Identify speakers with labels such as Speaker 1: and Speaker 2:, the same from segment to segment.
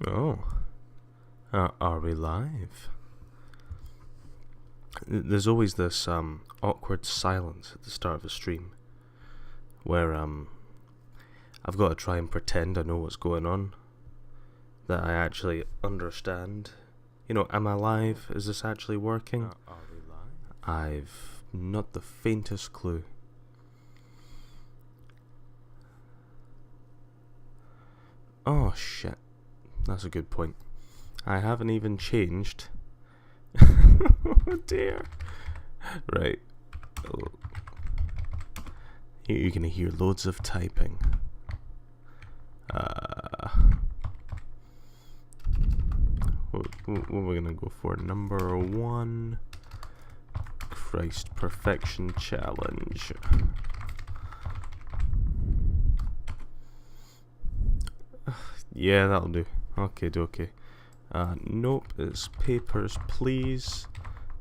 Speaker 1: Oh, are we live? There's always this awkward silence at the start of a stream where I've got to try and pretend I know what's going on, that I actually understand. You know, am I live? Is this actually working?
Speaker 2: Are we live?
Speaker 1: I've not the faintest clue. Oh shit, that's a good point. I haven't even changed. Oh dear. Right. You're gonna hear loads of typing. What we're gonna go for? Number 1. Christ, perfection challenge. Yeah, that'll do. Okay, dokie. Nope, it's papers, please.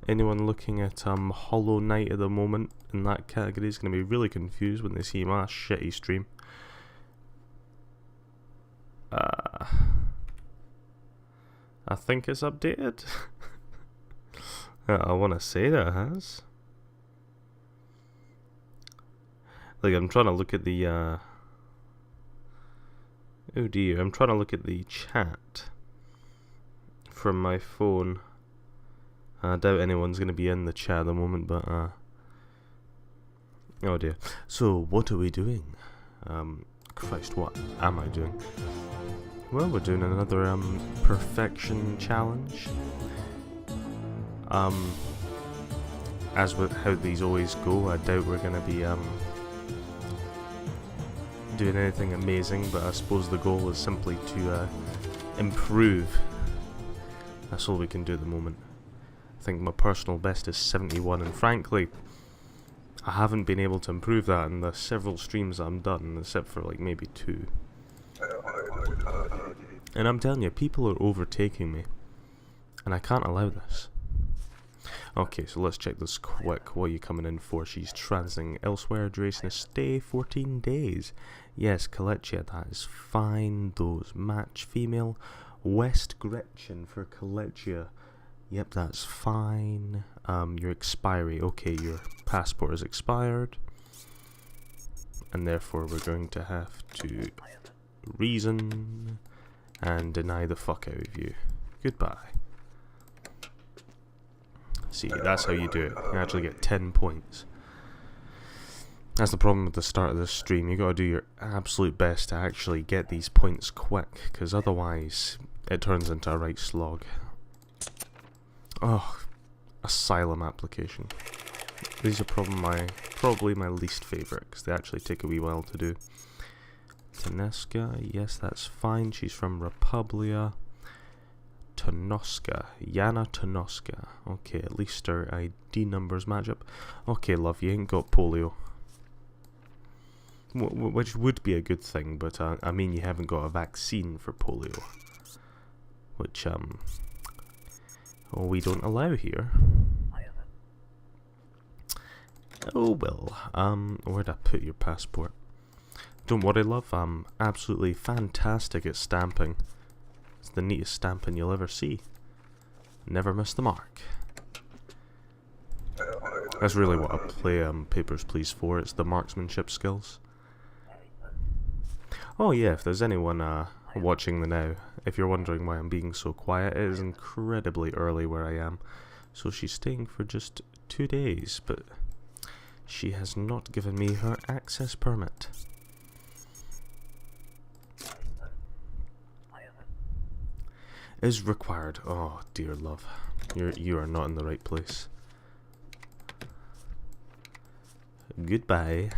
Speaker 1: Anyone looking at Hollow Knight at the moment in that category is going to be really confused when they see my shitty stream. I think it's updated. I want to say that it has. Like, I'm trying to look at the oh dear, I'm trying to look at the chat from my phone. I doubt anyone's going to be in the chat at the moment, but oh dear. So, what are we doing? Christ, what am I doing? Well, we're doing another perfection challenge. As with how these always go, I doubt we're going to be doing anything amazing, but I suppose the goal is simply to improve. That's all we can do at the moment. I think my personal best is 71, and frankly, I haven't been able to improve that in the several streams I'm done, except for like maybe 2. And I'm telling you, people are overtaking me, and I can't allow this. Okay, so let's check this quick. What are you coming in for? She's transiting elsewhere, duration of stay 14 days. Yes, Kaletia, that is fine. Those match female. West Gretchen for Kaletia. Yep, that's fine. Your expiry. Okay, your passport is expired. And therefore we're going to have to reason and deny the fuck out of you. Goodbye. See, that's how you do it. You actually get 10 points. That's the problem with the start of this stream. You gotta do your absolute best to actually get these points quick, because otherwise it turns into a right slog. Oh, asylum application. These are probably my least favourite, because they actually take a wee while to do. Taneska, yes, that's fine. She's from Republia. Tonoska, Yana Tonoska. Okay, at least our ID numbers match up. Okay, love, you ain't got polio. Which would be a good thing, but I mean you haven't got a vaccine for polio. Which, we don't allow here. Oh well, where'd I put your passport? Don't worry, love, I'm absolutely fantastic at stamping. It's the neatest stamping you'll ever see. Never miss the mark. That's really what I play Papers, Please for. It's the marksmanship skills. Oh yeah, if there's anyone watching the now, if you're wondering why I'm being so quiet, it is incredibly early where I am. So she's staying for just 2 days, but she has not given me her access permit. Is required. Oh dear love, you are not in the right place. Goodbye.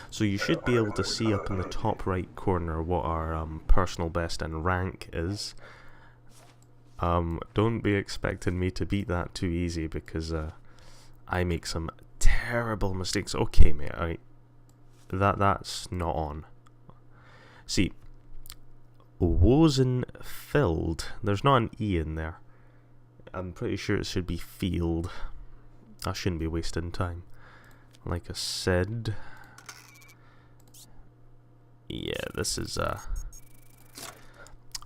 Speaker 1: So you should be able to see up in the top right corner what our personal best and rank is. Don't be expecting me to beat that too easy, because I make some terrible mistakes. Okay, mate, that's not on. See, Wozenfeld. There's not an E in there. I'm pretty sure it should be field. I shouldn't be wasting time. Like I said. Yeah, this is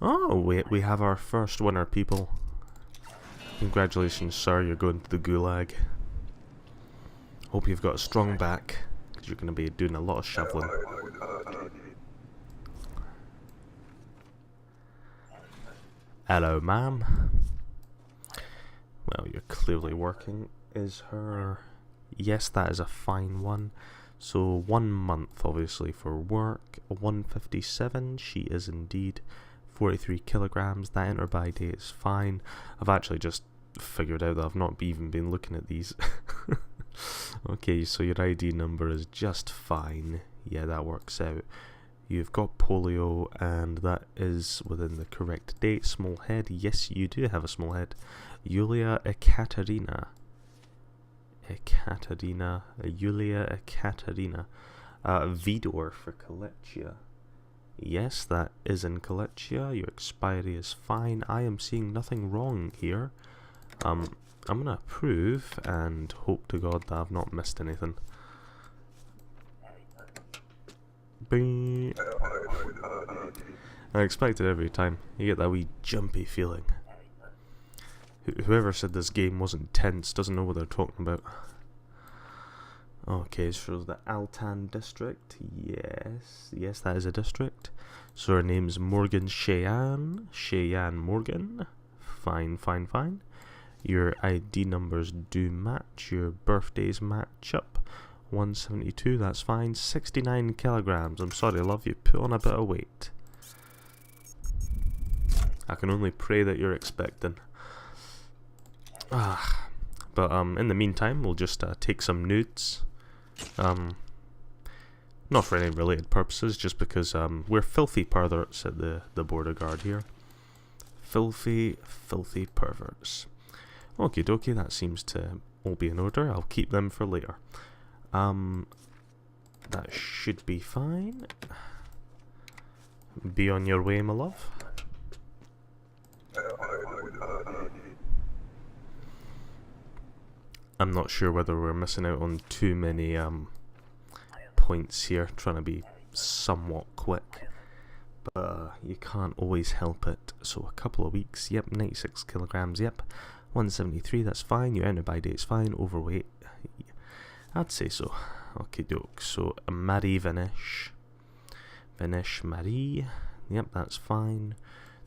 Speaker 1: Oh, we have our first winner, people. Congratulations, sir, you're going to the gulag. Hope you've got a strong back, because you're going to be doing a lot of shoveling. Hello, ma'am. Well, you're clearly working. Is her... Yes, that is a fine one. So 1 month, obviously, for work. 157, she is indeed. 43 kilograms, that enter by date is fine. I've actually just figured out that I've not even been looking at these. Okay, so your ID number is just fine. Yeah, that works out. You've got polio, and that is within the correct date. Small head, yes, you do have a small head. Yulia Ekaterina. Yulia Ekaterina. Vidor for Kalechia. Yes, that is in Kalechia. Your expiry is fine. I am seeing nothing wrong here. I'm gonna approve and hope to God that I've not missed anything. Bing. I expect it every time. You get that wee jumpy feeling. Whoever said this game wasn't tense doesn't know what they're talking about. Okay, so the Altan district. Yes, that is a district. So her name's Morgan Cheyenne. Cheyenne Morgan. Fine. Your ID numbers do match. Your birthdays match up. 172, that's fine. 69 kilograms. I'm sorry, love, you put on a bit of weight. I can only pray that you're expecting. But in the meantime, we'll just take some nudes. Not for any related purposes, just because we're filthy perverts at the border guard here. Filthy perverts. Okie dokie, that seems to all be in order. I'll keep them for later. That should be fine. Be on your way, my love. I'm not sure whether we're missing out on too many points here, trying to be somewhat quick, but you can't always help it. So a couple of weeks, yep. 96 kilograms, yep. 173, that's fine. Your enter by date's fine. Overweight, I'd say so. Okay, doke. So Marie Vanish Marie, yep, that's fine.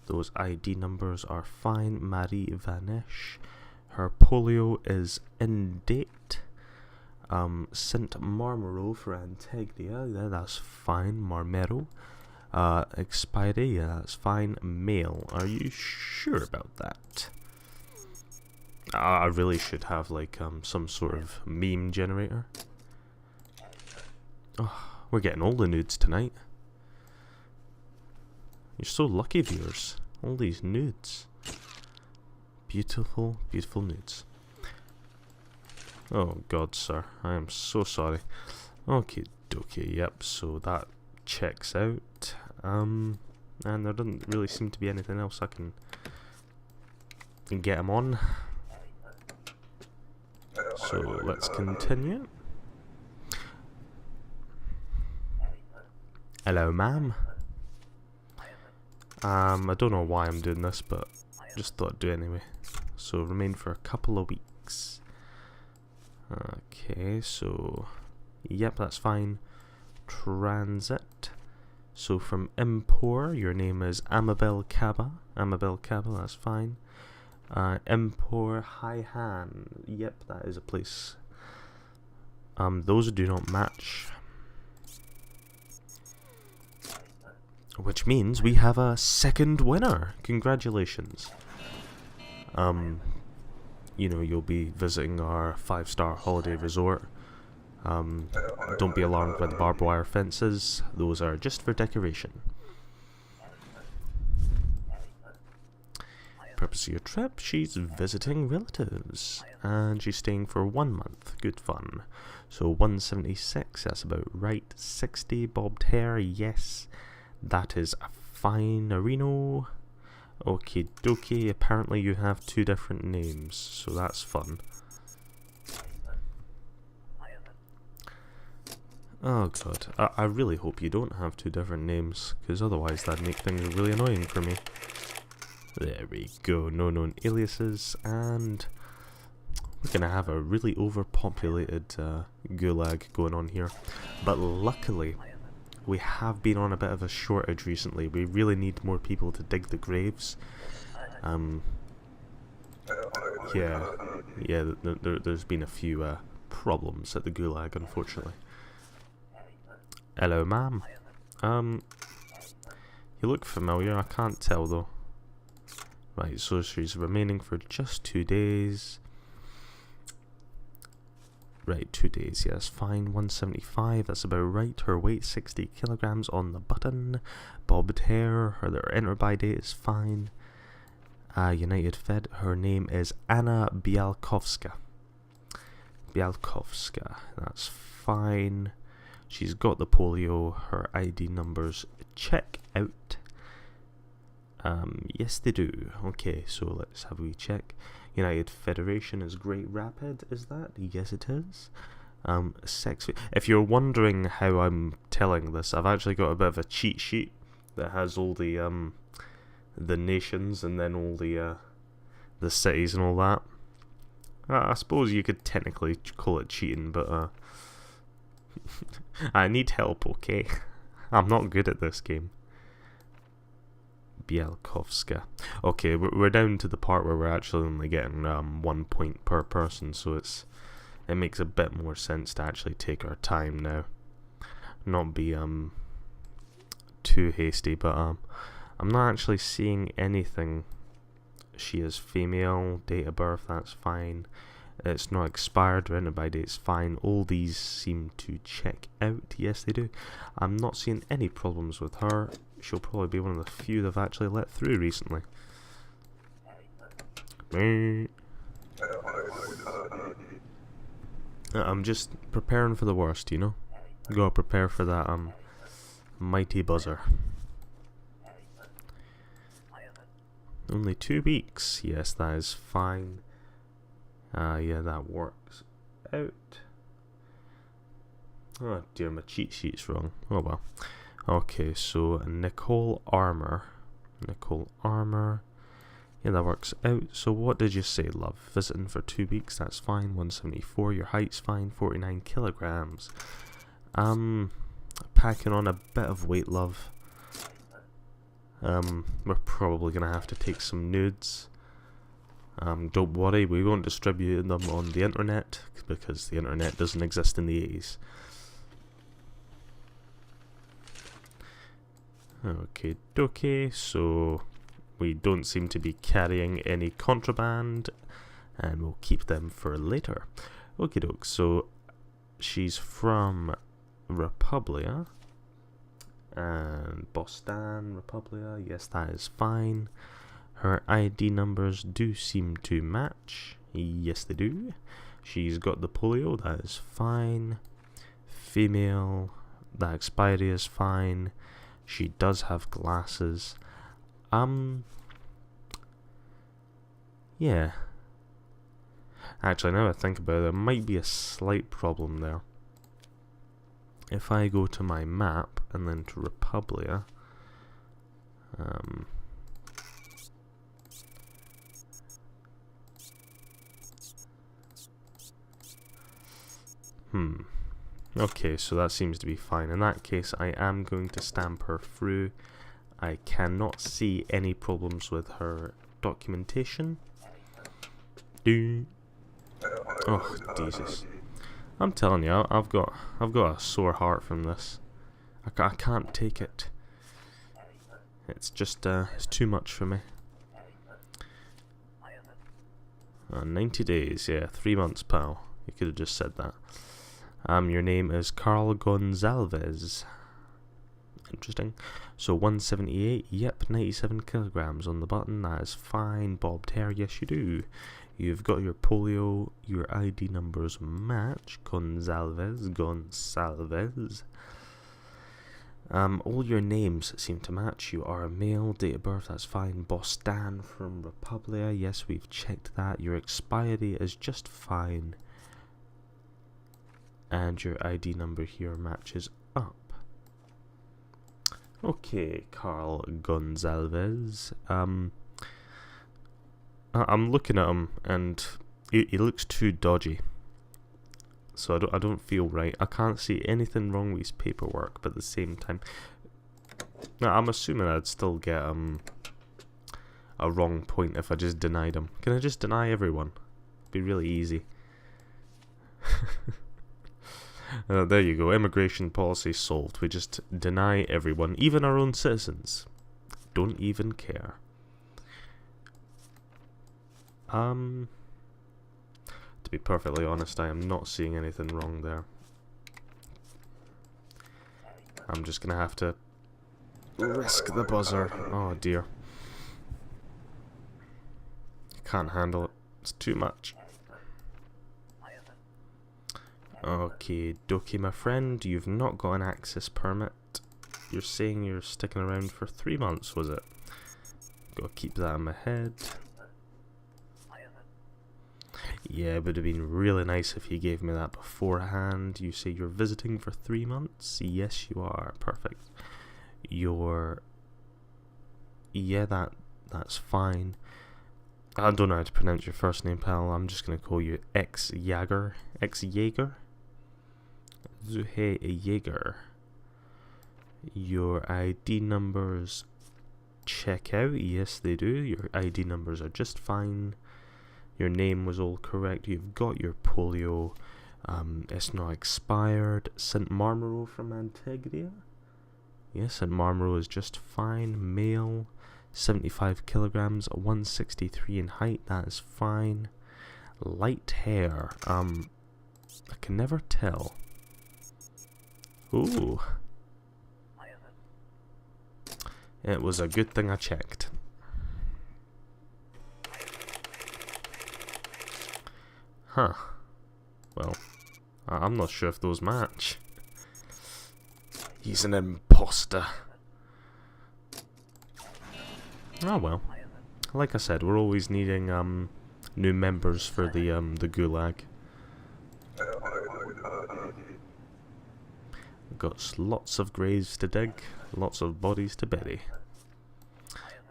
Speaker 1: Those ID numbers are fine. Marie Vanish. Her polio is in date. Saint Marmero for Antegria, yeah, that's fine. Marmero. Expiry, yeah, that's fine. Male, are you sure about that? I really should have like some sort of meme generator. Oh, we're getting all the nudes tonight. You're so lucky, viewers. All these nudes. Beautiful nudes. Oh God, sir, I am so sorry. Okay, yep, so that checks out. And there doesn't really seem to be anything else I can get him on. So let's continue. Hello, ma'am. I don't know why I'm doing this, but just thought I'd do it anyway. So remain for a couple of weeks. Okay, so yep, that's fine. Transit. So from Empor, your name is Amabel Kaba. That's fine. Empor Haihan. Yep, that is a place. Those do not match. Which means we have a second winner. Congratulations. You know, you'll be visiting our 5-star holiday resort. Don't be alarmed by the barbed wire fences. Those are just for decoration. Purpose of your trip, she's visiting relatives. And she's staying for 1 month. Good fun. So 176, that's about right. 60, bobbed hair, yes. That is a fine. Reno. Okie dokie, apparently you have 2 different names, so that's fun. Oh God, I really hope you don't have 2 different names, because otherwise that'd make things really annoying for me. There we go, no known aliases, and we're gonna have a really overpopulated gulag going on here. But luckily, we have been on a bit of a shortage recently. We really need more people to dig the graves. Yeah, there's been a few problems at the gulag, unfortunately. Hello, ma'am. You look familiar, I can't tell though. Right, so she's remaining for just 2 days. Right, 2 days, yes, fine. 175, that's about right. Her weight, 60 kilograms on the button. Bobbed hair, her enter by date is fine. United Fed, her name is Anna Bialkowska. Bialkowska, that's fine. She's got the polio, her ID numbers check out. Yes they do. Okay, so let's have a wee check. United Federation is Great Rapid, is that? Yes it is. If you're wondering how I'm telling this, I've actually got a bit of a cheat sheet that has all the nations and then all the cities and all that. I suppose you could technically call it cheating, but I need help, okay? I'm not good at this game. Bielkowska. Okay, we're down to the part where we're actually only getting 1 point per person, so it makes a bit more sense to actually take our time now, not be too hasty. But I'm not actually seeing anything. She is female, date of birth, that's fine. It's not expired, rented by date, it's fine. All these seem to check out. Yes, they do. I'm not seeing any problems with her. She'll probably be one of the few they've actually let through recently. I'm just preparing for the worst, you know? Gotta prepare for that mighty buzzer. Only 2 weeks. Yes, that is fine. Yeah, that works out. Oh dear, my cheat sheet's wrong. Oh well. Okay, so Nicole Armour. Yeah, that works out. So what did you say, love? Visiting for 2 weeks, that's fine. 174, your height's fine. 49 kilograms. Packing on a bit of weight, love. We're probably gonna have to take some nudes. Don't worry, we won't distribute them on the internet, because the internet doesn't exist in the 80s. Okay, dokie, so we don't seem to be carrying any contraband, and we'll keep them for later. Okie doke, so she's from Republia, and Boston, Republia, yes that is fine. Her ID numbers do seem to match, yes they do. She's got the polio, that is fine. Female, that expiry is fine. She does have glasses. Yeah. Actually, now I think about it, there might be a slight problem there. If I go to my map and then to Republia, okay, so that seems to be fine. In that case, I am going to stamp her through. I cannot see any problems with her documentation. Oh, Jesus. I'm telling you, I've got a sore heart from this. I can't take it. It's just, it's too much for me. 90 days, yeah, 3 months, pal. You could have just said that. Your name is Carl Gonzalez. Interesting. So 178, yep, 97 kilograms on the button, that is fine. Bobbed hair, yes you do. You've got your polio, your ID numbers match. Gonzalez. All your names seem to match. You are a male, date of birth, that's fine. Boston from Republia, yes, we've checked that. Your expiry is just fine. And your ID number here matches up. Okay, Carl Gonzalez. I'm looking at him, and he looks too dodgy. So I don't feel right. I can't see anything wrong with his paperwork, but at the same time, now I'm assuming I'd still get a wrong point if I just denied him. Can I just deny everyone? It'd be really easy. There you go. Immigration policy solved. We just deny everyone, even our own citizens. Don't even care. To be perfectly honest, I am not seeing anything wrong there. I'm just gonna have to risk the buzzer. Oh dear. Can't handle it. It's too much. Okay, dokie, my friend. You've not got an access permit. You're saying you're sticking around for 3 months, was it? Gotta keep that in my head. Yeah, it would have been really nice if you gave me that beforehand. You say you're visiting for 3 months? Yes, you are. Perfect. Yeah, that's fine. I don't know how to pronounce your first name, pal. I'm just gonna call you X-Jager. X-Jager? Zuhe Jaeger. Your ID numbers check out. Yes, they do. Your ID numbers are just fine. Your name was all correct. You've got your polio. It's not expired. St. Marmaro from Antegria? Yes, St. Marmaro is just fine. Male. 75 kilograms. 163 in height. That is fine. Light hair. I can never tell. Ooh. It was a good thing I checked. Huh. Well, I'm not sure if those match. He's an imposter. Oh well. Like I said, we're always needing new members for the gulag. Got lots of graves to dig, lots of bodies to bury.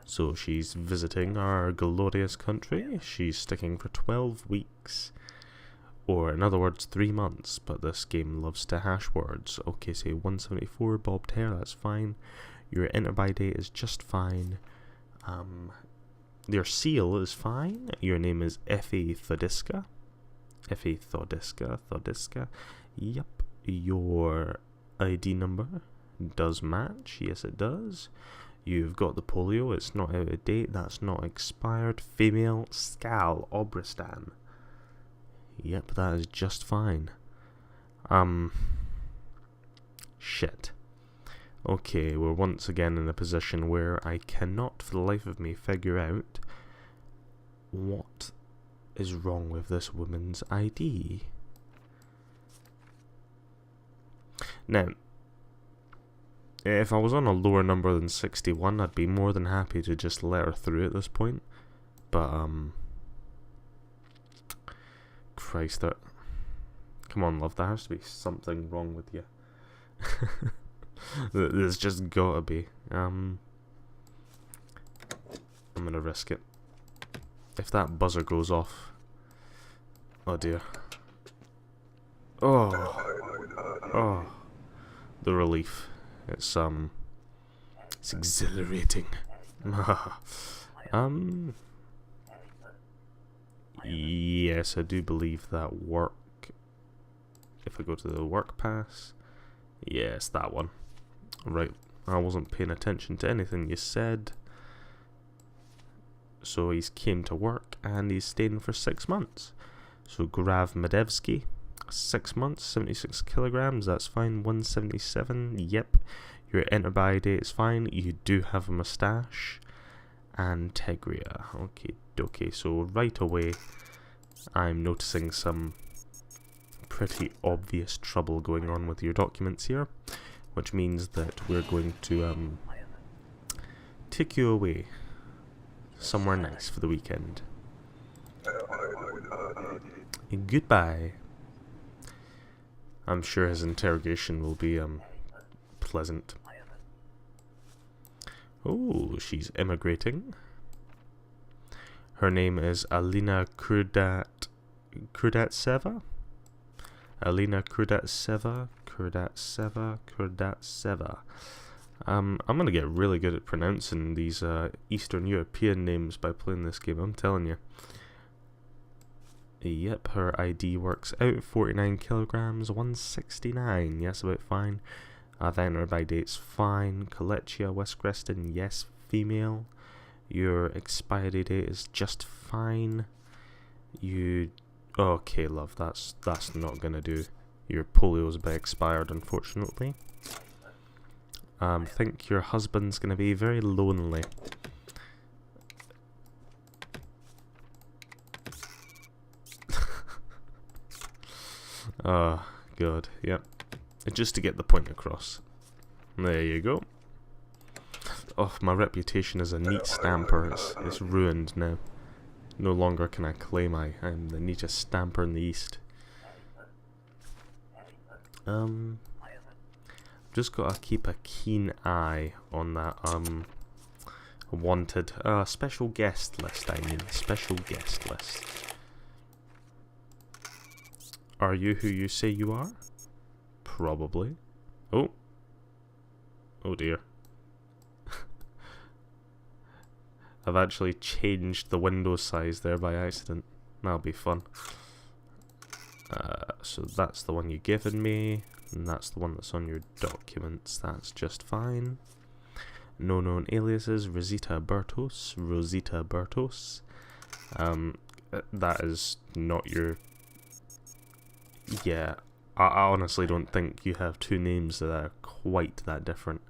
Speaker 1: So she's visiting our glorious country. She's sticking for 12 weeks. Or in other words, 3 months, but this game loves to hash words. Okay, say 174, bobbed hair, that's fine. Your enter-by date is just fine. Your seal is fine. Your name is F.A. Thodiska. F.A. Thodiska. Yep. Your ID number does match. Yes, it does. You've got the polio. It's not out of date. That's not expired. Female, Skal Obristan. Yep, that is just fine. Shit. Okay, we're once again in a position where I cannot for the life of me figure out what is wrong with this woman's ID. Now, if I was on a lower number than 61, I'd be more than happy to just let her through at this point. But, Christ, that... Come on, love, there has to be something wrong with you. There's just gotta be. I'm gonna risk it. If that buzzer goes off... Oh dear. Oh. The relief. It's exhilarating. Yes, I do believe that work. If I go to the work pass. Yes, that one. Right, I wasn't paying attention to anything you said. So he's came to work and he's staying for 6 months. So Grav Medevsky, 6 months, 76 kilograms, that's fine. 177, yep. Your enter-by date is fine. You do have a moustache. Antegria, okay, so right away I'm noticing some pretty obvious trouble going on with your documents here, which means that we're going to take you away somewhere nice for the weekend. Goodbye. I'm sure his interrogation will be pleasant. Oh, she's immigrating. Her name is Alina Kurdatseva. Alina Kurdatseva. I'm gonna get really good at pronouncing these Eastern European names by playing this game, I'm telling you. Yep, her ID works out. 49 kilograms, 169. Yes, about fine. Then her by date's fine. Colechia, West Creston, yes, female. Your expiry date is just fine. Okay, love, that's not gonna do. Your polio's been expired, unfortunately. Think your husband's gonna be very lonely. Oh, God, yep. Just to get the point across. There you go. Oh, my reputation as a neat stamper is ruined now. No longer can I claim I'm the neatest stamper in the East. Just gotta keep a keen eye on that, wanted, special guest list, special guest list. Are you who you say you are? Probably. Oh. Oh dear. I've actually changed the window size there by accident. That'll be fun. So that's the one you've given me, and that's the one that's on your documents. That's just fine. No known aliases, Rosita Bertos. That is not your... Yeah, I honestly don't think you have two names that are quite that different.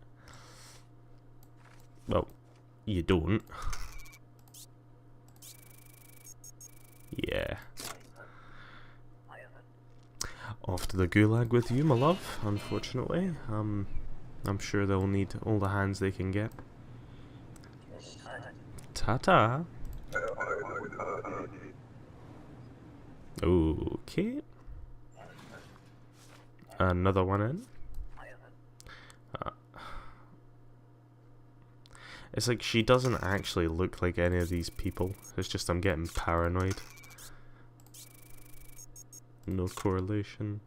Speaker 1: Well, you don't. Yeah. Off to the gulag with you, my love, unfortunately. I'm sure they'll need all the hands they can get. Ta-ta. Okay. Another one in. It's like she doesn't actually look like any of these people. It's just I'm getting paranoid. No correlation.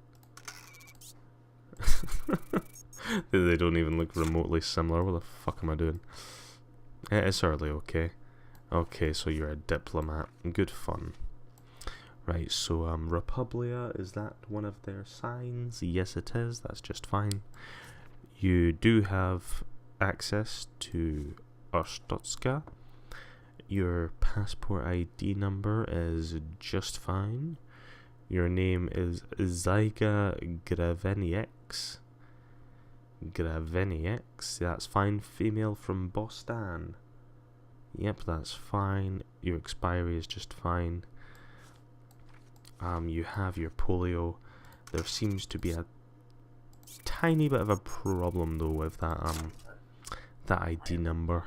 Speaker 1: They don't even look remotely similar. What the fuck am I doing? It's early, okay. Okay, so you're a diplomat. Good fun. Right, so Republia, is that one of their signs? Yes it is, that's just fine. You do have access to Ostotska. Your passport ID number is just fine. Your name is Zyga Gravenieks. That's fine. Female from Boston. Yep, that's fine. Your expiry is just fine. You have your polio. There seems to be a tiny bit of a problem though with that ID number,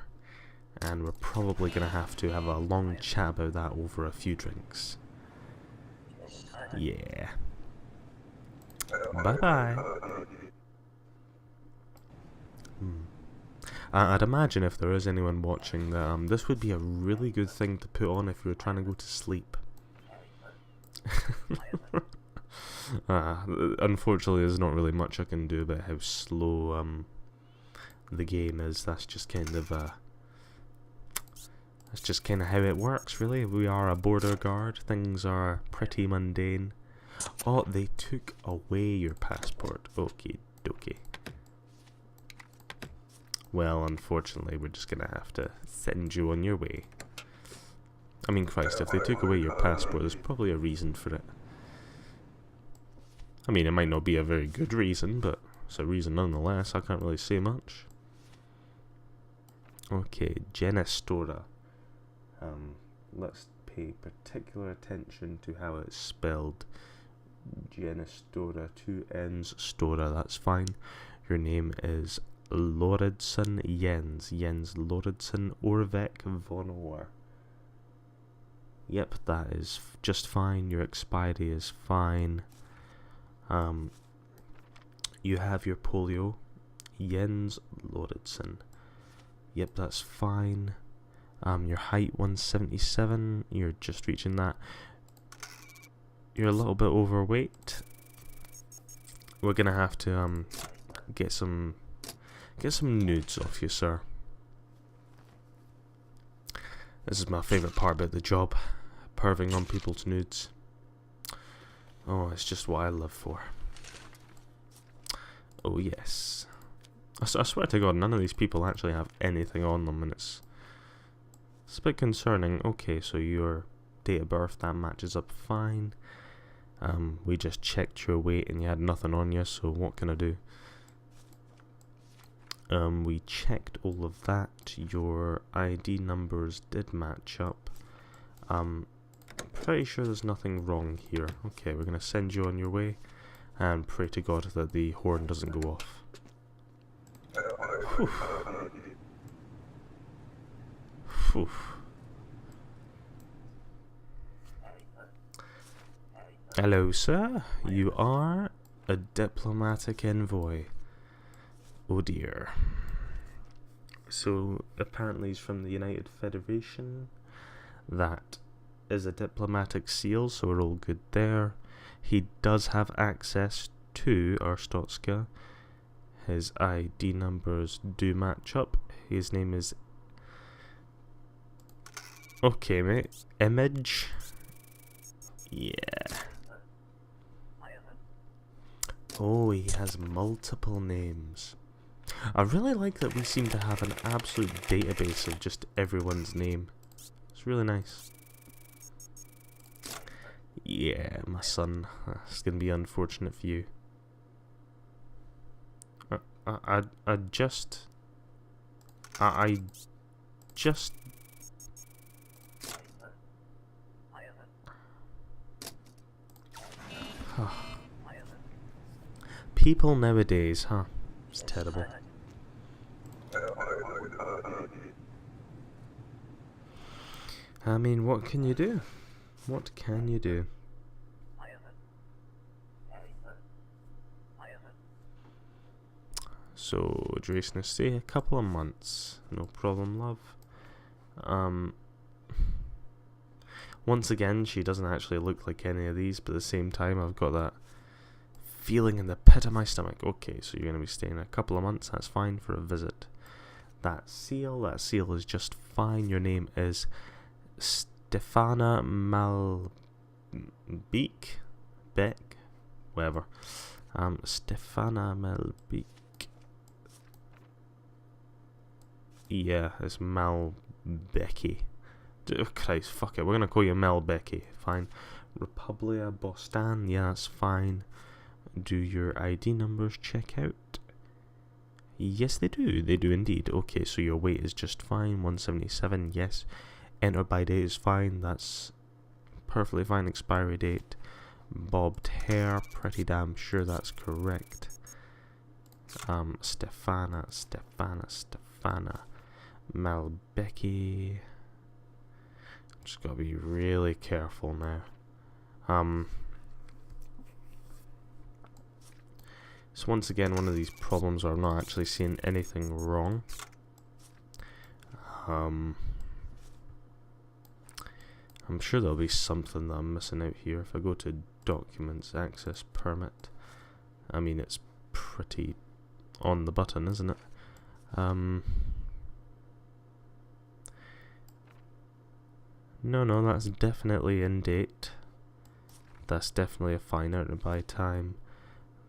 Speaker 1: and we're probably gonna have to have a long chat about that over a few drinks. Yeah. Bye bye. I'd imagine if there is anyone watching that this would be a really good thing to put on if you were trying to go to sleep. Unfortunately, there's not really much I can do about how slow the game is. That's just kind of how it works, really. We are a border guard. Things are pretty mundane. Oh, they took away your passport. Okay, dokie. Well, unfortunately, we're just gonna have to send you on your way. I mean, Christ, if they took away your passport, there's probably a reason for it. I mean, it might not be a very good reason, but it's a reason nonetheless. I can't really say much. Okay, Genestora. Let's pay particular attention to how it's spelled. Genestora, 2 N's, Stora, that's fine. Your name is Loredson Jens Loredson Orvek Vonor. Yep, that is just fine. Your expiry is fine. You have your polio. Jens Loredson. Yep, that's fine. Your height 177, you're just reaching that. You're a little bit overweight. We're gonna have to get some nudes off you, sir. This is my favourite part about the job, perving on people's nudes. Oh, it's just what I live for. Oh yes. I swear to God, none of these people actually have anything on them, and it's a bit concerning. Okay, so your date of birth, that matches up fine. We just checked your weight and you had nothing on you, so what can I do? We checked all of that. Your ID numbers did match up. Pretty sure there's nothing wrong here. Okay, we're gonna send you on your way and pray to God that the horn doesn't go off. Whew. Whew. Hello, sir. You are a diplomatic envoy. Oh dear. So, apparently he's from the United Federation. That is a diplomatic seal, so we're all good there. He does have access to our Stotska. His ID numbers do match up. His name is... Okay, mate. Image. Yeah. Oh, he has multiple names. I really like that we seem to have an absolute database of just everyone's name. It's really nice. Yeah, my son. It's gonna be unfortunate for you. I just... People nowadays, huh? It's terrible. I mean, what can you do? What can you do? So, duration of stay, a couple of months. No problem, love. Once again, she doesn't actually look like any of these, but at the same time, I've got that feeling in the pit of my stomach. Okay, so you're going to be staying a couple of months, that's fine for a visit. That seal is just fine. Your name is Stefana Malbeek? Beck? Whatever. Stefana Malbeek. Yeah, it's Malbecky. Oh Christ, fuck it, we're going to call you Malbecky. Fine. Republia Bostan, yeah, that's fine. Do your ID numbers check out? Yes, they do. They do indeed. Okay, so your weight is just fine. 177, yes. Enter by date is fine. That's perfectly fine. Expiry date. Bobbed hair. Pretty damn sure that's correct. Stefana. Malbecky. Just gotta be really careful now. So once again, one of these problems where I'm not actually seeing anything wrong. I'm sure there'll be something that I'm missing out here. If I go to Documents, Access Permit, I mean, it's pretty on the button, isn't it? No, that's definitely in date. That's definitely a fine out and by time.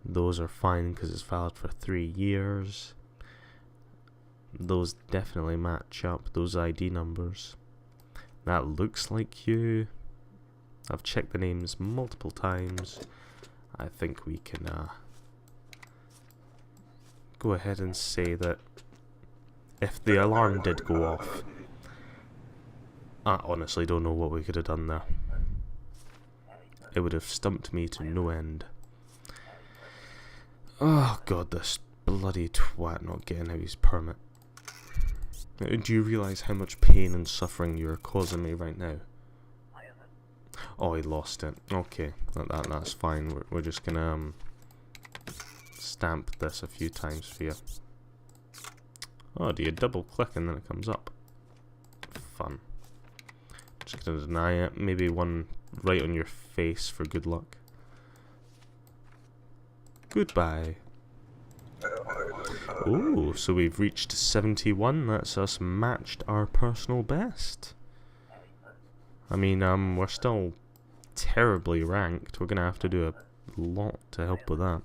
Speaker 1: Those are fine because it's valid for 3 years. Those definitely match up, those ID numbers. That looks like you. I've checked the names multiple times. I think we can go ahead and say that if the alarm did go off, I honestly don't know what we could have done there. It would have stumped me to no end. Oh god, this bloody twat not getting out his permit. Do you realise how much pain and suffering you're causing me right now? Oh, he lost it. Okay, that's fine. We're just gonna stamp this a few times for you. Oh, do you double click and then it comes up? fun. Just gonna deny it. Maybe one right on your face for good luck. Goodbye. Ooh, so we've reached 71. That's us matched our personal best. I mean, we're still terribly ranked. We're gonna have to do a lot to help with that.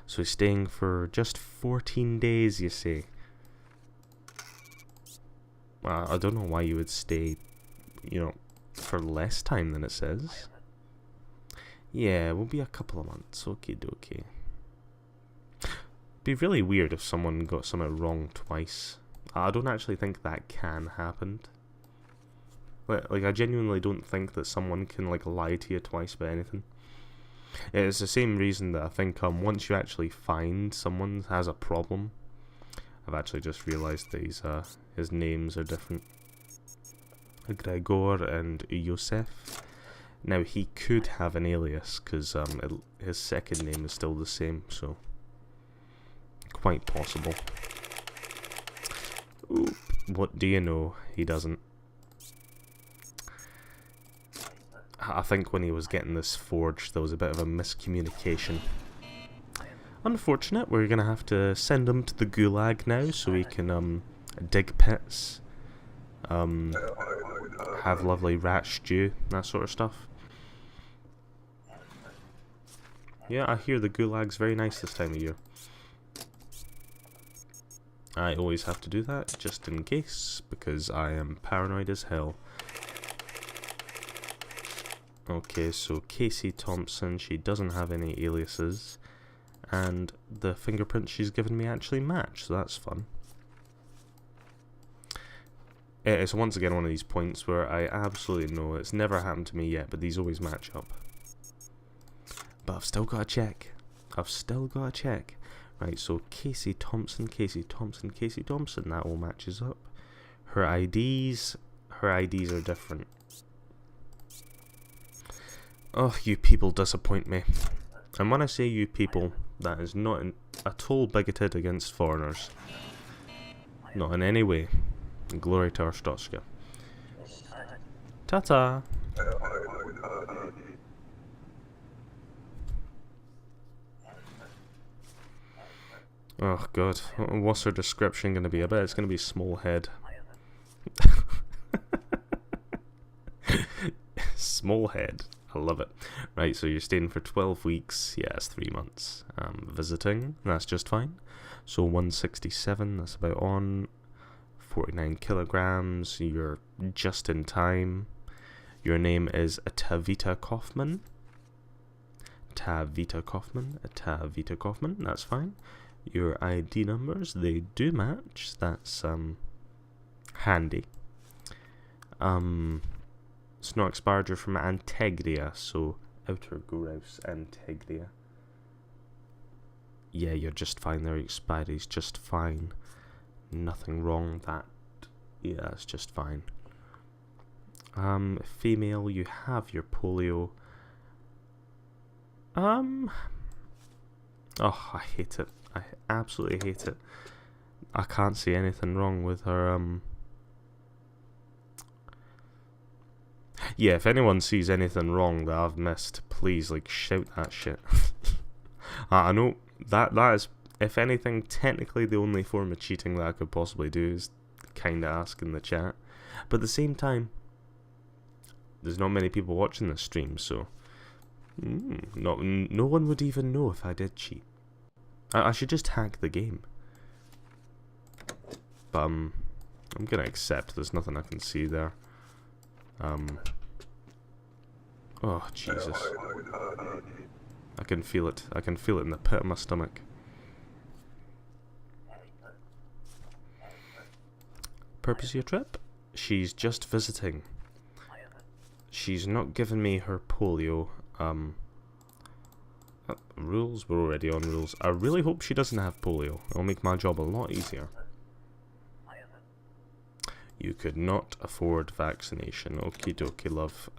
Speaker 1: So he's staying for just 14 days, you see. I don't know why you would stay, you know, for less time than it says. Yeah, it will be a couple of months. Okie dokie. Be really weird if someone got something wrong twice. I don't actually think that can happen. Like, I genuinely don't think that someone can, like, lie to you twice about anything. It's the same reason that I think, once you actually find someone has a problem, I've actually just realised that his names are different. Gregor and Yosef. Now, he could have an alias, because his second name is still the same, so quite possible. Oop, what do you know? He doesn't. I think when he was getting this forged, there was a bit of a miscommunication. Unfortunate, we're going to have to send him to the gulag now so he can dig pits, have lovely rat stew, that sort of stuff. Yeah, I hear the gulag's very nice this time of year. I always have to do that, just in case, because I am paranoid as hell. Okay, so Casey Thompson, she doesn't have any aliases, and the fingerprints she's given me actually match, so that's fun. It's once again one of these points where I absolutely know, it's never happened to me yet, but these always match up. But I've still got to check. Right, so Casey Thompson, that all matches up. Her IDs are different. Oh, you people disappoint me. And when I say you people, that is not at all bigoted against foreigners. Not in any way. Glory to our Stotska. Ta-ta! Oh god, what's her description going to be? I bet it's going to be small head. Small head. I love it. Right, so you're staying for 12 weeks. Yeah, it's 3 months. Visiting, that's just fine. So 167, that's about on. 49 kilograms, you're just in time. Your name is Tavita Kaufman. Tavita Kaufman, that's fine. Your ID numbers, they do match. That's handy. It's not expired. You're from Antegria, so Outer Grouse, Antegria. Yeah, you're just fine there. Expiry's just fine. Nothing wrong with that. Yeah, it's just fine. Female, you have your polio. Oh, I hate it. I absolutely hate it. I can't see anything wrong with her, Yeah, if anyone sees anything wrong that I've missed, please, like, shout that shit. I know, that is, if anything, technically the only form of cheating that I could possibly do is kinda ask in the chat. But at the same time, there's not many people watching this stream, so no one would even know if I did cheat. I should just hack the game. But I'm gonna accept. There's nothing I can see there. Oh Jesus! I can feel it. I can feel it in the pit of my stomach. Purpose of your trip? She's just visiting. She's not given me her polio. Rules? We're already on rules. I really hope she doesn't have polio. It'll make my job a lot easier. You could not afford vaccination. Okie dokie, love.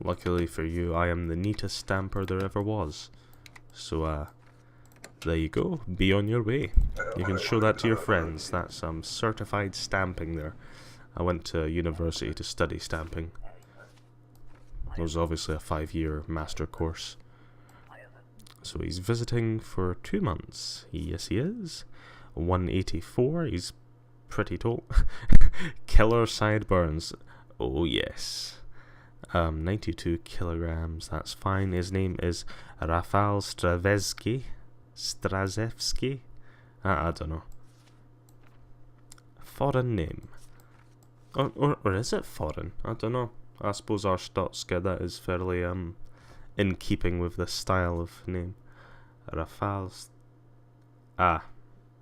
Speaker 1: Luckily for you, I am the neatest stamper there ever was. So, there you go. Be on your way. You can show that to your friends. That's certified stamping there. I went to university to study stamping. It was obviously a 5-year master course. So he's visiting for 2 months. Yes, he is. 184. He's pretty tall. Killer sideburns. Oh yes. 92 kilograms. That's fine. His name is Rafał Strazewski. I don't know. Foreign name. Or is it foreign? I don't know. I suppose our Stotska, that is fairly in keeping with the style of name. Rafał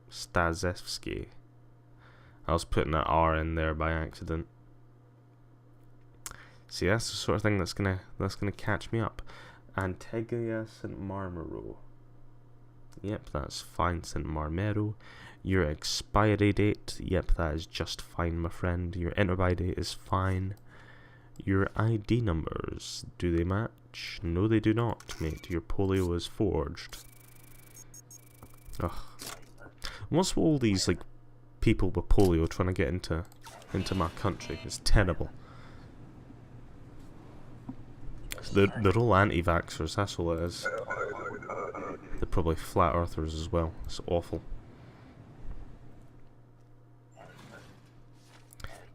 Speaker 1: Stazewski. I was putting an R in there by accident. See, that's the sort of thing that's gonna catch me up. Anteglia St. Marmero. Yep, that's fine, St. Marmero. Your expiry date, yep, that is just fine, my friend. Your enter-by date is fine. Your ID numbers, do they match? No, they do not, mate. Your polio is forged. Ugh. What's with all these, like, people with polio trying to get into my country? It's terrible. They're all anti-vaxxers, that's all it is. They're probably flat earthers as well. It's awful.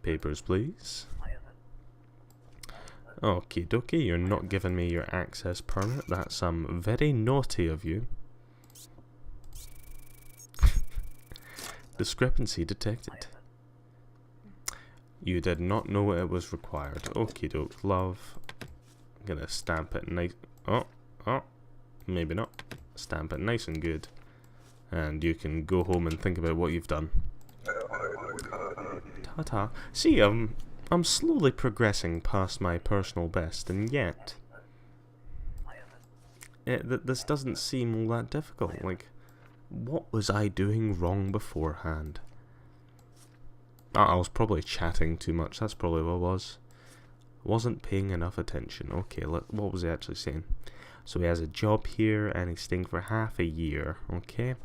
Speaker 1: Papers, please. Okie dokie, you're not giving me your access permit. That's very naughty of you. Discrepancy detected. You did not know it was required. Okie doke, love. I'm gonna stamp it nice. Oh, maybe not. Stamp it nice and good. And you can go home and think about what you've done. Ta-ta. See, I'm slowly progressing past my personal best, and yet this doesn't seem all that difficult. Like, what was I doing wrong beforehand? I was probably chatting too much. That's probably what it was. Wasn't paying enough attention. Okay, what was he actually saying? So he has a job here, and he's staying for half a year. Okay.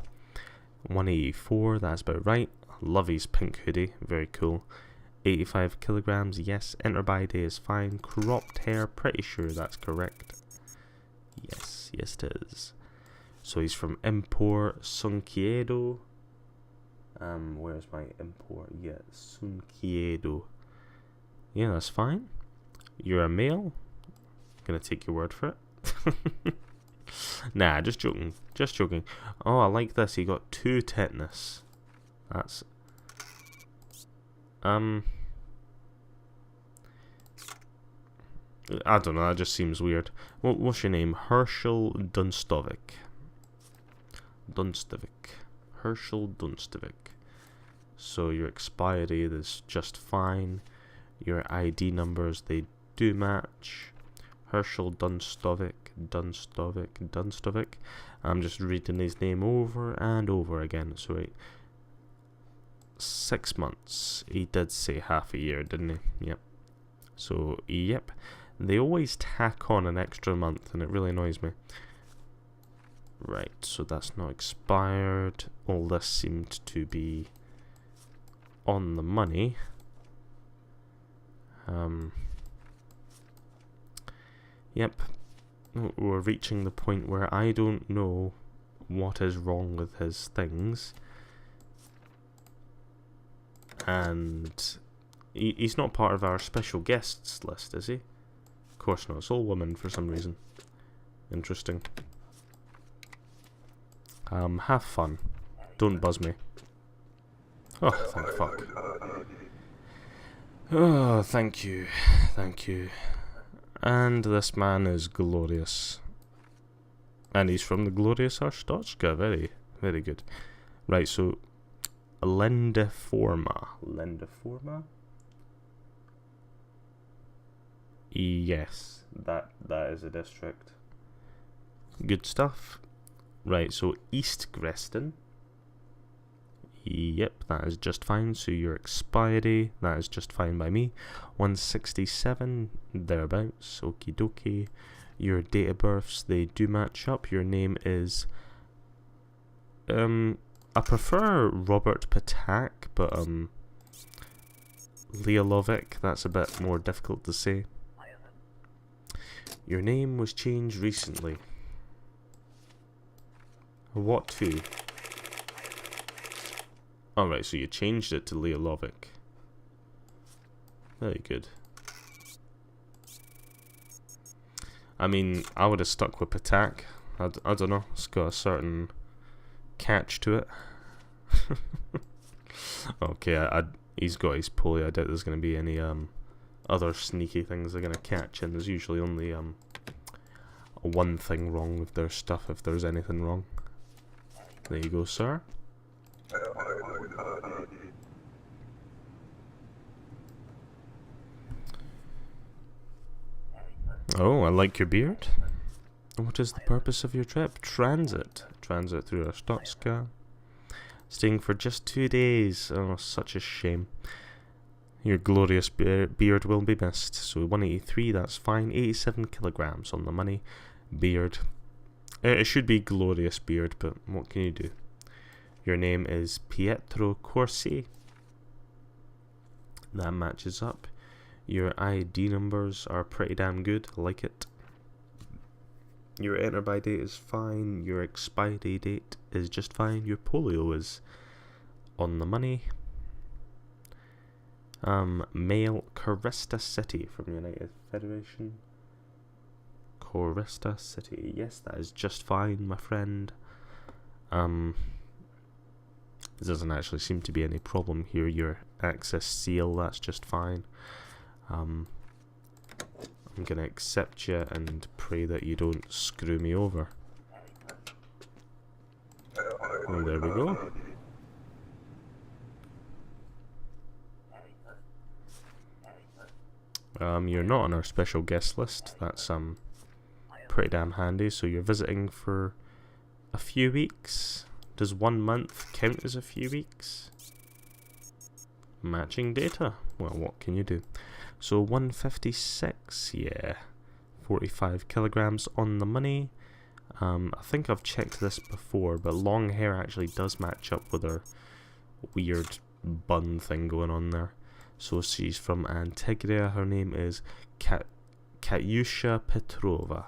Speaker 1: 184, that's about right. Love his pink hoodie, very cool. 85 kilograms, yes. Enter by day is fine. Cropped hair, pretty sure that's correct. Yes, it is. So he's from Import Sunkiedo. Where's my import? Yeah, Sunkiedo. Yeah, that's fine. You're a male. Gonna take your word for it. Nah, just joking. Just joking. Oh, I like this. He got 2 tetanus. That's I don't know, that just seems weird. What's your name? Herschel Dunstovic. Herschel Dunstovic. So your expiry is just fine. Your ID numbers, they do match. Herschel Dunstovic. I'm just reading his name over and over again. So wait. 6 months. He did say half a year, didn't he? Yep. So, yep. They always tack on an extra month, and it really annoys me. Right, so that's not expired. All this seemed to be on the money. Yep. We're reaching the point where I don't know what is wrong with his things. And he's not part of our special guests list, is he? Of course not. It's all women for some reason. Interesting. Have fun. Don't buzz me. Oh, thank fuck. Oh, thank you. And this man is glorious. And he's from the glorious Arstotzka. Very, very good. Right, so Lendeforma. Yes, that is a district. Good stuff. Right, so East Greston. Yep, that is just fine. So your expiry, that is just fine by me. 167, thereabouts. Okie dokie. Your date of births, they do match up. Your name is I prefer Robert Patak, but Leolovic, that's a bit more difficult to say. Your name was changed recently. What to? Alright, so you changed it to Leolovic. Very good. I mean, I would have stuck with Patak. I don't know, it's got a certain catch to it. Okay, he's got his pulley. I doubt there's going to be any other sneaky things they're going to catch, and there's usually only one thing wrong with their stuff if there's anything wrong. There you go, sir. Oh, I like your beard. What is the purpose of your trip? Transit. Transit through Arstotzka. Staying for just 2 days. Oh, such a shame. Your glorious beard will be missed. So 183, that's fine. 87 kilograms on the money. Beard. It should be glorious beard, but what can you do? Your name is Pietro Corsi. That matches up. Your ID numbers are pretty damn good. I like it. Your enter by date is fine. Your expiry date is just fine. Your polio is on the money. Male, Coresta City from United Federation. Coresta City. Yes, that is just fine, my friend. There doesn't actually seem to be any problem here. Your access seal, that's just fine. I'm gonna accept you and pray that you don't screw me over. Oh, there we go. You're not on our special guest list. That's pretty damn handy. So you're visiting for a few weeks. Does 1 month count as a few weeks? Matching data. Well, what can you do? So 156, yeah. 45 kilograms on the money. I think I've checked this before, but long hair actually does match up with her weird bun thing going on there. So she's from Antigua. Her name is Katyusha Petrova.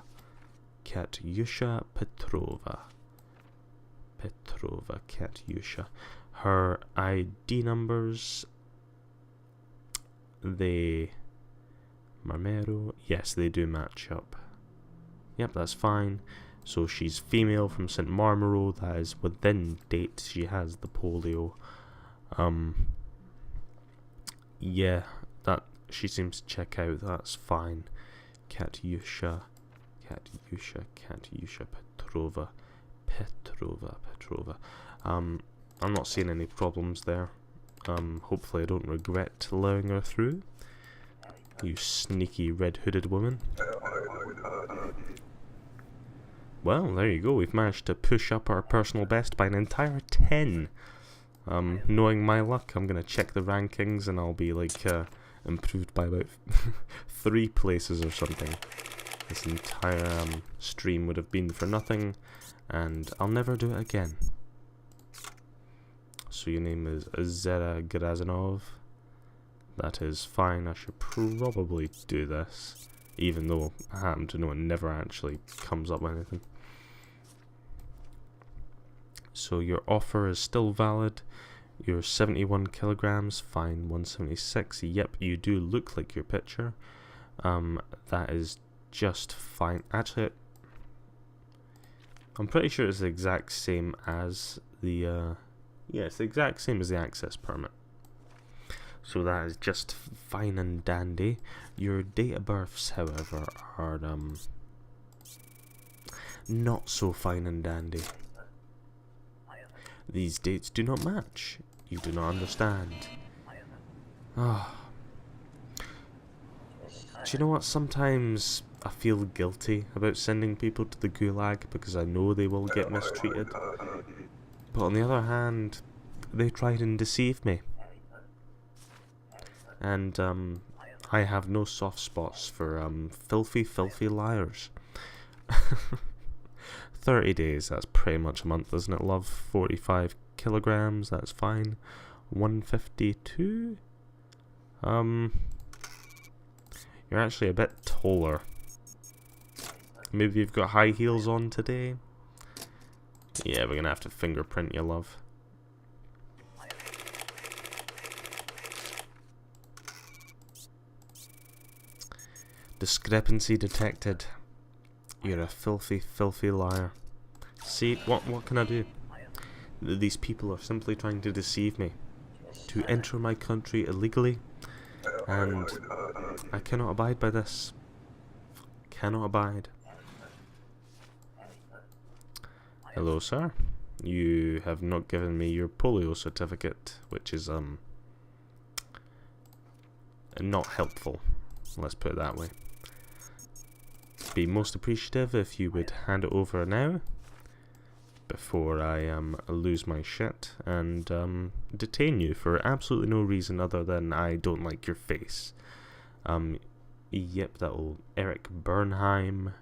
Speaker 1: Katyusha Petrova. Katyusha. Her ID numbers, Marmero, yes, they do match up. Yep, that's fine. So she's female from St. Marmero. That is within date. She has the polio. Yeah, that she seems to check out. That's fine. Katyusha Petrova. I'm not seeing any problems there. Hopefully I don't regret allowing her through. You sneaky red-hooded woman. Well, there you go. We've managed to push up our personal best by an entire 10. Knowing my luck, I'm gonna check the rankings and I'll be like improved by about 3 places or something. This entire stream would have been for nothing, and I'll never do it again. So your name is Zera Grazanov. That is fine. I should probably do this, even though I happen to know it never actually comes up with anything. So your offer is still valid. You're 71 kilograms, fine. 176. Yep, you do look like your picture. That is just fine. Actually, I'm pretty sure it's the exact same as the yeah, it's the exact same as the access permit. So that is just fine and dandy. Your date of births, however, are not so fine and dandy. These dates do not match. You do not understand. Ah. Do you know what? Sometimes I feel guilty about sending people to the gulag because I know they will get mistreated. But on the other hand, they tried and deceived me. And I have no soft spots for filthy liars. 30 days, that's pretty much a month, isn't it, love? 45 kilograms, that's fine. 152? You're actually a bit taller. Maybe you've got high heels on today? Yeah, we're gonna have to fingerprint you, love. Discrepancy detected. You're a filthy, filthy liar. See, what can I do? These people are simply trying to deceive me. To enter my country illegally. And I cannot abide by this. Cannot abide. Hello, sir. You have not given me your polio certificate, which is, not helpful. Let's put it that way. Be most appreciative if you would hand it over now, before I, lose my shit, and, detain you for absolutely no reason other than I don't like your face. Yep, that old Eric Bernheim.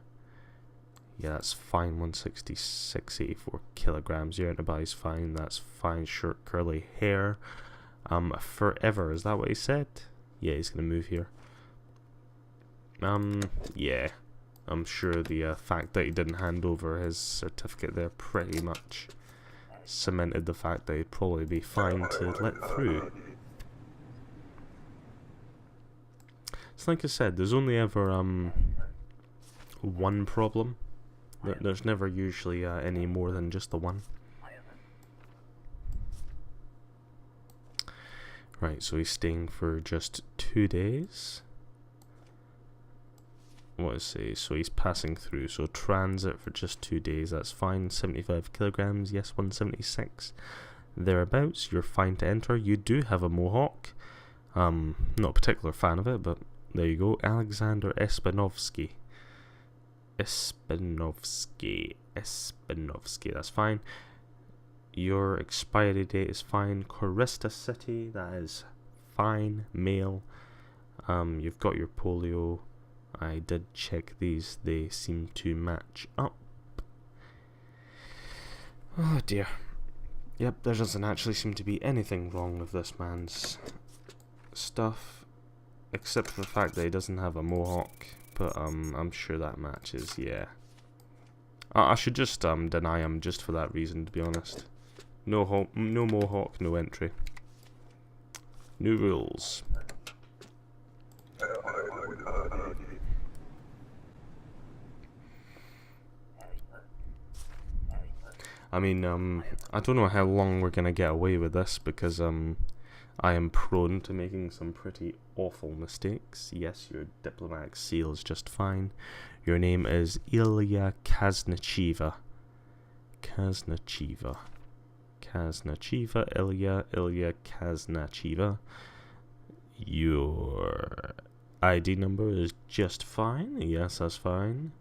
Speaker 1: Yeah, that's fine, 166, 84 kilograms. Your antibodies fine, that's fine. Short, curly hair. Forever, is that what he said? Yeah, he's gonna move here. Yeah. I'm sure the fact that he didn't hand over his certificate there pretty much cemented the fact that he'd probably be fine to let through. It's like I said, there's only ever, one problem. There's never usually any more than just the one. Right, so he's staying for just 2 days. What is he? So he's passing through. So transit for just 2 days. That's fine. 75 kilograms. Yes, 176. Thereabouts. You're fine to enter. You do have a mohawk. Not a particular fan of it, but there you go. Alexander Espinovsky. Espinovsky. That's fine. Your expiry date is fine. Korista City. That is fine. Male. You've got your polio. I did check these, they seem to match up. Oh dear. Yep, there doesn't actually seem to be anything wrong with this man's stuff, except for the fact that he doesn't have a mohawk, but I'm sure that matches, yeah. I should just deny him just for that reason, to be honest. No mohawk, no entry. New rules. I mean, I don't know how long we're gonna get away with this, because, I am prone to making some pretty awful mistakes. Yes, your diplomatic seal is just fine. Your name is Ilya Kaznachiva. Kaznachiva, Ilya Kaznachiva. Your ID number is just fine. Yes, that's fine.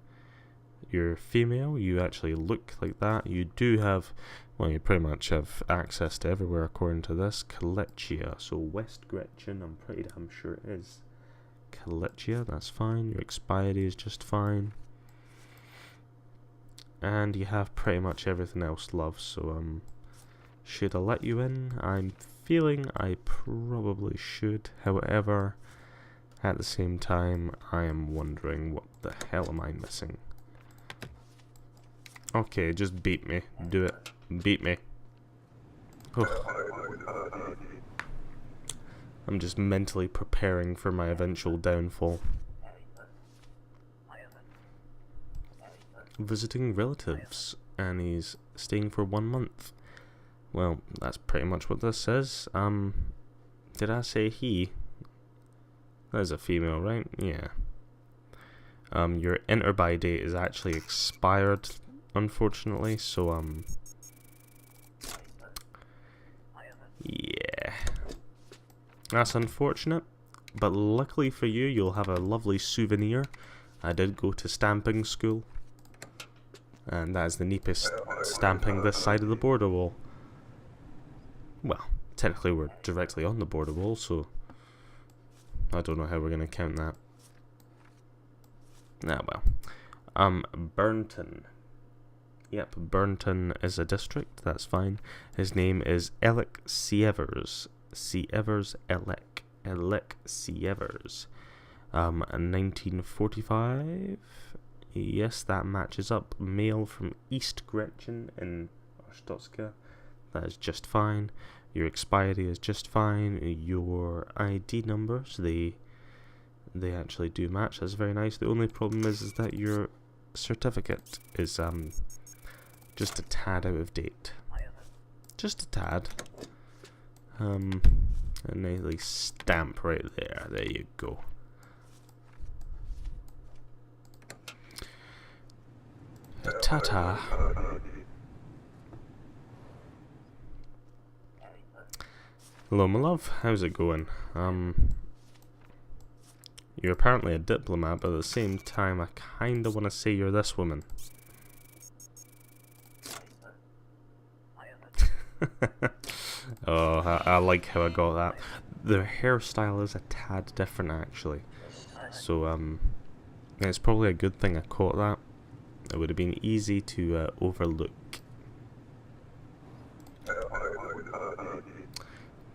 Speaker 1: You're female, you actually look like that. You do have, well, you pretty much have access to everywhere according to this. Kalechia, so West Gretchen, I'm pretty damn sure it is Kalechia, that's fine. Your expiry is just fine. And you have pretty much everything else, love, so, should I let you in? I'm feeling I probably should, however, at the same time, I am wondering what the hell am I missing? Okay, just beat me. Do it. Beat me. Oh. I'm just mentally preparing for my eventual downfall. Visiting relatives, and he's staying for 1 month. Well, that's pretty much what this says. Did I say he? That's a female, right? Yeah. Your enter by date is actually expired, unfortunately, so, yeah. That's unfortunate, but luckily for you, you'll have a lovely souvenir. I did go to stamping school, and that is the neatest stamping this side of the border wall. Well, technically we're directly on the border wall, so I don't know how we're going to count that. Ah, well. Burnton. Yep, Burnton is a district, that's fine. His name is Alec Sievers. Sievers Alec. Alexievers. 1945. Yes, that matches up. Male from East Gretchen in Arstotzka. That is just fine. Your expiry is just fine. Your ID numbers, they actually do match. That's very nice. The only problem is that your certificate is just a tad out of date. Just a tad. A nice stamp right there. There you go. Ta-ta. Hello, my love. How's it going? You're apparently a diplomat, but at the same time, I kinda want to say you're this woman. Oh, I like how I got that. The hairstyle is a tad different, actually. So, it's probably a good thing I caught that. It would have been easy to overlook.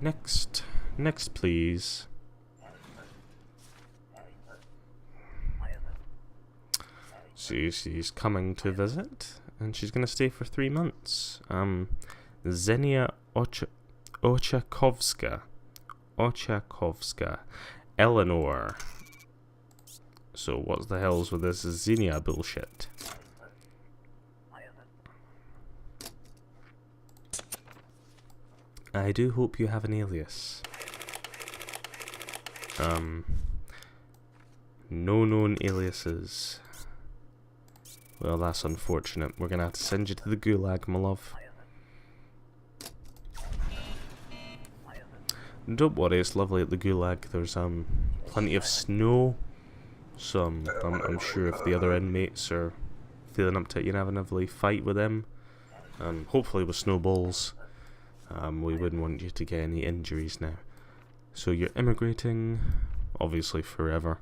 Speaker 1: Next, please. So she's coming to visit, and she's gonna stay for 3 months. Zenia Ochakovska, Eleanor. So what's the hell's with this Xenia bullshit? I do hope you have an alias. No known aliases. Well, that's unfortunate. We're gonna have to send you to the gulag, my love. Don't worry, it's lovely at the gulag. There's plenty of snow. So I'm sure if the other inmates are feeling up to it, you can have a lovely fight with them. Hopefully with snowballs. We wouldn't want you to get any injuries now. So you're immigrating, obviously forever.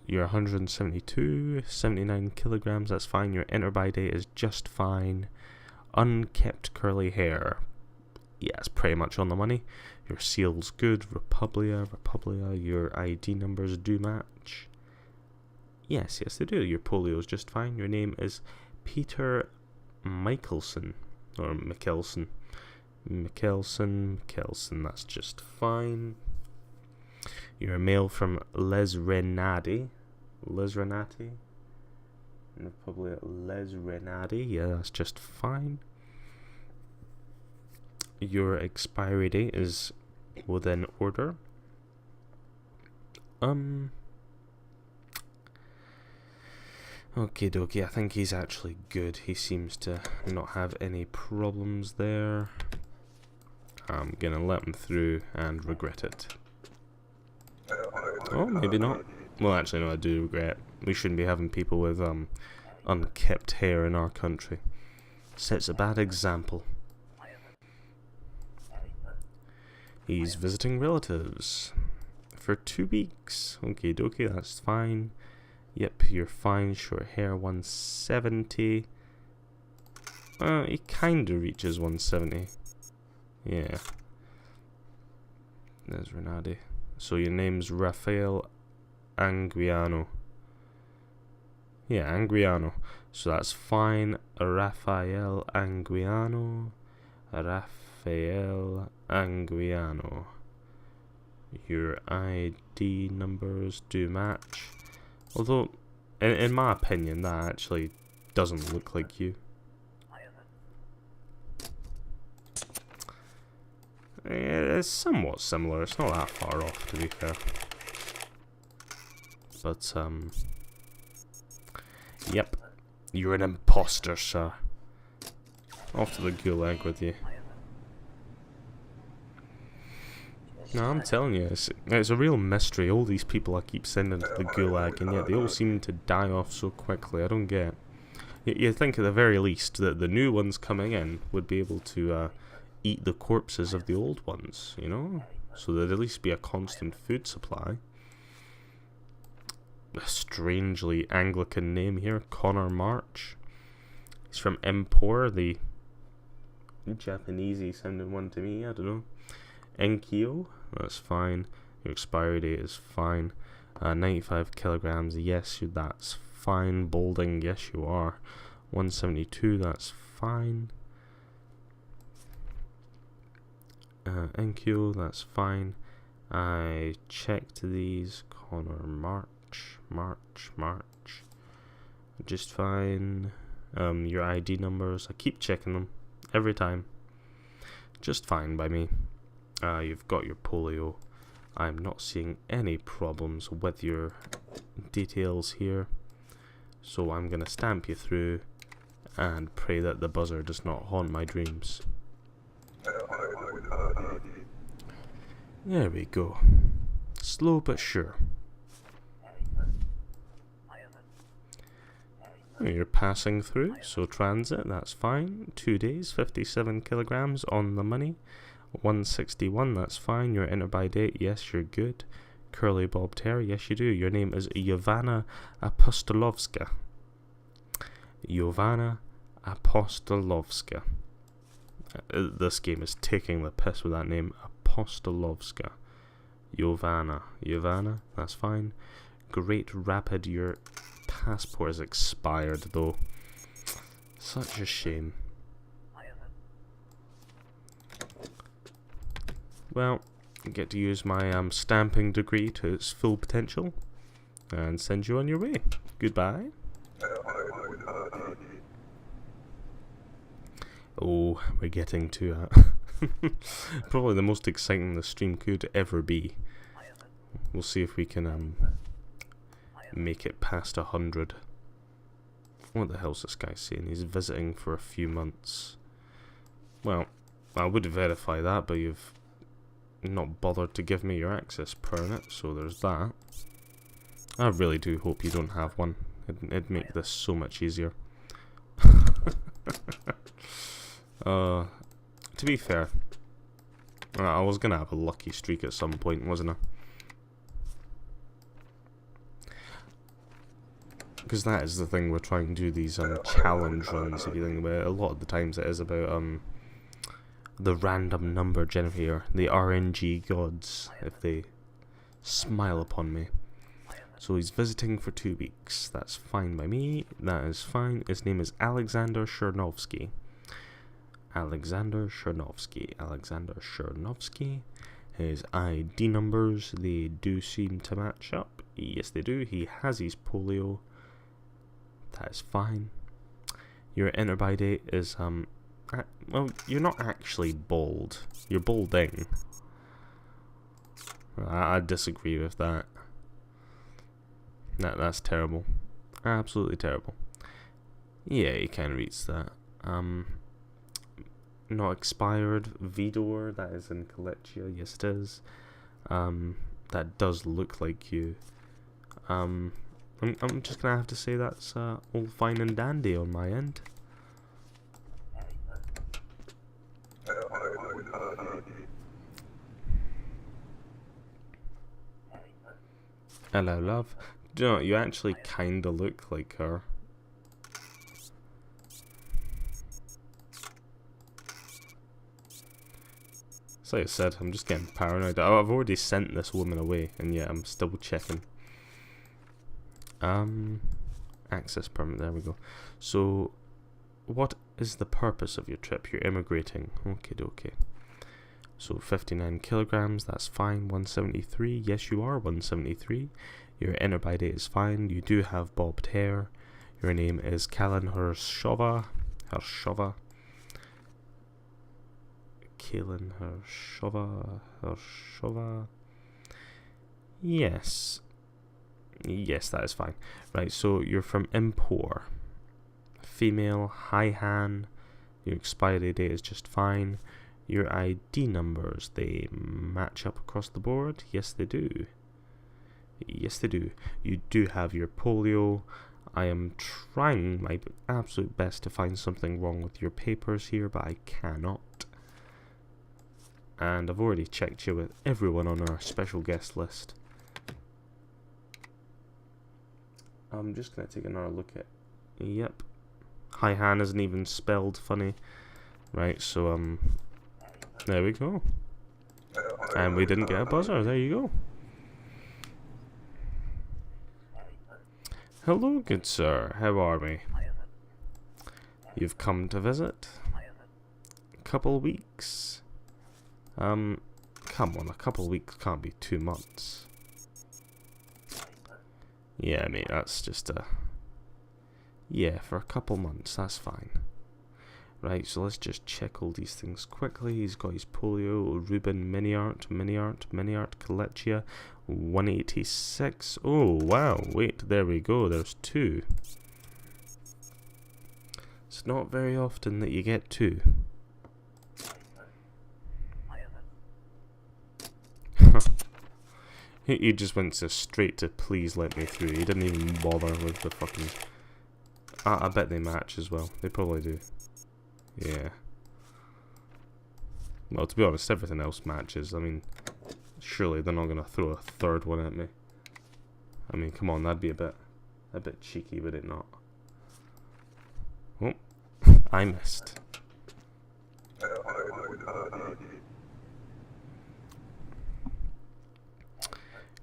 Speaker 1: You're 172, 79 kilograms, that's fine. Your enter-by date is just fine. Unkept curly hair. Yeah, it's pretty much on the money. Your seal's good. Republia. Your ID numbers do match. Yes, they do. Your polio's just fine. Your name is Peter Michelson. Or Michelson. Michelson, that's just fine. You're a male from Les Renati. Republic Les Renati. Yeah, that's just fine. Your expiry date is within order. Okie dokie, I think he's actually good. He seems to not have any problems there. I'm gonna let him through and regret it. Oh, maybe not. Well, actually, no, I do regret. We shouldn't be having people with unkept hair in our country. Sets a bad example. He's visiting relatives for 2 weeks. Okie dokie, that's fine. Yep, you're fine. Short hair, 170. He kinda reaches 170. Yeah. There's Renati. So your name's Rafael Anguiano. Yeah, Anguiano. So that's fine. Rafael Anguiano. Your ID numbers do match. Although, in my opinion, that actually doesn't look like you. It's somewhat similar. It's not that far off, to be fair. But, yep. You're an imposter, sir. Off to the gulag with you. No, I'm telling you, it's a real mystery. All these people I keep sending to the gulag, and yet they all seem to die off so quickly. I don't get it. You'd think at the very least that the new ones coming in would be able to eat the corpses of the old ones, you know? So there'd at least be a constant food supply. A strangely Anglican name here, Connor March. He's from Empor, the Japanesey sounding one to me, I don't know. Enkyo, that's fine. Your expiry date is fine. 95 kilograms, yes, that's fine. Bolding, yes you are. 172, that's fine. Enkyo, that's fine. I checked these. Connor, March. Just fine. Your ID numbers, I keep checking them every time. Just fine by me. You've got your polio. I'm not seeing any problems with your details here. So I'm gonna stamp you through and pray that the buzzer does not haunt my dreams. There we go. Slow but sure. You're passing through, so transit, that's fine. 2 days, 57 kilograms on the money. 161, that's fine. Your enter by date, yes, you're good. Curly bobbed hair, yes you do. Your name is Jovana Apostolovska. Jovana Apostolovska. This game is taking the piss with that name. Apostolovska. Jovana, that's fine. Great Rapid, your passport is expired though. Such a shame. Well, I get to use my stamping degree to its full potential and send you on your way. Goodbye. Oh, we're getting to probably the most exciting the stream could ever be. We'll see if we can make it past 100. What the hell's this guy saying? He's visiting for a few months. Well, I would verify that, but you've not bothered to give me your access permit, so there's that. I really do hope you don't have one. It'd make this so much easier. To be fair, I was gonna have a lucky streak at some point, wasn't I? Because that is the thing, we're trying to do these challenge runs, if you think about it. A lot of the times it is about the random number generator, the RNG gods, if they smile upon me. So he's visiting for 2 weeks. That's fine by me. That is fine. His name is Alexander Chernovsky. Alexander Chernovsky. His ID numbers, they do seem to match up. Yes, they do. He has his polio. That is fine. Your enter by date is, well, you're not actually bald. You're balding. I disagree with that. That's terrible. Absolutely terrible. Yeah, you can reach that. Not expired. Vidor, that is in Kolechia. Yes, it is. That does look like you. I'm just gonna have to say that's all fine and dandy on my end. Hello, love. Do you know, you actually kinda look like her. So like I said, I'm just getting paranoid. I've already sent this woman away, and yet I'm still checking. Access permit, there we go. So, what is the purpose of your trip? You're immigrating. Okay. So 59 kilograms, that's fine. 173, yes you are 173. Your enter by date is fine. You do have bobbed hair. Your name is Kalin Hershova. Kalin Hershova. Yes, that is fine. Right, so you're from Impor. Female, high Han. Your expiry date is just fine. Your ID numbers, they match up across the board. Yes, they do. You do have your polio. I am trying my absolute best to find something wrong with your papers here, but I cannot. And I've already checked you with everyone on our special guest list. I'm just going to take another look at... Yep. High Han isn't even spelled funny. Right, so, there we go. And we didn't get a buzzer, there you go. Hello, good sir, how are we? You've come to visit? Couple weeks? Come on, a couple weeks can't be 2 months. Yeah, mate, that's just a... Yeah, for a couple months, that's fine. Right, so let's just check all these things quickly. He's got his polio, Ruben, mini art, Collectia, 186. Oh, wow, wait, there we go, there's 2. It's not very often that you get 2. He just went straight to please let me through. He didn't even bother with the fucking... I bet they match as well. They probably do. Yeah. Well, to be honest, everything else matches. I mean, surely they're not going to throw a third one at me. I mean, come on, that'd be a bit cheeky, would it not? Oh, I missed.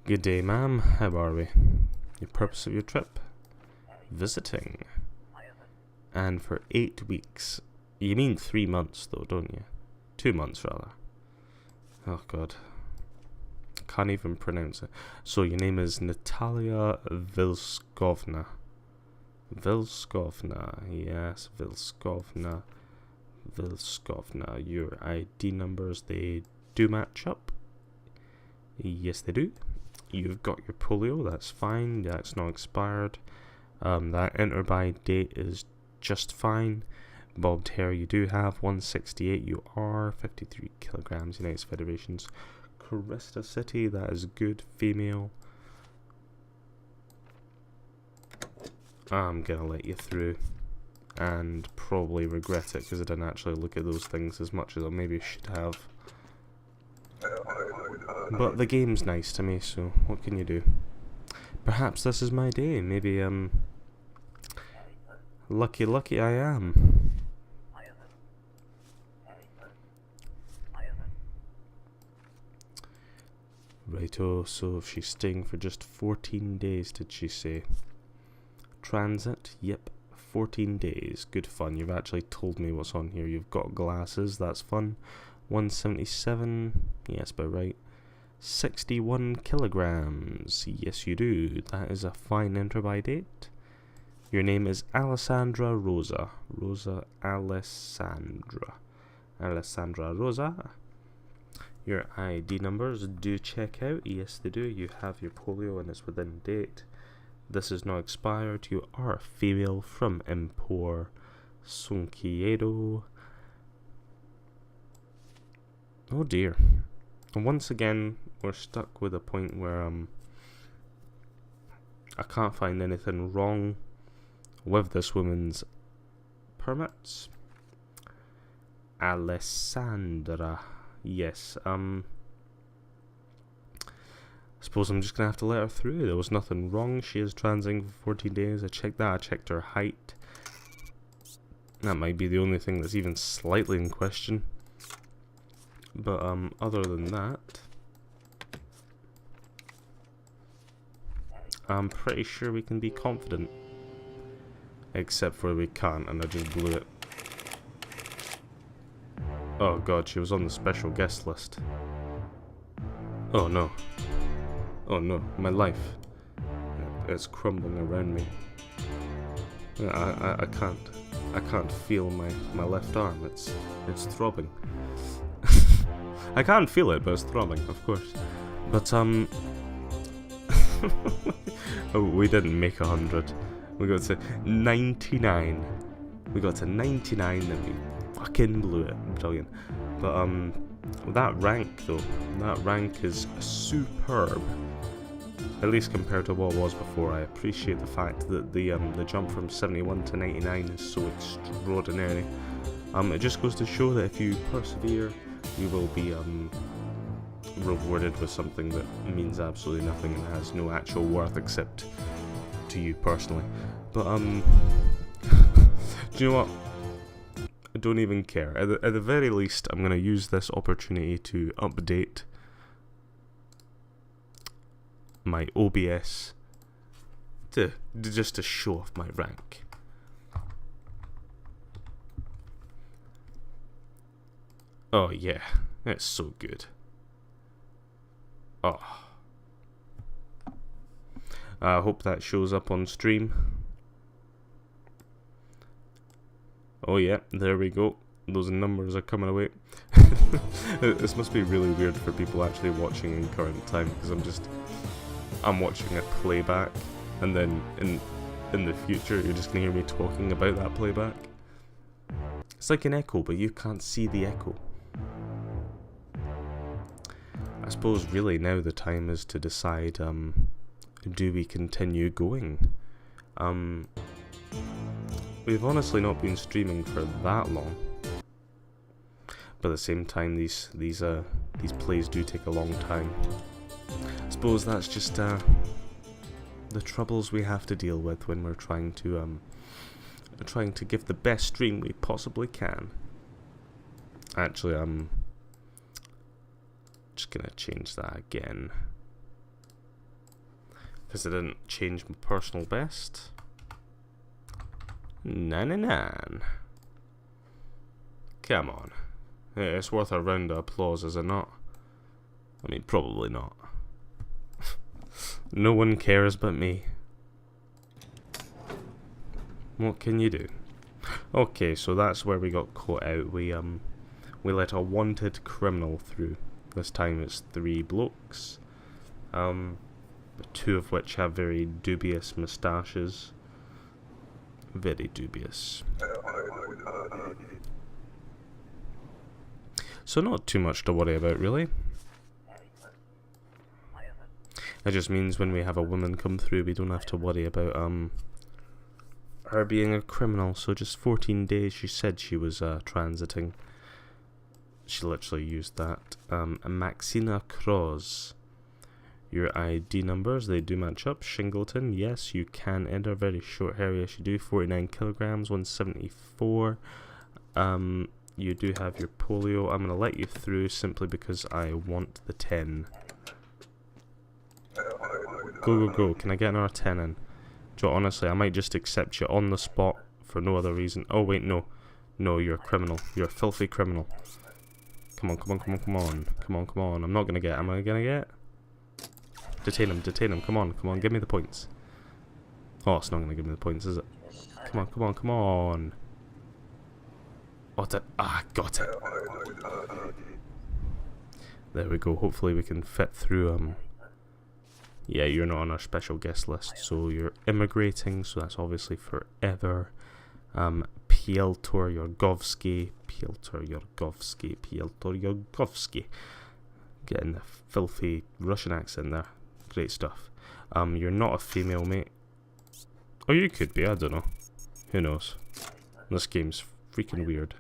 Speaker 1: Good day, ma'am. How are we? The purpose of your trip? Visiting. And for 8 weeks. You mean 3 months, though, don't you? 2 months, rather. Oh, God. Can't even pronounce it. So, your name is Natalia Vilskovna. Vilskovna. Yes, Vilskovna. Vilskovna. Your ID numbers, they do match up. Yes, they do. You've got your polio, that's fine, that's not expired. That enter by date is just fine. Bobbed hair you do have, 168 you are, 53 kilograms, United Federations. Cresta City, that is good, female. I'm gonna let you through. And probably regret it because I didn't actually look at those things as much as I maybe should have. But the game's nice to me, so what can you do? Perhaps this is my day. Maybe, lucky I am. Righto, so if she's staying for just 14 days, did she say? Transit, yep, 14 days. Good fun. You've actually told me what's on here. You've got glasses, that's fun. 177, yes, about right. 61 kilograms, yes you do. That is a fine enter by date. Your name is Alessandra Rosa. Rosa Alessandra. Alessandra Rosa. Your ID numbers do check out. Yes, they do. You have your polio and it's within date. This is not expired. You are a female from Empor Sunkiedo. Oh dear. And once again, we're stuck with a point where I can't find anything wrong with this woman's permits. Alessandra. Yes, I suppose I'm just gonna have to let her through. There was nothing wrong. She is transing for 14 days. I checked that. I checked her height. That might be the only thing that's even slightly in question. But other than that, I'm pretty sure we can be confident. Except for we can't, and I just blew it. Oh god, she was on the special guest list. Oh no. Oh no, my life. It's crumbling around me. I can't feel my left arm. It's throbbing. I can't feel it, but it's throbbing, of course. But oh, we didn't make 100. We got to 99. We got to 99 and we fucking blew it. Brilliant. But that rank though, that rank is superb. At least compared to what it was before. I appreciate the fact that the jump from 71 to 99 is so extraordinary. It just goes to show that if you persevere, you will be rewarded with something that means absolutely nothing and has no actual worth except to you personally. But do you know what? I don't even care. At the very least, I'm going to use this opportunity to update my OBS just to show off my rank. Oh yeah, it's so good. Oh, I hope that shows up on stream. Oh yeah, there we go. Those numbers are coming away. This must be really weird for people actually watching in current time, because I'm watching a playback, and then in the future you're just gonna hear me talking about that playback. It's like an echo, but you can't see the echo. I suppose really now the time is to decide, do we continue going? We've honestly not been streaming for that long, but at the same time these plays do take a long time. I suppose that's just the troubles we have to deal with when we're trying to give the best stream we possibly can. Actually, I'm just gonna change that again, because I didn't change my personal best. 99. Come on. Yeah, it's worth a round of applause, is it not? I mean, probably not. No one cares but me. What can you do? Okay, so that's where we got caught out. We let a wanted criminal through. This time it's 3 blokes. 2 of which have very dubious moustaches. Very dubious. So not too much to worry about, really. It just means when we have a woman come through, we don't have to worry about her being a criminal. So just 14 days she said she was transiting. She literally used that. Maxina Cross. Your ID numbers, they do match up. Shingleton, yes, you can enter. Very short hair, yes you do. 49 kilograms, 174. You do have your polio. I'm going to let you through simply because I want the 10. Go, go, go. Can I get another 10 in? Joe, honestly, I might just accept you on the spot for no other reason. Oh, wait, no. No, you're a criminal. You're a filthy criminal. Come on, come on, come on, come on. Come on, come on. I'm not going to get. Am I going to get? Detain him, come on, give me the points. Oh, it's not going to give me the points, is it? Come on, come on, come on. Oh, got it. There we go, hopefully we can fit through, yeah, you're not on our special guest list, so you're immigrating, so that's obviously forever. Piotr Yorgovsky. Getting the filthy Russian accent there. Great stuff. You're not a female, mate. Or you could be, I don't know. Who knows? This game's freaking weird.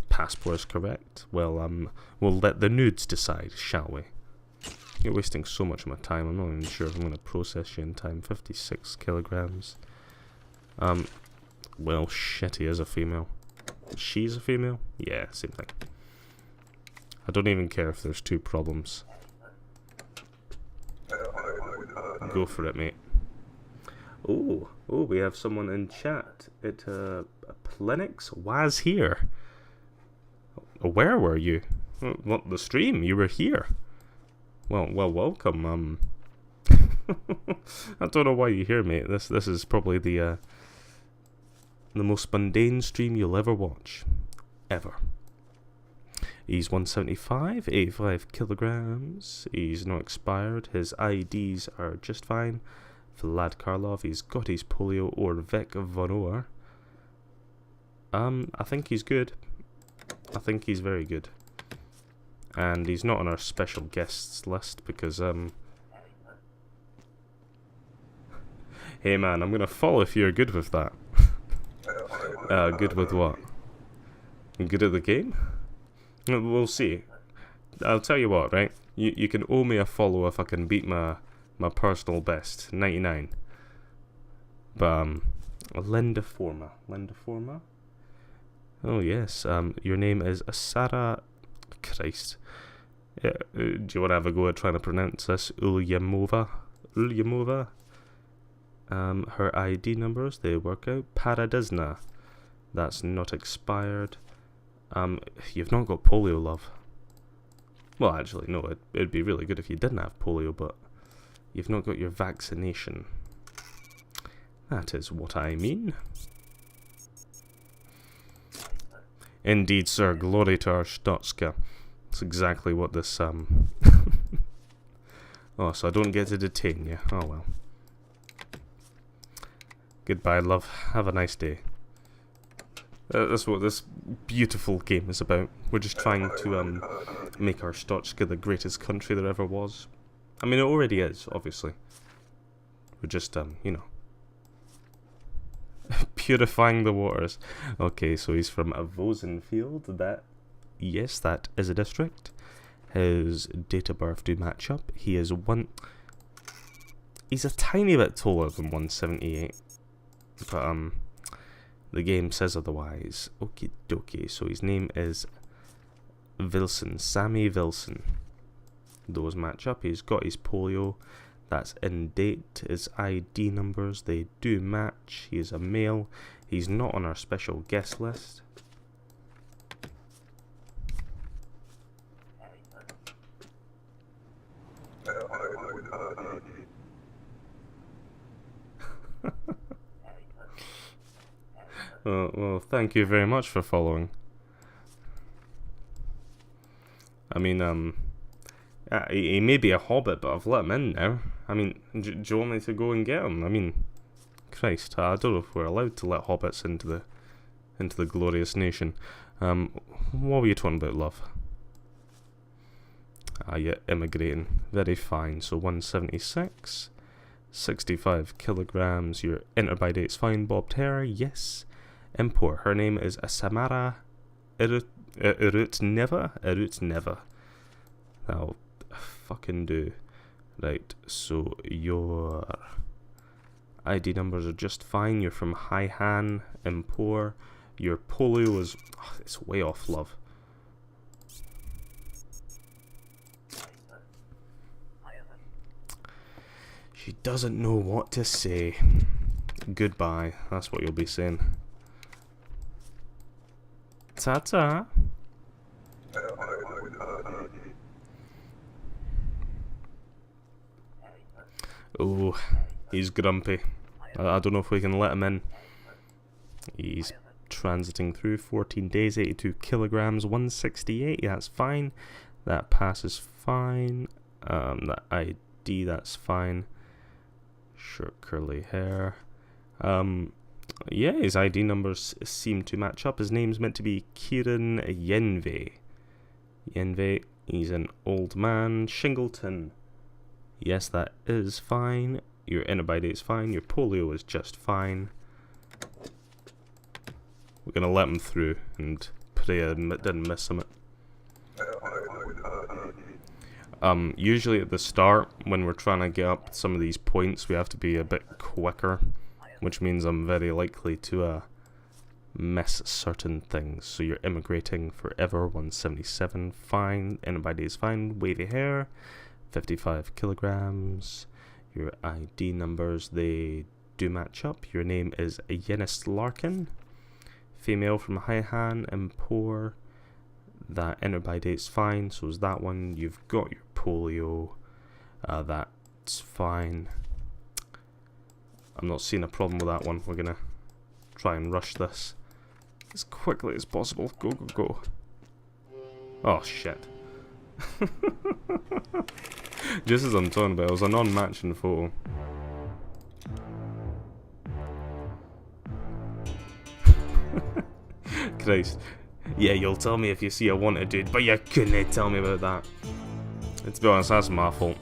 Speaker 1: Passport is correct. Well, we'll let the nudes decide, shall we? You're wasting so much of my time. I'm not even sure if I'm going to process you in time. 56 kilograms. Well, shit, he is a female. She's a female? Yeah, same thing. I don't even care if there's 2 problems. Go for it, mate. Oh, we have someone in chat. Plenix was here. Where were you? What, the stream? You were here. Well, welcome. I don't know why you're here, mate. This is probably the most mundane stream you'll ever watch, ever. He's 175, 85 kilograms. He's not expired. His IDs are just fine. Vlad Karlov, he's got his polio or Vec Vonor. I think he's good. I think he's very good. And he's not on our special guests list because, hey man, I'm gonna follow if you're good with that. Good with what? Good at the game? We'll see. I'll tell you what, right? You can owe me a follow if I can beat my personal best, 99. But, Lendiforma. Oh yes, your name is Sarah... Christ. Do you want to have a go at trying to pronounce this? Ulyamova. Ulyamova. Her ID numbers, they work out. Paradizna. That's not expired. You've not got polio, love. Well, actually, no, it'd be really good if you didn't have polio, but you've not got your vaccination. That is what I mean. Indeed, sir. Glory to our Stotska. That's exactly what this, Oh, so I don't get to detain you. Oh, well. Goodbye, love. Have a nice day. That's what this beautiful game is about. We're just trying to, make our Stotska the greatest country there ever was. I mean, it already is, obviously. We're just, you know, purifying the waters. Okay, so he's from Vosenfield. Yes, that is a district. His date of birth do match up. He is he's a tiny bit taller than 178. But, the game says otherwise. Okie dokie, so his name is Wilson. Sammy Wilson. Those match up. He's got his polio. That's in date. His ID numbers, they do match. He is a male. He's not on our special guest list. Well, thank you very much for following. I mean, he may be a hobbit, but I've let him in now. I mean, do you want me to go and get him? I mean, Christ, I don't know if we're allowed to let hobbits into the glorious nation. What were you talking about, love? Yeah, immigrating. Very fine. So 176, 65 kilograms. Your enter by date's fine. Bobbed hair, yes. Import. Her name is Samara Irutneva. That'll fucking do. Right, so your ID numbers are just fine. You're from Haihan, Empor. Your polio is... Oh, it's way off, love. She doesn't know what to say. Goodbye. That's what you'll be saying. Ta-ta. Oh, he's grumpy. I don't know if we can let him in. He's transiting through 14 days, 82 kilograms, 168. Yeah, that's fine. That passes fine. That ID, that's fine. Short curly hair. Yeah, his ID numbers seem to match up. His name's meant to be Kieran Yenve. Yenve, he's an old man. Shingleton. Yes, that is fine. Your enter by date's fine. Your polio is just fine. We're gonna let him through and pray I didn't miss him. Usually at the start, when we're trying to get up some of these points, we have to be a bit quicker, which means I'm very likely to miss certain things. So you're immigrating forever, 177, fine. Enter by date is fine. Wavy hair, 55 kilograms. Your ID numbers, they do match up. Your name is Yennis Larkin. Female from Haihan and Poor. That enter by date's fine, so is that one. You've got your polio. That's fine. I'm not seeing a problem with that one. We're gonna try and rush this as quickly as possible. Go, go, go. Oh, shit. Just as I'm talking about, it was a non-matching photo. Christ. Yeah, you'll tell me if you see a wanted dude, but you couldn't tell me about that. To be honest, that's my fault.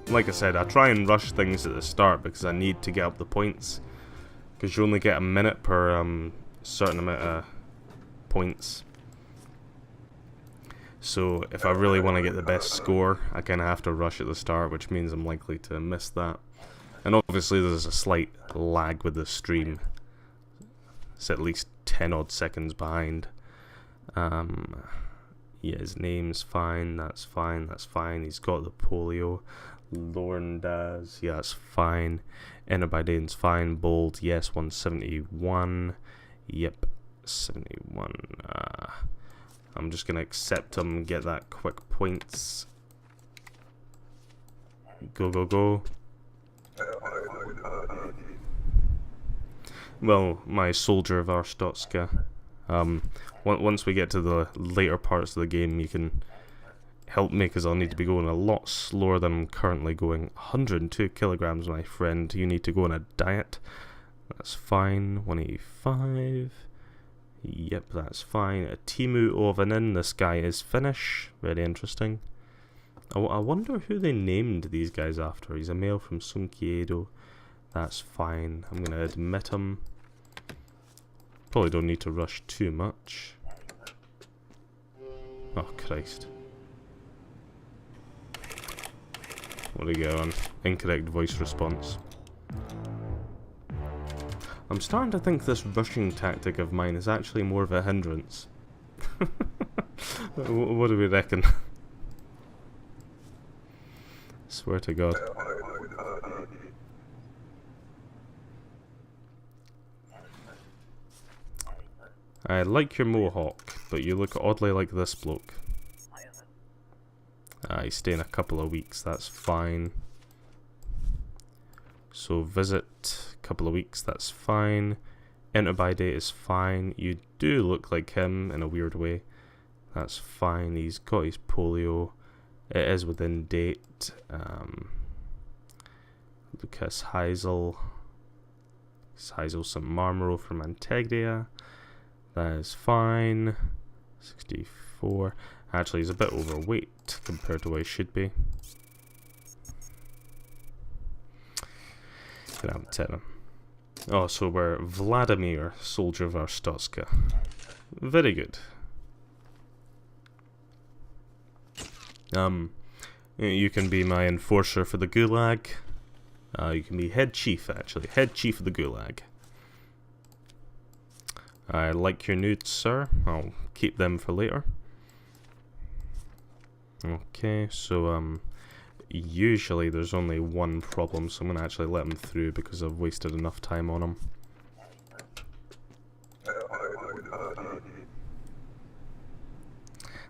Speaker 1: Like I said, I try and rush things at the start because I need to get up the points. Because you only get a minute per certain amount of points. So if I really want to get the best score, I kind of have to rush at the start, which means I'm likely to miss that. And obviously there's a slight lag with the stream. It's at least 10 odd seconds behind. Yeah, his name's fine, that's fine, that's fine. He's got the polio. Lauren does, yeah, that's fine. Enter by Dane's fine. Bold, yes, 171. Yep, 71. I'm just gonna accept him, get that quick points. Go, go, go. Well, my soldier of Arstotzka. Once we get to the later parts of the game, you can help me, because I'll need to be going a lot slower than I'm currently going. 102 kilograms, my friend. You need to go on a diet. That's fine. 185. Yep, that's fine. A Timu Ovanin. This guy is Finnish. Very interesting. I wonder who they named these guys after. He's a male from Sunkiedo. That's fine. I'm going to admit him. Probably don't need to rush too much. Oh, Christ. What do you get on? Incorrect voice response. I'm starting to think this rushing tactic of mine is actually more of a hindrance. What do we reckon? Swear to God. I like your mohawk, but you look oddly like this bloke. He's staying a couple of weeks, that's fine. So visit, couple of weeks, that's fine. Enter by date is fine. You do look like him in a weird way. That's fine. He's got his polio. It is within date. Lucas Heisel. Heisel St. Marmoro from Antegria. That is fine. 64. Actually, he's a bit overweight compared to what he should be. Gonna have to tell him. Oh, so we're Vladimir, soldier of Arstotzka. Very good. You can be my enforcer for the Gulag. You can be head chief, actually. Head chief of the Gulag. I like your nudes, sir. I'll keep them for later. Okay, so, usually there's only one problem, so I'm going to actually let him through because I've wasted enough time on him.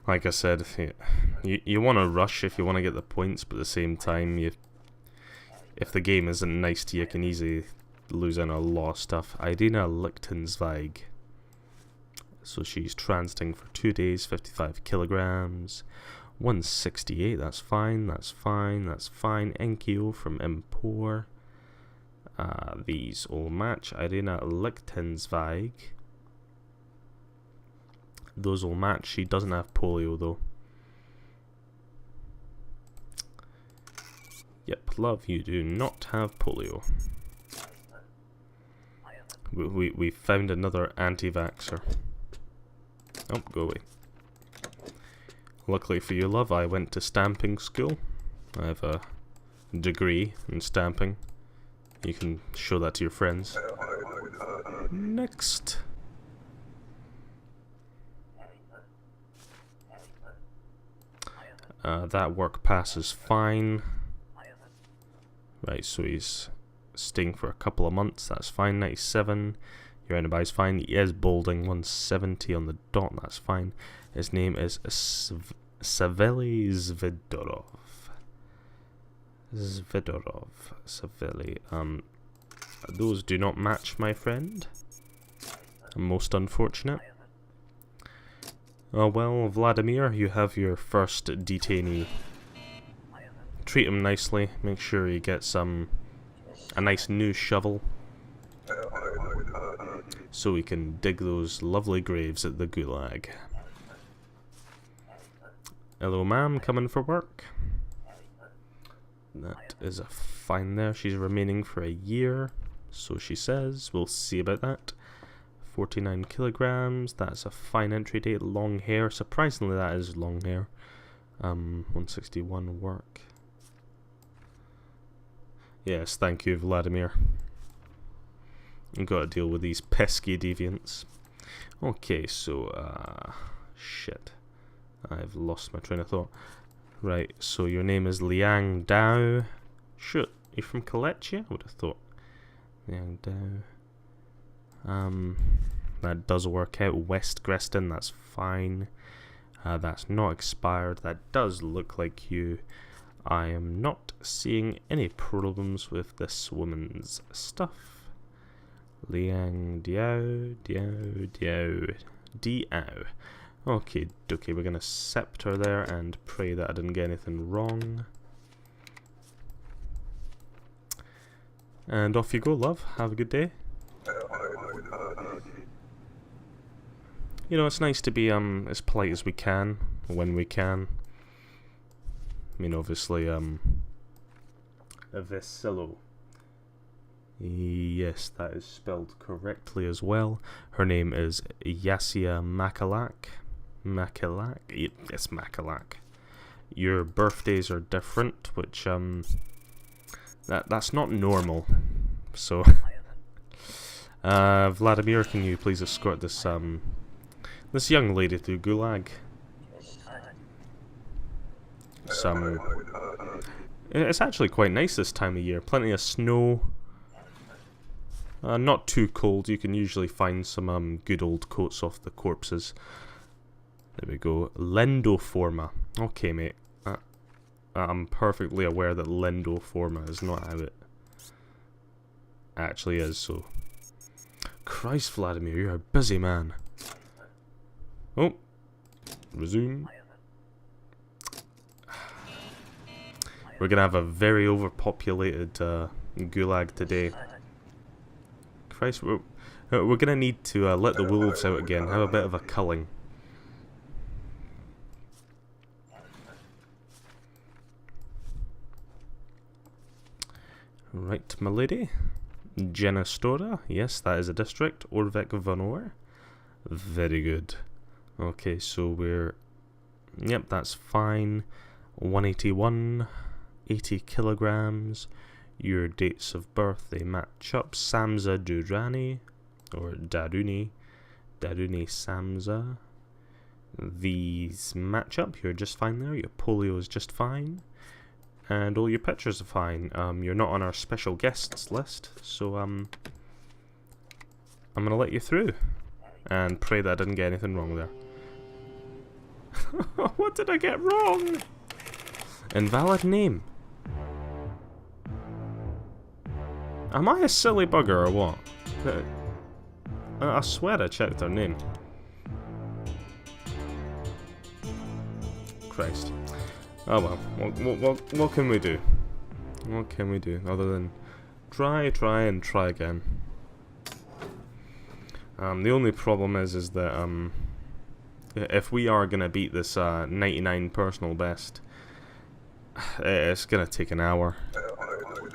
Speaker 1: Like I said, you want to rush if you want to get the points, but at the same time, if the game isn't nice to you, you can easily lose out on a lot of stuff. Irina Lichtensweig. So she's transiting for 2 days, 55 kilograms. 168, that's fine, that's fine, that's fine. Enkyo from Empor. These all match. Irina Lichtensweig. Those all match. She doesn't have polio though. Yep, love, you do not have polio. We found another anti-vaxxer. Oh, go away. Luckily for you, love, I went to stamping school. I have a degree in stamping. You can show that to your friends. Next. That work pass is fine. Right, so he's staying for a couple of months. That's fine. 97. Your enemy is fine. He is bolding 170 on the dot. That's fine. His name is Saveli Zvidorov. Saveli. Those do not match, my friend. Most unfortunate. Oh well, Vladimir, you have your first detainee. Treat him nicely. Make sure he gets a nice new shovel, so we can dig those lovely graves at the Gulag. Hello, ma'am, coming for work? That is a fine there. She's remaining for a year, so she says. We'll see about that. 49 kilograms. That's a fine entry date. Long hair. Surprisingly, that is long hair. 161 work. Yes, thank you, Vladimir. I've got to deal with these pesky deviants. Okay, so, shit. I've lost my train of thought. Right, so your name is Liang Dao. Shoot, you're from Kalechi? I would have thought. Liang Dao. That does work out. West Greston, that's fine. That's not expired. That does look like you. I am not seeing any problems with this woman's stuff. Liang Diao, Diao, Diao, Diao. Okay, we're gonna accept her there and pray that I didn't get anything wrong. And off you go, love. Have a good day. You know, it's nice to be as polite as we can, when we can. I mean, obviously, Vesilo. Yes, that is spelled correctly as well. Her name is Yasia Makalak. Makalak? Yes, Makalak. Your birthdays are different, which, that's not normal. So, Vladimir, can you please escort this, this young lady through Gulag? It's actually quite nice this time of year. Plenty of snow. Not too cold. You can usually find some good old coats off the corpses. There we go. Lendoforma. Okay, mate. I'm perfectly aware that Lendoforma is not how it actually is, so... Christ, Vladimir, you're a busy man. Oh. Resume. We're gonna have a very overpopulated gulag today. Christ, we're gonna need to let the wolves out again, have a bit of a culling. Right, my lady. Genastora, yes, that is a district. Orvek Vanor. Very good. Okay, so we're... Yep, that's fine. 181, 80 kilograms. Your dates of birth, they match up. Samza Durrani, or Daruni. Daruni Samza. These match up, you're just fine there. Your polio is just fine. And all your pictures are fine. You're not on our special guests list, so I'm gonna let you through. And pray that I didn't get anything wrong there. What did I get wrong? Invalid name. Am I a silly bugger or what? I swear I checked her name. Christ. Oh well, what can we do? What can we do other than try again? The only problem is that if we are gonna beat this 99 personal best, it's gonna take an hour.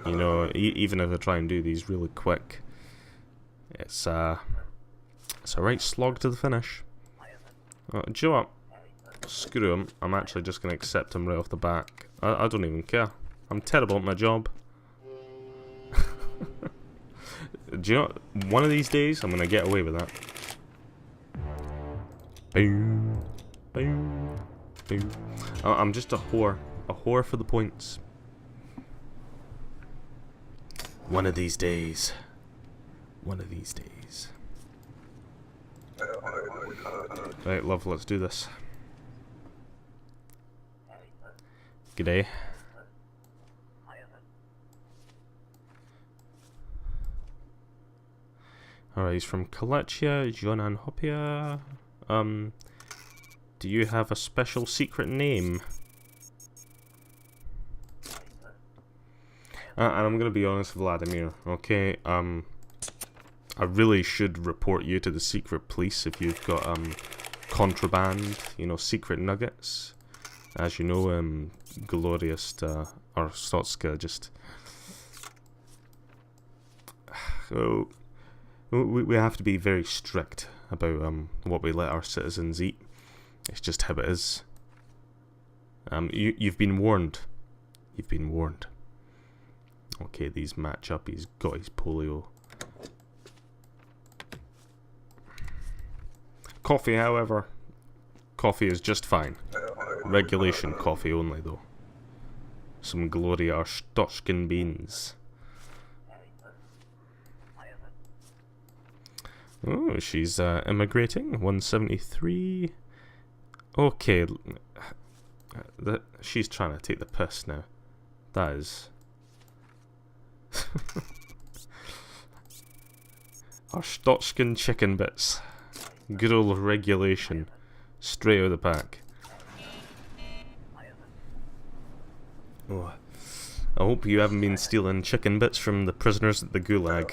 Speaker 1: You know, even if I try and do these really quick, it's a right slog to the finish. Do you know what? Screw him. I'm actually just going to accept him right off the back. I don't even care. I'm terrible at my job. Do you know, one of these days I'm going to get away with that. Boom. Boom. Boom. I'm just a whore. A whore for the points. One of these days. One of these days. Right, love, let's do this. G'day. Alright, he's from Kalachia, Jonan Hopia. Do you have a special secret name? And I'm gonna be honest, Vladimir, okay? I really should report you to the secret police if you've got, contraband, you know, secret nuggets. As you know, Glorious, or Stotska just... Oh, we have to be very strict about, what we let our citizens eat. It's just how it is. You've been warned. You've been warned. Okay, these match up. He's got his polio. Coffee, however. Coffee is just fine. Regulation coffee only, though. Some Gloria Stoshkin beans. Oh, she's immigrating. 173. Okay. She's trying to take the piss now. That is... Our Stochkin chicken bits. Good old regulation. Straight out of the pack. Oh, I hope you haven't been stealing chicken bits from the prisoners at the Gulag.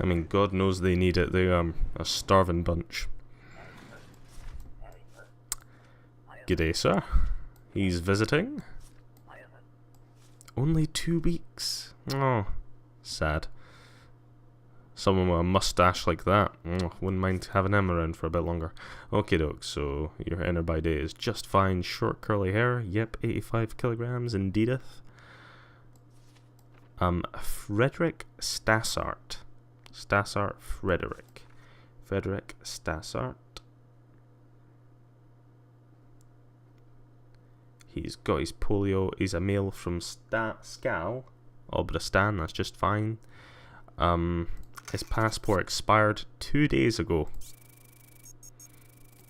Speaker 1: I mean, God knows they need it. They are a starving bunch. G'day, sir. He's visiting. Only 2 weeks. Oh, sad. Someone with a mustache like that. Wouldn't mind having him around for a bit longer. Okay, doke, so your inner by day is just fine. Short curly hair. Yep, 85 kilograms, indeedeth. Frederick Stassart. Stassart Frederick. Frederick Stassart. He's got his polio. He's a male from Skal, Obristan. That's just fine. His passport expired 2 days ago.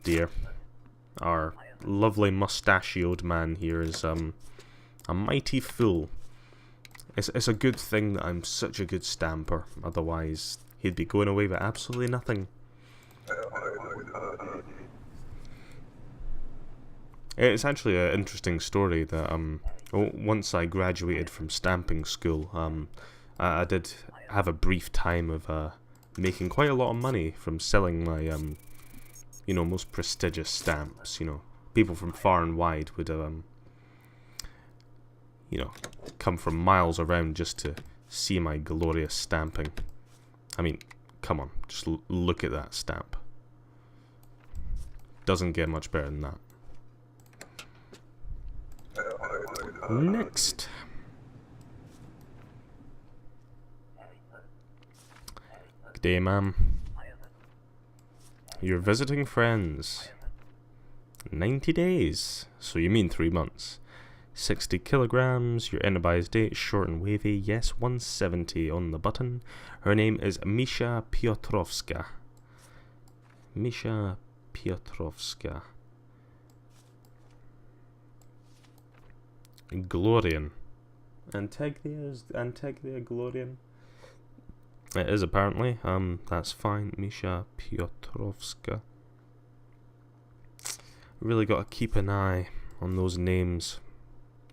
Speaker 1: Dear. Our lovely mustachioed man here is a mighty fool. It's a good thing that I'm such a good stamper. Otherwise, he'd be going away with absolutely nothing. It's actually an interesting story that once I graduated from stamping school, I did have a brief time of making quite a lot of money from selling my you know, most prestigious stamps. You know, people from far and wide would you know, come from miles around just to see my glorious stamping. I mean, come on, just look at that stamp. Doesn't get much better than that. Next. Good day, ma'am. You're visiting friends. 90 days. So you mean 3 months. 60 kilograms. Your inner date, short and wavy. Yes, 170 on the button. Her name is Misha Piotrowska. Misha Piotrowska. Glorian. Antegria Glorian. It is apparently. That's fine. Misha Piotrowska. Really got to keep an eye on those names.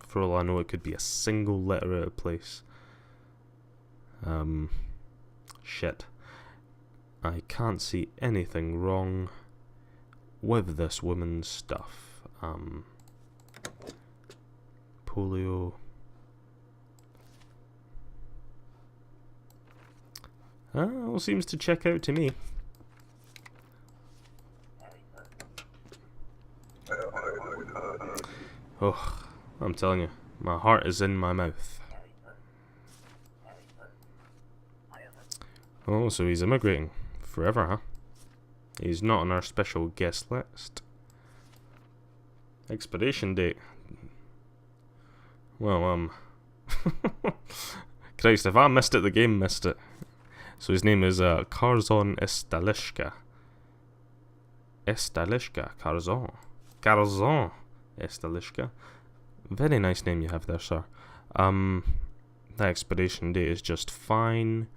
Speaker 1: For all I know, it could be a single letter out of place. Shit. I can't see anything wrong with this woman's stuff. Polio. All seems to check out to me. Oh, I'm telling you, my heart is in my mouth. Oh, so he's immigrating forever, huh? He's not on our special guest list. Expiration date. Well, Christ, if I missed it, the game missed it. So his name is Karzon Estalishka. Karzon Estalishka. Very nice name you have there, sir. The expiration date is just fine.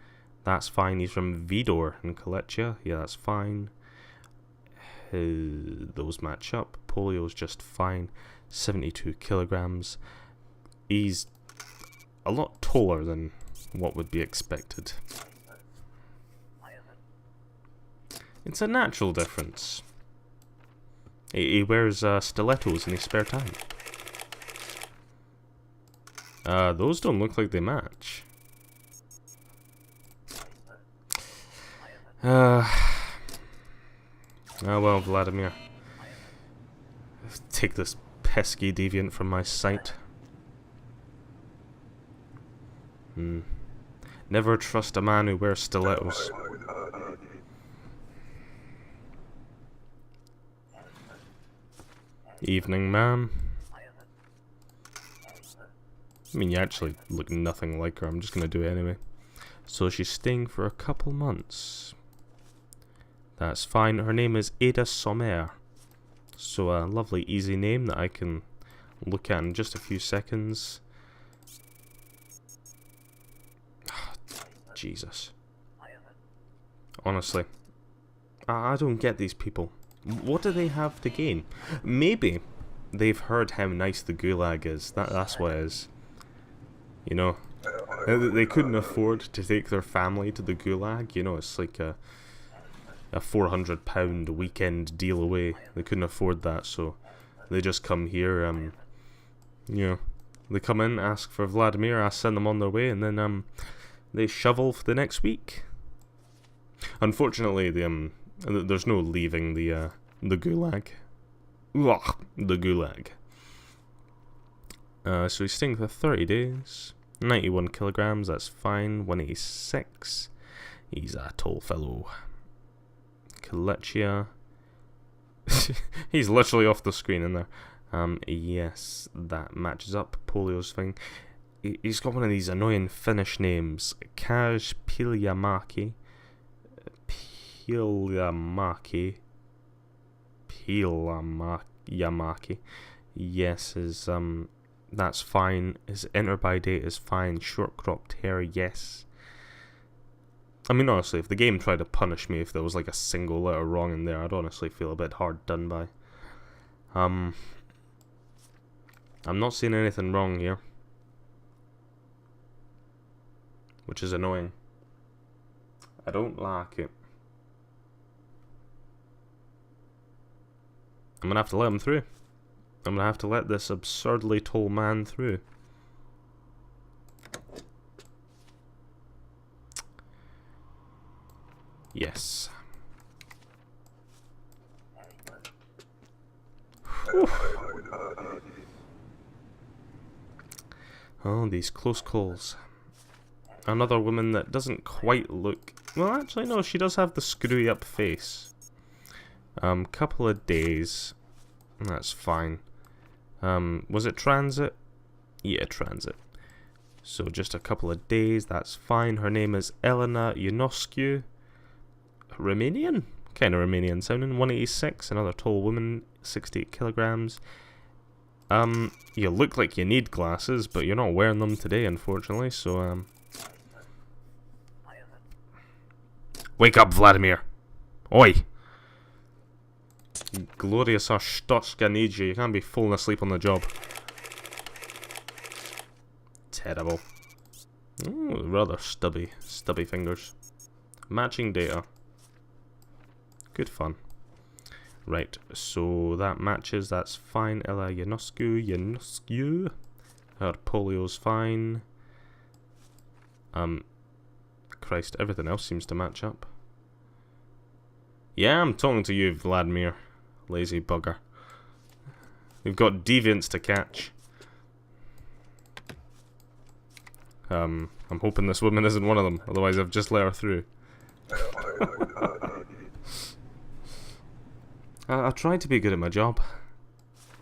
Speaker 1: That's fine. He's from Vidor in Kalechia. Yeah, that's fine. Those match up. Polio's just fine. 72 kilograms. He's a lot taller than what would be expected. It's a natural difference. He wears stilettos in his spare time. Those don't look like they match. Oh well, Vladimir. Take this pesky deviant from my sight. Never trust a man who wears stilettos. Evening, ma'am. I mean, you actually look nothing like her. I'm just gonna do it anyway. So she's staying for a couple months. That's fine. Her name is Ada Sommer. So a lovely, easy name that I can look at in just a few seconds. Jesus. Honestly, I don't get these people. What do they have to gain? Maybe they've heard how nice the Gulag is. That's what it is. You know, they couldn't afford to take their family to the Gulag. You know, it's like a £400 weekend deal away. They couldn't afford that, so they just come here. You know, they come in, ask for Vladimir, I send them on their way, and then they shovel for the next week. Unfortunately, there's no leaving the Gulag. Ugh, the Gulag. So he's staying for 30 days. 91 kilograms, that's fine. 186. He's a tall fellow. Kalechia. He's literally off the screen in there. Yes, that matches up. Polio's thing. He's got one of these annoying Finnish names. Kaj Piljamaki. Piljamaki. Yes, that's fine. His enter by date is fine. Short cropped hair, yes. I mean, honestly, if the game tried to punish me if there was like a single letter wrong in there, I'd honestly feel a bit hard done by. I'm not seeing anything wrong here, which is annoying. I don't like it. I'm gonna have to let him through. I'm gonna have to let this absurdly tall man through. Yes. Whew. Oh, these close calls. Another woman that doesn't quite look... Well, actually, no, she does have the screwy up face. Couple of days. That's fine. Was it transit? Yeah, transit. So just a couple of days, that's fine. Her name is Elena Ionescu. Romanian? Kind of Romanian sounding. 186, another tall woman, 68 kilograms. You look like you need glasses, but you're not wearing them today, unfortunately, so, Wake up, Vladimir! Oi! Glorious Arstotzka needs you. You can't be falling asleep on the job. Terrible. Ooh, rather stubby fingers. Matching data. Good fun. Right, so that matches, that's fine. Ella Ionescu. Her polio's fine. Christ, everything else seems to match up. Yeah, I'm talking to you, Vladimir. Lazy bugger. We've got deviants to catch. I'm hoping this woman isn't one of them, otherwise I've just let her through. I try to be good at my job.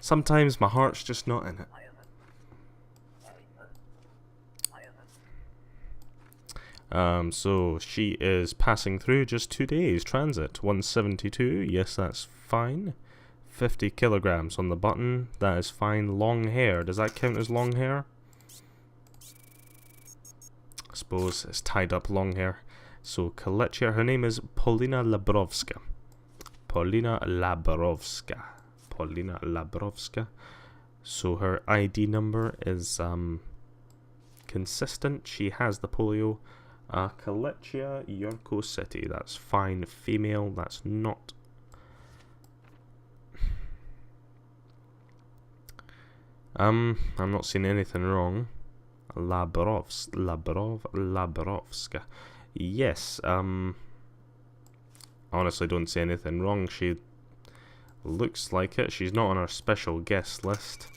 Speaker 1: Sometimes my heart's just not in it. So she is passing through just 2 days. Transit 172. Yes, that's fine. 50 kilograms on the button. That is fine. Long hair. Does that count as long hair? I suppose it's tied up long hair. So Kalechia, her name is Polina Labrovska. Polina Labrovska. So her ID number is consistent. She has the polio. Kalechia Yorko City. That's fine. Female. That's not. I'm not seeing anything wrong. Labrovska. Yes. Honestly, don't see anything wrong. She looks like it. She's not on our special guest list.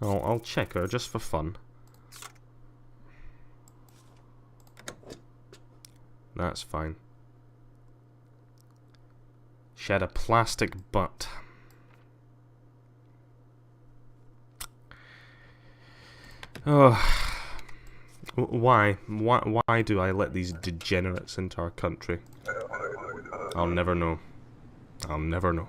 Speaker 1: I'll check her just for fun. That's fine. She had a plastic butt. Oh, why do I let these degenerates into our country? I'll never know. I'll never know.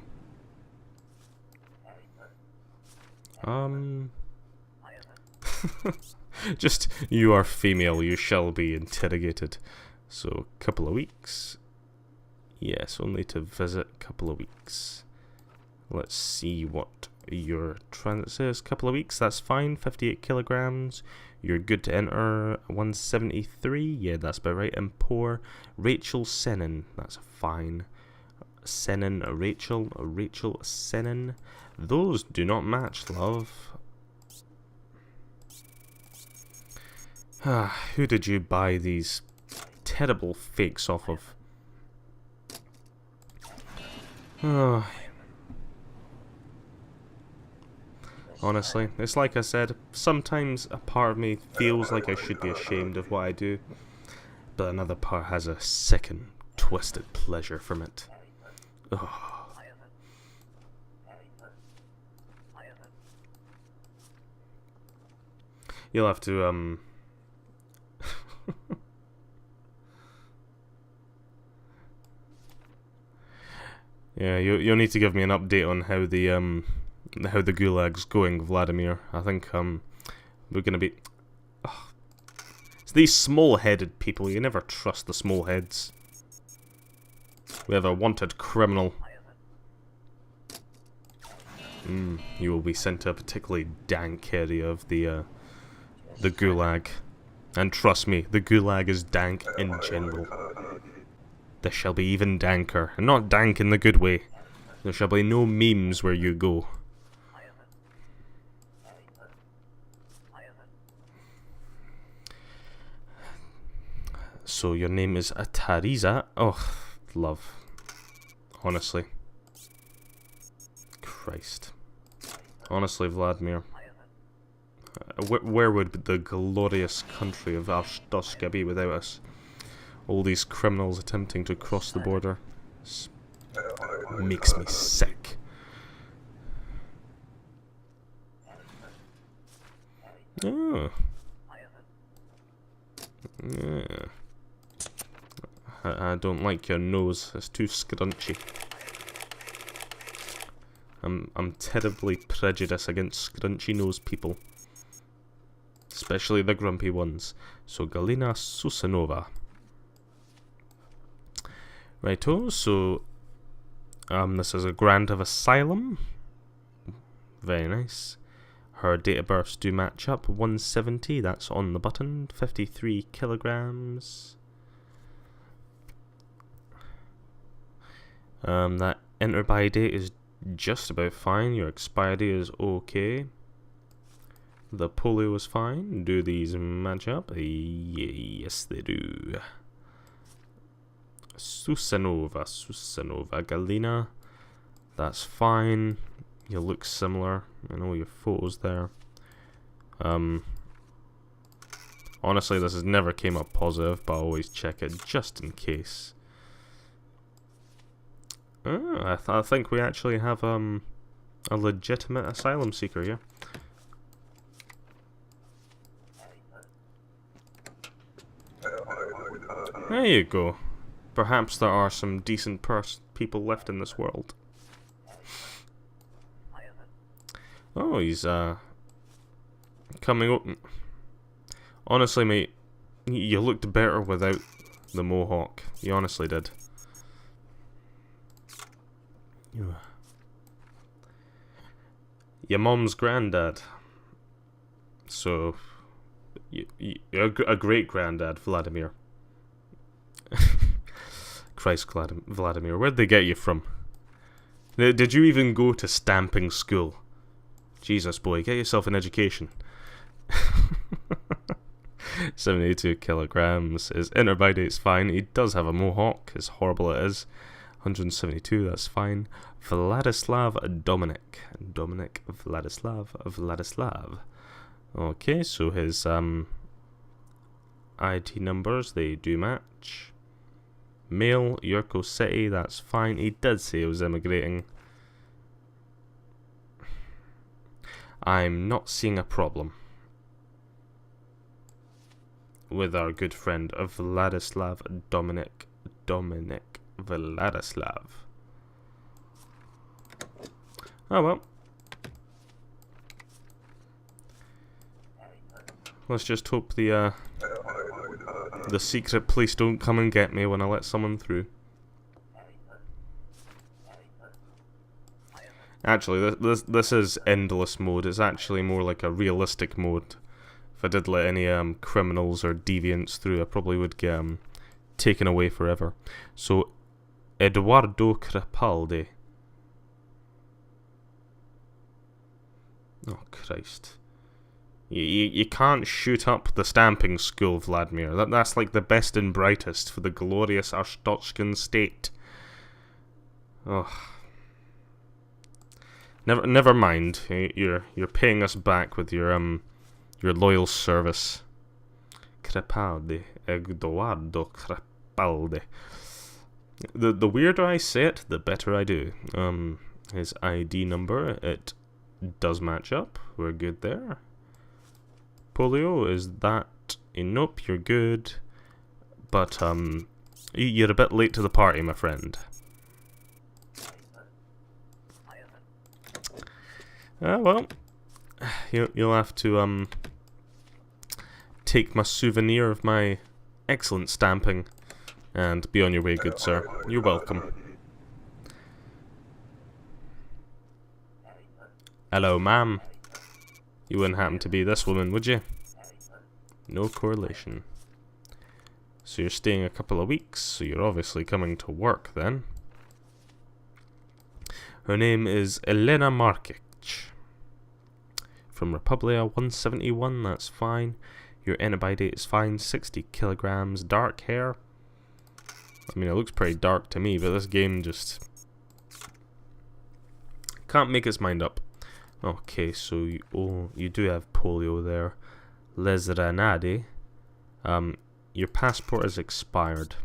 Speaker 1: Just, you are female, you shall be interrogated. So, couple of weeks. Yes, only to visit, couple of weeks. Let's see what your transit says. Couple of weeks, that's fine. 58 kilograms. You're good to enter. 173, yeah, that's about right. And poor Rachel Senin, that's fine. Senin, Rachel Senin. Those do not match, love. Who did you buy these terrible fakes off of? Honestly, it's like I said, sometimes a part of me feels like I should be ashamed of what I do, but another part has a sick and twisted pleasure from it. Ugh. You'll have to, yeah, you'll need to give me an update on how the Gulag's going, Vladimir. I think, we're gonna be... Ugh. It's these small-headed people, you never trust the small heads. We have a wanted criminal. You will be sent to a particularly dank area of the Gulag. And trust me, the Gulag is dank in general. There shall be even danker, and not dank in the good way. There shall be no memes where you go. So your name is Atariza? Oh, love. Honestly. Christ. Honestly, Vladimir. Where would the glorious country of Arstoska be without us? All these criminals attempting to cross the border. Makes me sick. Oh. Yeah. I don't like your nose. It's too scrunchy. I'm terribly prejudiced against scrunchy nose people. Especially the grumpy ones. So Galina Susanova. Righto, so this is a grant of asylum. Very nice. Her date of births do match up. 170, that's on the button. 53 kilograms. That enter by date is just about fine. Your expiry date is okay. The polio is fine. Do these match up? Yes, they do. Susanova, Galina. That's fine. You look similar. I know your photos there. Honestly, this has never came up positive, but I always check it just in case. I think we actually have a legitimate asylum seeker here. There you go. Perhaps there are some decent people left in this world. Oh, he's coming up. Honestly, mate, you looked better without the mohawk. You honestly did. Your mom's granddad. So, you're a great granddad, Vladimir. Christ, Vladimir, where'd they get you from? Did you even go to stamping school? Jesus, boy, get yourself an education. 72 kilograms. His inner body is fine. He does have a mohawk, as horrible it is. 172, that's fine. Vladislav Dominic. Vladislav. Okay, so his ID numbers, they do match. Male, Yurko City, that's fine. He did say he was immigrating. I'm not seeing a problem. with our good friend Vladislav Dominic Vladislav. Oh well. Let's just hope the secret police don't come and get me when I let someone through. Actually, this is endless mode. It's actually more like a realistic mode. If I did let any criminals or deviants through, I probably would get taken away forever. So, Eduardo Crepaldi. Oh Christ! You can't shoot up the stamping school, Vladimir. That's like the best and brightest for the glorious Arstotzkan state. Oh. Never mind. You're paying us back with your loyal service. Crepaldi, Eduardo Crepaldi. The weirder I say it, the better I do. His ID number, it does match up. We're good there. Polio, is that? Nope, you're good. But you're a bit late to the party, my friend. Well, you'll have to take my souvenir of my excellent stamping and be on your way, good sir. You're welcome. Hello, ma'am. You wouldn't happen to be this woman, would you? No correlation. So you're staying a couple of weeks, so you're obviously coming to work then. Her name is Elena Markic. From Republia 171, that's fine. Your NBI date is fine, 60 kilograms, dark hair. I mean, it looks pretty dark to me, but this game just can't make its mind up. Okay, so you do have polio there. Les Renadi. Your passport is expired.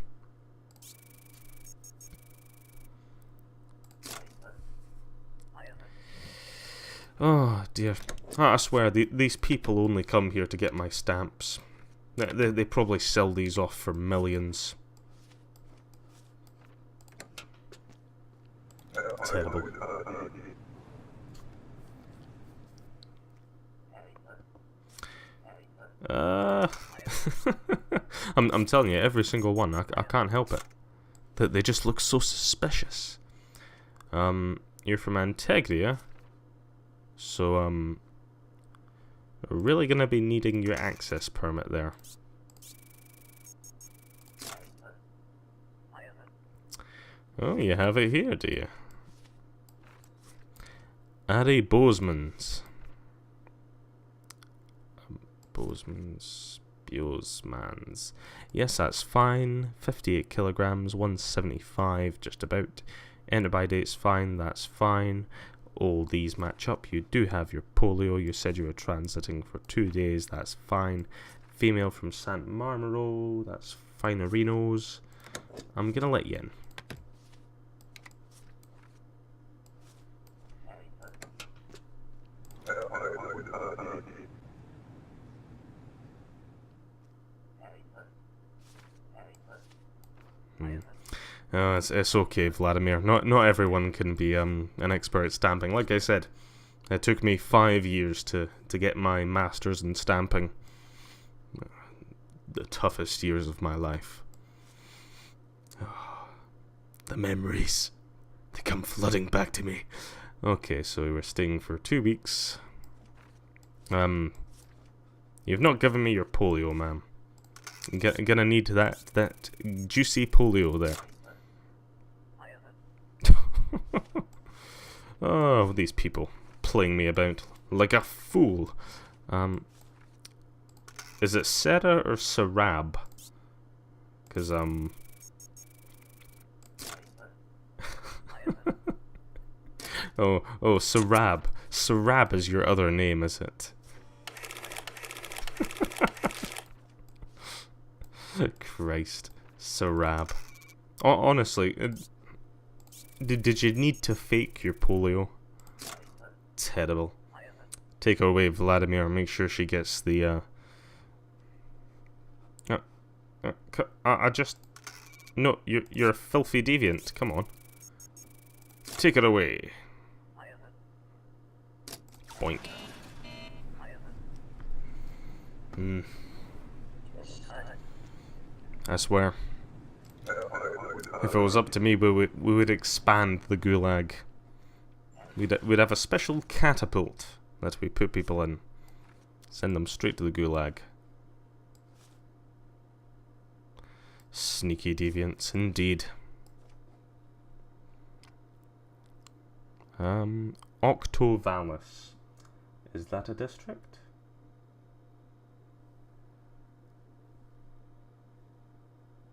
Speaker 1: Oh dear. I swear, these people only come here to get my stamps. They probably sell these off for millions. Terrible. I'm telling you, every single one, I can't help it. They just look so suspicious. You're from Antegria, so we're really gonna be needing your access permit there. Oh, you have it here, do you? Ari Bosemans. Bosemans. Yes, that's fine. 58 kilograms, 175, just about. NBI date's fine, that's fine. All these match up. You do have your polio. You said you were transiting for 2 days, that's fine. Female from San Marmaro, that's Finerinos. I'm gonna let you in. It's okay, Vladimir. Not everyone can be an expert at stamping. Like I said, it took me 5 years to get my masters in stamping. The toughest years of my life. Oh, the memories, they come flooding back to me. Okay, so we were staying for 2 weeks. You've not given me your polio, ma'am. I'm gonna need that juicy polio there. Oh, these people playing me about like a fool. Is it Sarah or Sarab? Cause oh, Sarab. Sarab is your other name, is it? Christ, Sarab. Honestly, did you need to fake your polio? Terrible. Take her away, Vladimir. Make sure she gets the I just... No, you're a filthy deviant. Come on. Take it away. Boink. I swear. If it was up to me, we would expand the gulag. We'd have a special catapult that we put people in. Send them straight to the gulag. Sneaky deviants, indeed. Octovalis. Is that a district?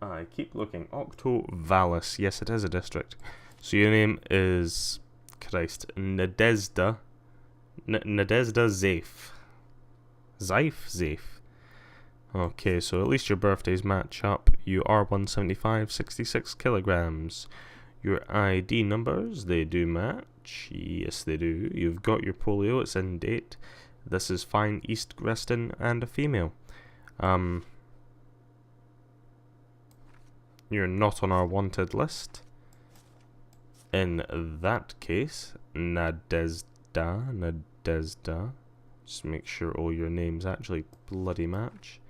Speaker 1: I keep looking. Octovalis. Yes, it is a district. So your name is... Christ. Nadezda. Nadezda Zaif. Zaif? Okay, so at least your birthdays match up. You are 175, 66 kilograms. Your ID numbers, they do match. Yes, they do. You've got your polio, it's in date. This is fine, East Reston, and a female. You're not on our wanted list. In that case, Nadezda. Just make sure all your names actually bloody match.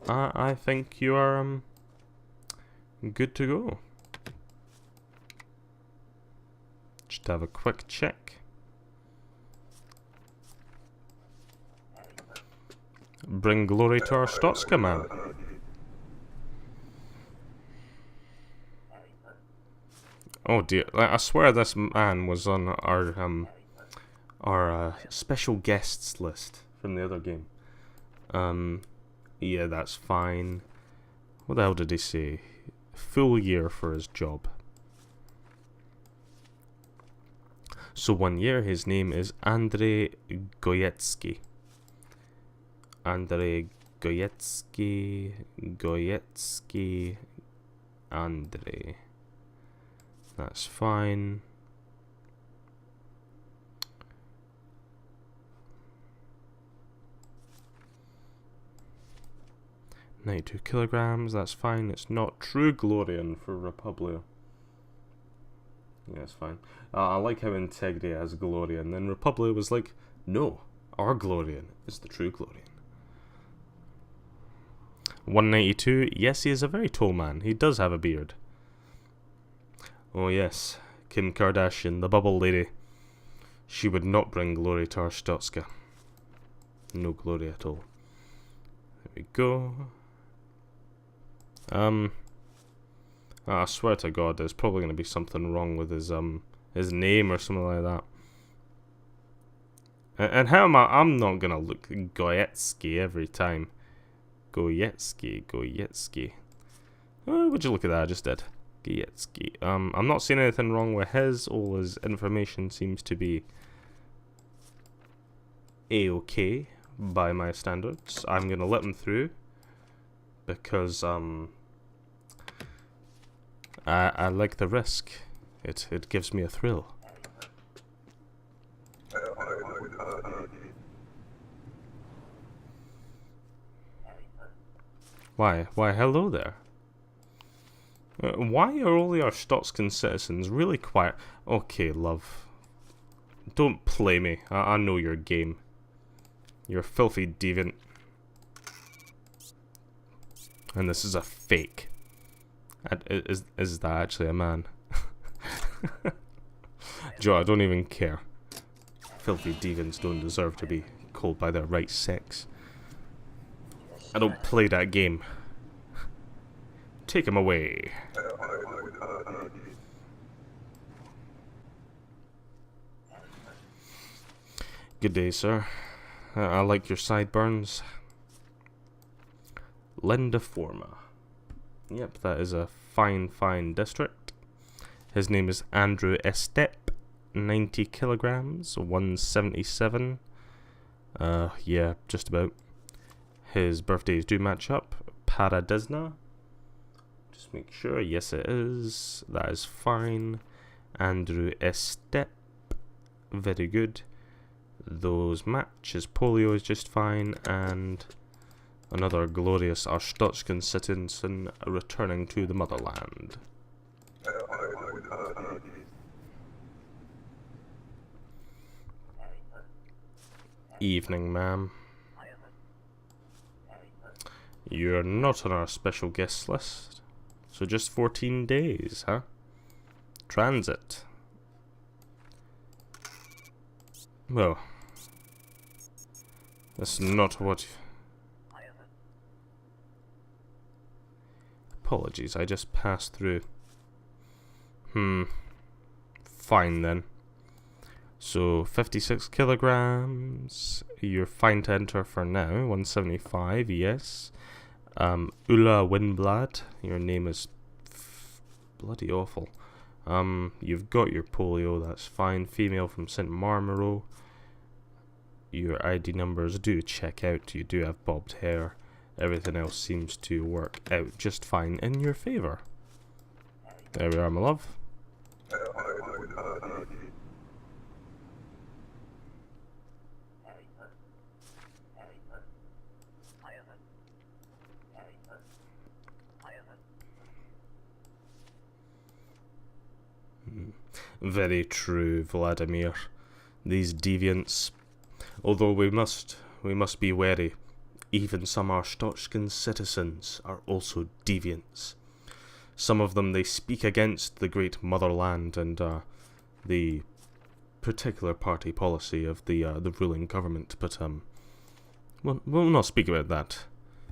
Speaker 1: I think you are good to go. Just have a quick check. Bring glory to our Stotska man. Oh dear, I swear this man was on our special guests list from the other game. Yeah, that's fine. What the hell did he say? Full year for his job. So 1 year, his name is Andrei Goyetsky. Andrei Goyetsky, Andrei. That's fine. $92 kilograms, that's fine. It's not True Glorian for Republia. Yeah, it's fine. I like how Integria has Glorian, then Republia was like, no, our Glorian is the True Glorian. 192, yes, he is a very tall man. He does have a beard. Oh yes, Kim Kardashian, the bubble lady. She would not bring glory to our Stotska. No glory at all. There we go. I swear to God, there's probably going to be something wrong with his name or something like that. And how am I'm not going to look Goyetsky every time. Goyetsky. Oh, would you look at that? I just did. Goyetsky. I'm not seeing anything wrong with his. All his information seems to be A-okay by my standards. I'm going to let him through. Because I like the risk. It gives me a thrill. Why hello there. Why are all your Stotskan citizens really quiet? Okay, love. Don't play me. I know your game. You're a filthy deviant. And this is a fake. Is that actually a man? Joe, I don't even care. Filthy deviants don't deserve to be called by their right sex. I don't play that game. Take him away. Good day, sir. I like your sideburns. Lendiforma. Yep, that is a fine district. His name is Andrew Estep. 90 kilograms, 177. Yeah, just about. His birthdays do match up. Paradisna. Just make sure. Yes, it is. That is fine. Andrew Estep. Very good. Those match. His polio is just fine. And Another glorious Arstotzkan citizen returning to the motherland. Evening, ma'am. You're not on our special guest list, so just 14 days, huh? Transit. Well, that's not what... Apologies, I just passed through. Fine then. So, 56 kilograms. You're fine to enter for now. 175, yes. Ulla Windblad. Your name is bloody awful. You've got your polio, that's fine. Female from St. Marmero. Your ID numbers do check out. You do have bobbed hair. Everything else seems to work out just fine in your favour. There we are, my love. Very true, Vladimir. These deviants. Although we must be wary. Even some Arstotzkan citizens are also deviants. Some of them, they speak against the great motherland and the particular party policy of the ruling government. But we'll not speak about that.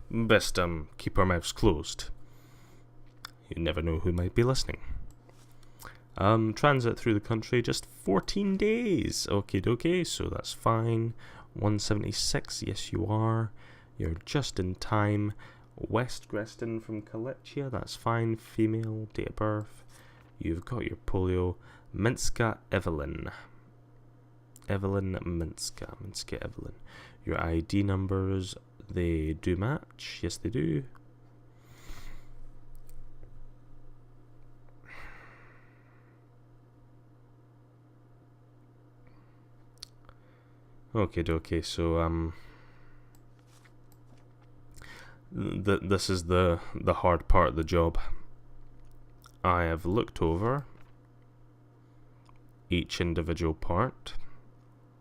Speaker 1: Best keep our mouths closed. You never know who might be listening. Transit through the country, just 14 days. Okie dokie, so that's fine. 176, yes you are. You're just in time. West Greston from Kalechia, that's fine. Female, date of birth. You've got your polio. Minska Evelyn. Evelyn Minska. Minska Evelyn. Your ID numbers, they do match. Yes, they do. Okay, dokie, so, this is the hard part of the job. I have looked over each individual part,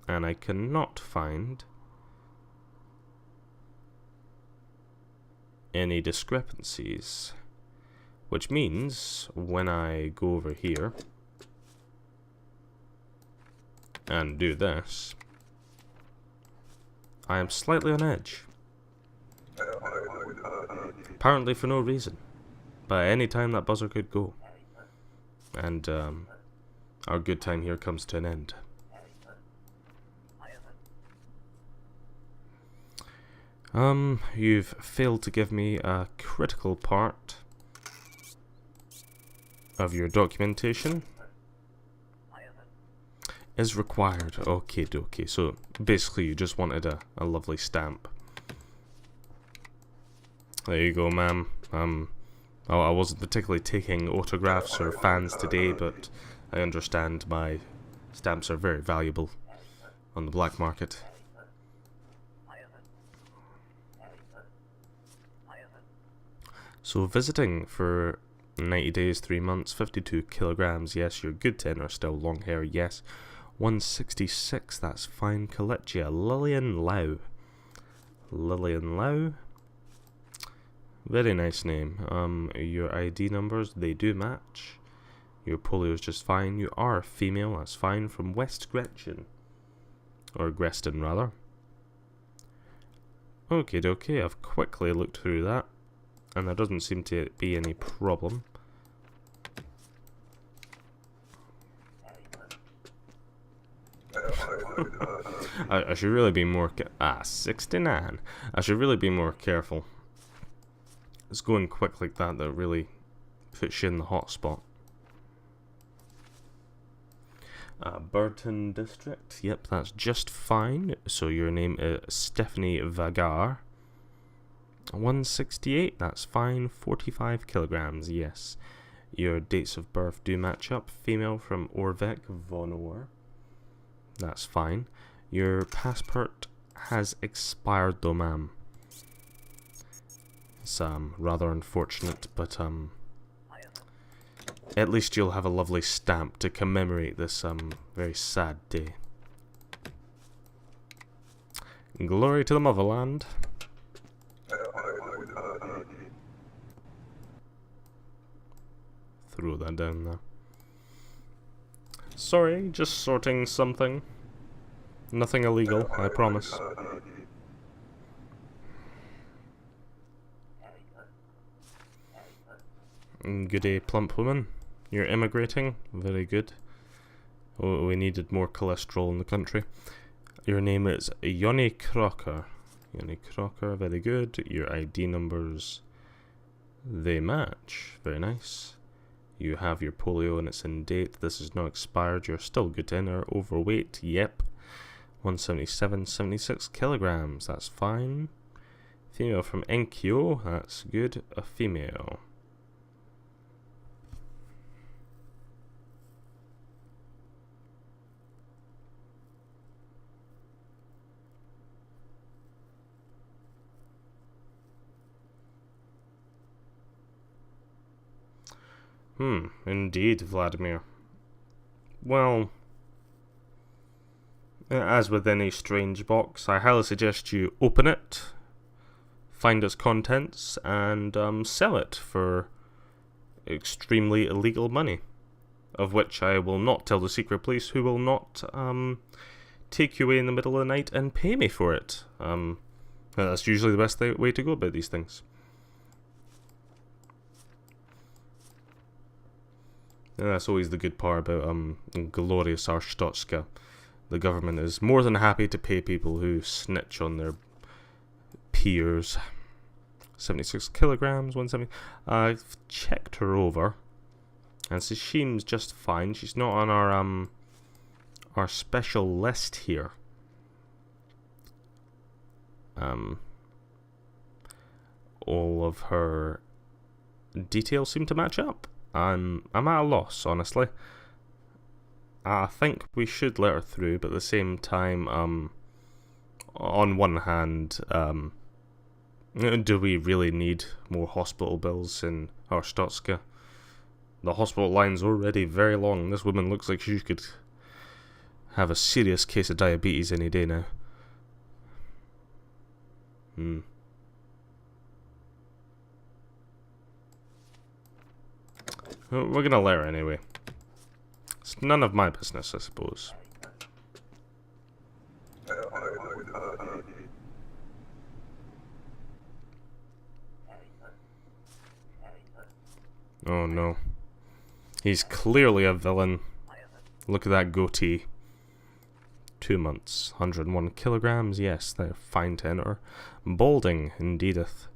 Speaker 1: and I cannot find any discrepancies, which means when I go over here and do this, I am slightly on edge. Apparently for no reason. But any time that buzzer could go. And our good time here comes to an end. You've failed to give me a critical part of your documentation. Is required. Okay, dokie. So basically, you just wanted a lovely stamp. There you go, ma'am. I wasn't particularly taking autographs or fans today, but I understand my stamps are very valuable on the black market. So visiting for 90 days, 3 months, 52 kilograms. Yes, you're good to enter. Still long hair. Yes. 166, that's fine. Kalechia, Lillian Lau. Lillian Lau. Very nice name. Your ID numbers, they do match. Your polio is just fine. You are a female, that's fine. From West Gretchen. Or Greston, rather. Okay, dokie, I've quickly looked through that. And there doesn't seem to be any problem. I should really be more 69. I should really be more careful. It's going quick like that that really puts you in the hot spot. Burton District. Yep, that's just fine. So your name is Stephanie Vagar. 168, that's fine. 45 kilograms, yes. Your dates of birth do match up. Female from Orvek von Ohr. That's fine. Your passport has expired though, ma'am. It's rather unfortunate, but at least you'll have a lovely stamp to commemorate this very sad day. Glory to the motherland. Throw that down there. Sorry, just sorting something. Nothing illegal, I promise. Good day, plump woman. You're immigrating? Very good. Oh, we needed more cholesterol in the country. Your name is Yoni Crocker. Yoni Crocker, very good. Your ID numbers, they match. Very nice. You have your polio and it's in date. This is not expired. You're still good to enter. Overweight, yep. 177, 76 kilograms. That's fine. Female from Enkyo. That's good. A female. Indeed, Vladimir. Well, as with any strange box, I highly suggest you open it, find its contents, and sell it for extremely illegal money, of which I will not tell the secret police, who will not take you away in the middle of the night and pay me for it. That's usually the best way to go about these things. That's always the good part about glorious Arstotzka. The government is more than happy to pay people who snitch on their peers. 76 kilograms, 170. I've checked her over, and she seems just fine. She's not on our special list here. All of her details seem to match up. I'm at a loss, honestly. I think we should let her through, but at the same time, on one hand, do we really need more hospital bills in Arstotzka? The hospital line's already very long. This woman looks like she could have a serious case of diabetes any day now. We're gonna let her anyway. It's none of my business, I suppose. Oh no. He's clearly a villain. Look at that goatee. 2 months. 101 kilograms. Yes, they're fine to enter. Balding, indeedeth.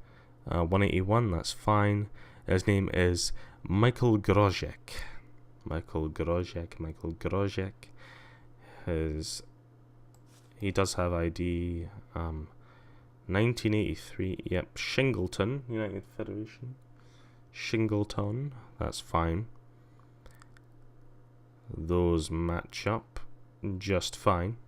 Speaker 1: 181, that's fine. His name is Michael Grozek. Michael Grozek. He does have ID. 1983. Yep, Shingleton, United Federation. Shingleton, that's fine. Those match up just fine.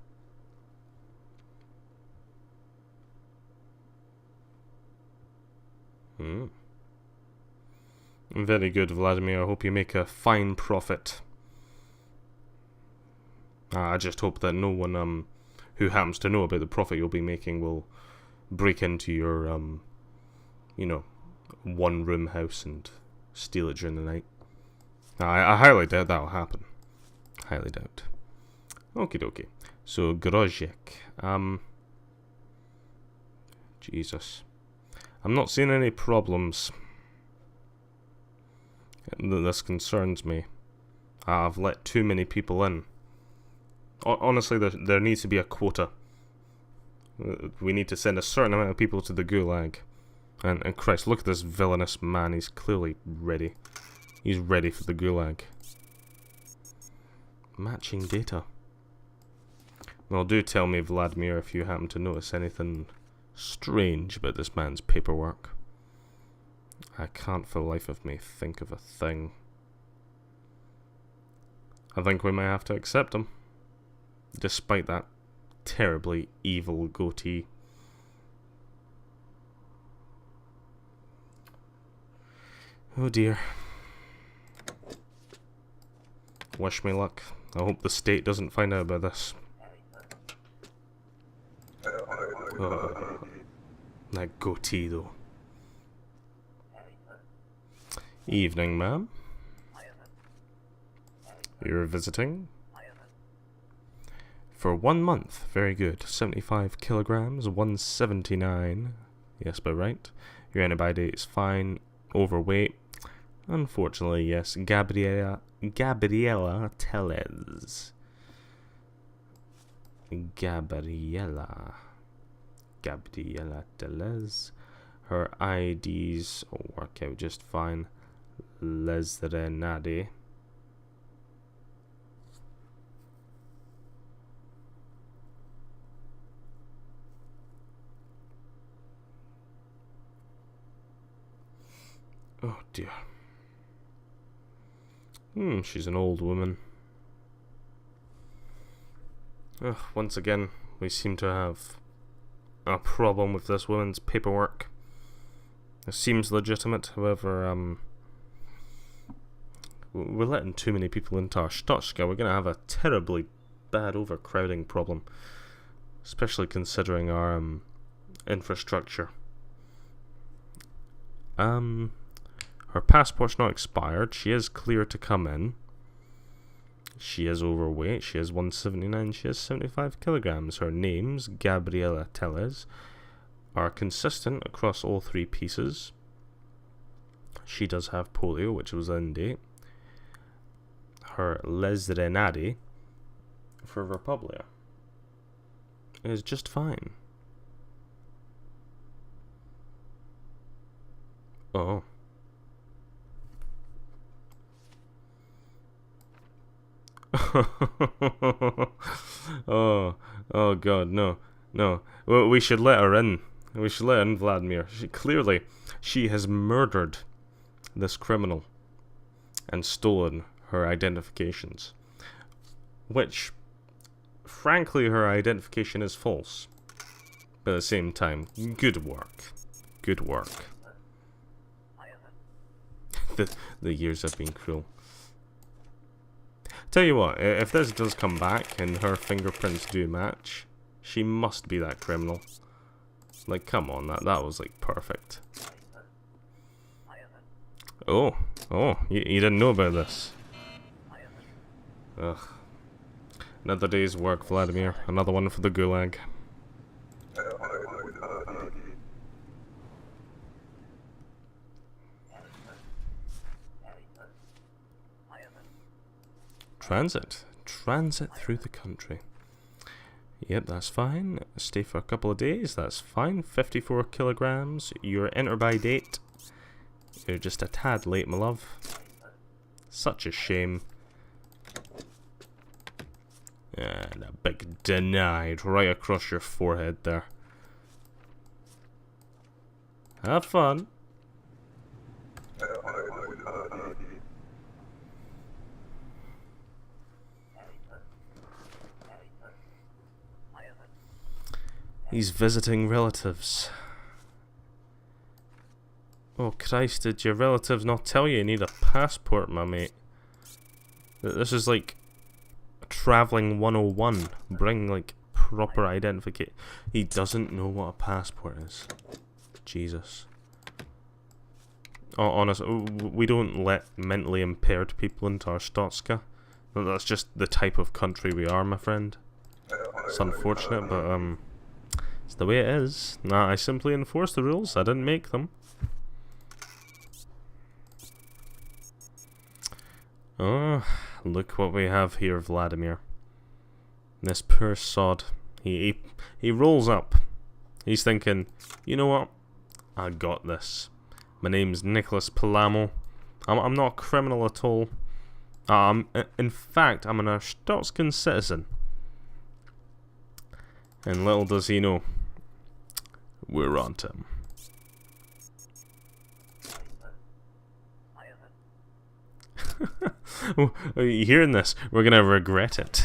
Speaker 1: Very good, Vladimir. I hope you make a fine profit. I just hope that no one who happens to know about the profit you'll be making will break into your one-room house and steal it during the night. I highly doubt that'll happen. Highly doubt. Okie dokie. So, Grozek. Jesus. I'm not seeing any problems. This concerns me. I've let too many people in. Honestly, there needs to be a quota. We need to send a certain amount of people to the gulag. And Christ, look at this villainous man. He's clearly ready. He's ready for the gulag. Matching data. Well, do tell me, Vladimir, if you happen to notice anything strange about this man's paperwork. I can't for the life of me think of a thing. I think we may have to accept him. Despite that terribly evil goatee. Oh dear. Wish me luck. I hope the state doesn't find out about this. Oh, that goatee though. Evening, ma'am. You're visiting? For 1 month. Very good. 75 kilograms, 179. Yes, but right. Your antibody is fine. Overweight. Unfortunately, yes. Gabriella Tellez. Gabriella Tellez. Her IDs will work out just fine. Lesrenade. Oh dear. She's an old woman. Ugh, once again, we seem to have a problem with this woman's paperwork. It seems legitimate, however, we're letting too many people into our Stochka. We're going to have a terribly bad overcrowding problem. Especially considering our, infrastructure. Her passport's not expired. She is clear to come in. She is overweight. She is 179. She is 75 kilograms. Her names, Gabriella Tellez, are consistent across all 3 pieces. She does have polio, which was in date. Her Lesrenade for Republia is just fine. Oh. oh god, no. Well, we should let her in. We should let her in, Vladimir. Clearly, she has murdered this criminal and stolen her identifications. Which, frankly, her identification is false. But at the same time, good work. Good work. The years have been cruel. Tell you what, if this does come back and her fingerprints do match, she must be that criminal. Like, come on, that was like perfect. Oh, you didn't know about this. Ugh. Another day's work, Vladimir. Another one for the gulag. Transit through the country. Yep, that's fine. Stay for a couple of days, that's fine. 54 kilograms. Your enter by date. You're just a tad late, my love. Such a shame. And a big denied right across your forehead there. Have fun. He's visiting relatives. Oh Christ, did your relatives not tell you need a passport, my mate? This is like traveling 101. Bring like proper identification. He doesn't know what a passport is. Jesus. Oh, honestly, we don't let mentally impaired people into our Stotska. That's just the type of country we are, my friend. It's unfortunate, but it's the way it is. Nah, I simply enforce the rules. I didn't make them. Oh, look what we have here, Vladimir. This poor sod. He rolls up. He's thinking, you know what? I got this. My name's Nicholas Palamo. I'm not a criminal at all. In fact, I'm an Arstotzkan citizen. And little does he know, we're on to him. Oh, are you hearing this? We're gonna regret it.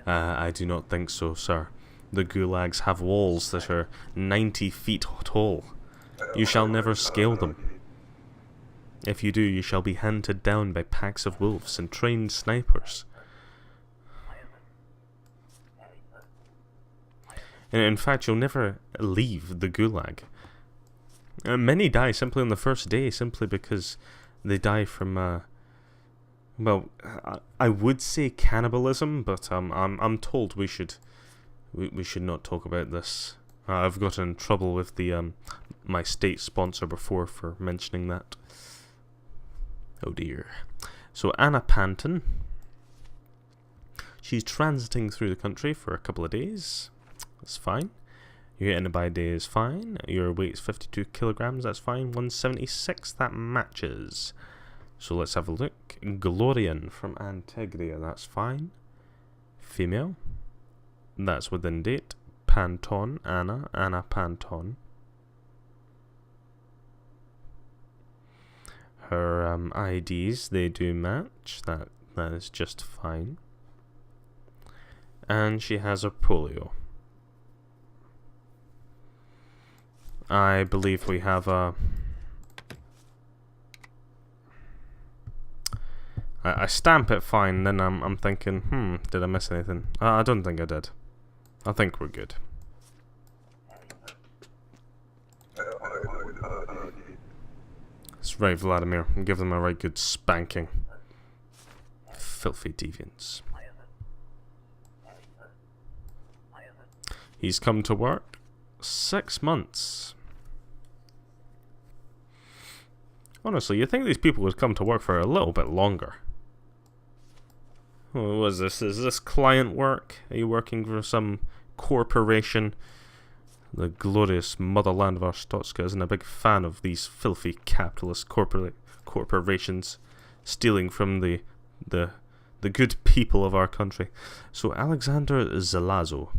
Speaker 1: I do not think so, sir. The gulags have walls that are 90 feet tall. You shall never scale them. If you do, you shall be hunted down by packs of wolves and trained snipers. And in fact, you'll never leave the gulag. Many die simply on the first day, simply because they die from, well, I would say cannibalism, but I'm told we should not talk about this. I've gotten in trouble with the my state sponsor before for mentioning that. Oh dear. So Anna Panton, she's transiting through the country for a couple of days. That's fine. Your getting by day is fine. Your weight's 52 kilograms. That's fine. 176. That matches. So let's have a look. Glorian from Antegria. That's fine. Female. That's within date. Panton. Anna Panton. Her IDs, they do match. That is just fine. And she has a polio. I believe we have a... I stamp it fine, then I'm thinking, did I miss anything? I don't think I did. I think we're good. That's right, Vladimir. Give them a right good spanking. Filthy deviants. He's come to work. 6 months. Honestly, you'd think these people would come to work for a little bit longer. What was this? Is this client work? Are you working for some corporation? The glorious motherland of our Stotska isn't a big fan of these filthy capitalist corporations stealing from the good people of our country. So Alexander Zalazo.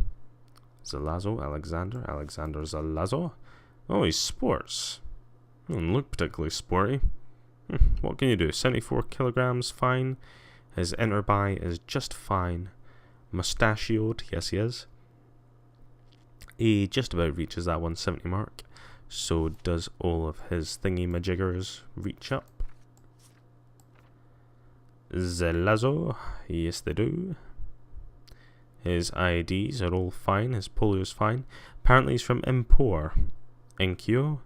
Speaker 1: Alexander Zalazo. Oh, he's sports. Doesn't look particularly sporty. What can you do? 74 kilograms, fine. His inner thigh is just fine. Mustachioed, yes he is. He just about reaches that 170 mark. So does all of his thingy-majiggers reach up. Zelazo, yes they do. His IDs are all fine. His polio's fine. Apparently he's from Impor. Inkyo.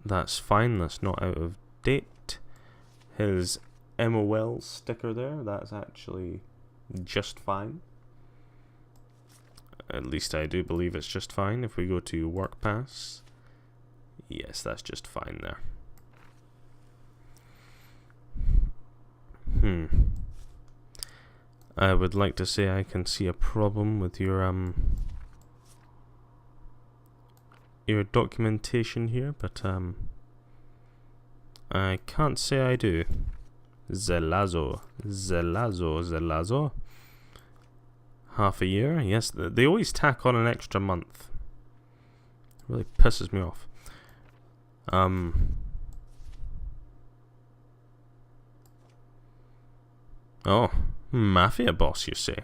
Speaker 1: That's fine. That's not out of date. His MOL sticker there. That's actually just fine. At least I do believe it's just fine. If we go to Work Pass. Yes, that's just fine there. I would like to say I can see a problem with your documentation here, but I can't say I do. Zelazo. Half a year, yes, they always tack on an extra month. It really pisses me off. Oh, mafia boss, you say?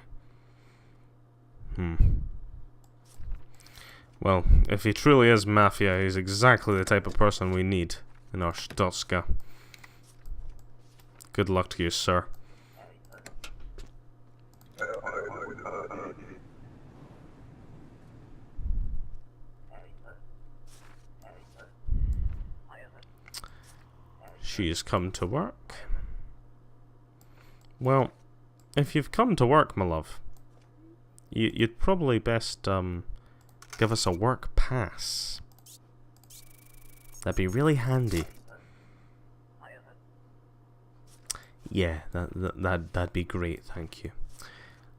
Speaker 1: Well, if he truly is mafia, he's exactly the type of person we need in our Stotska. Good luck to you, sir. She has come to work. Well, if you've come to work, my love, you'd probably best give us a work pass. That'd be really handy. Yeah, that'd be great, thank you.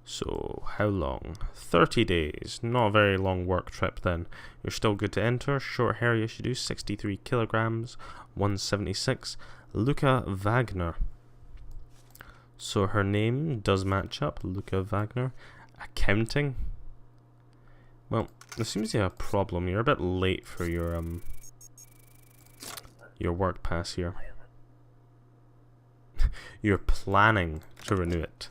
Speaker 1: So, how long? 30 days. Not a very long work trip then. You're still good to enter. Short hair, yes you do. 63 kilograms. 176. Luca Wagner. So her name does match up. Luca Wagner. Accounting. Well, there seems to be a problem. You're a bit late for your work pass here. You're planning to renew it.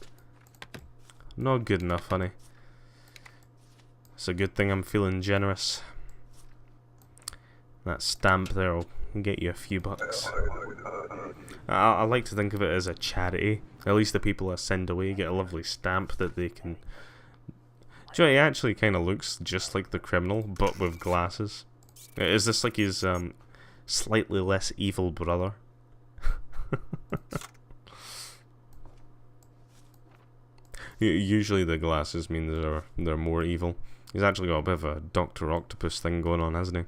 Speaker 1: Not good enough, honey. It's a good thing I'm feeling generous. That stamp there will and get you a few bucks. I like to think of it as a charity. At least the people I send away get a lovely stamp that they can... Do you know, he actually kind of looks just like the criminal, but with glasses. Is this like his slightly less evil brother? Usually the glasses mean they're more evil. He's actually got a bit of a Dr. Octopus thing going on, hasn't he?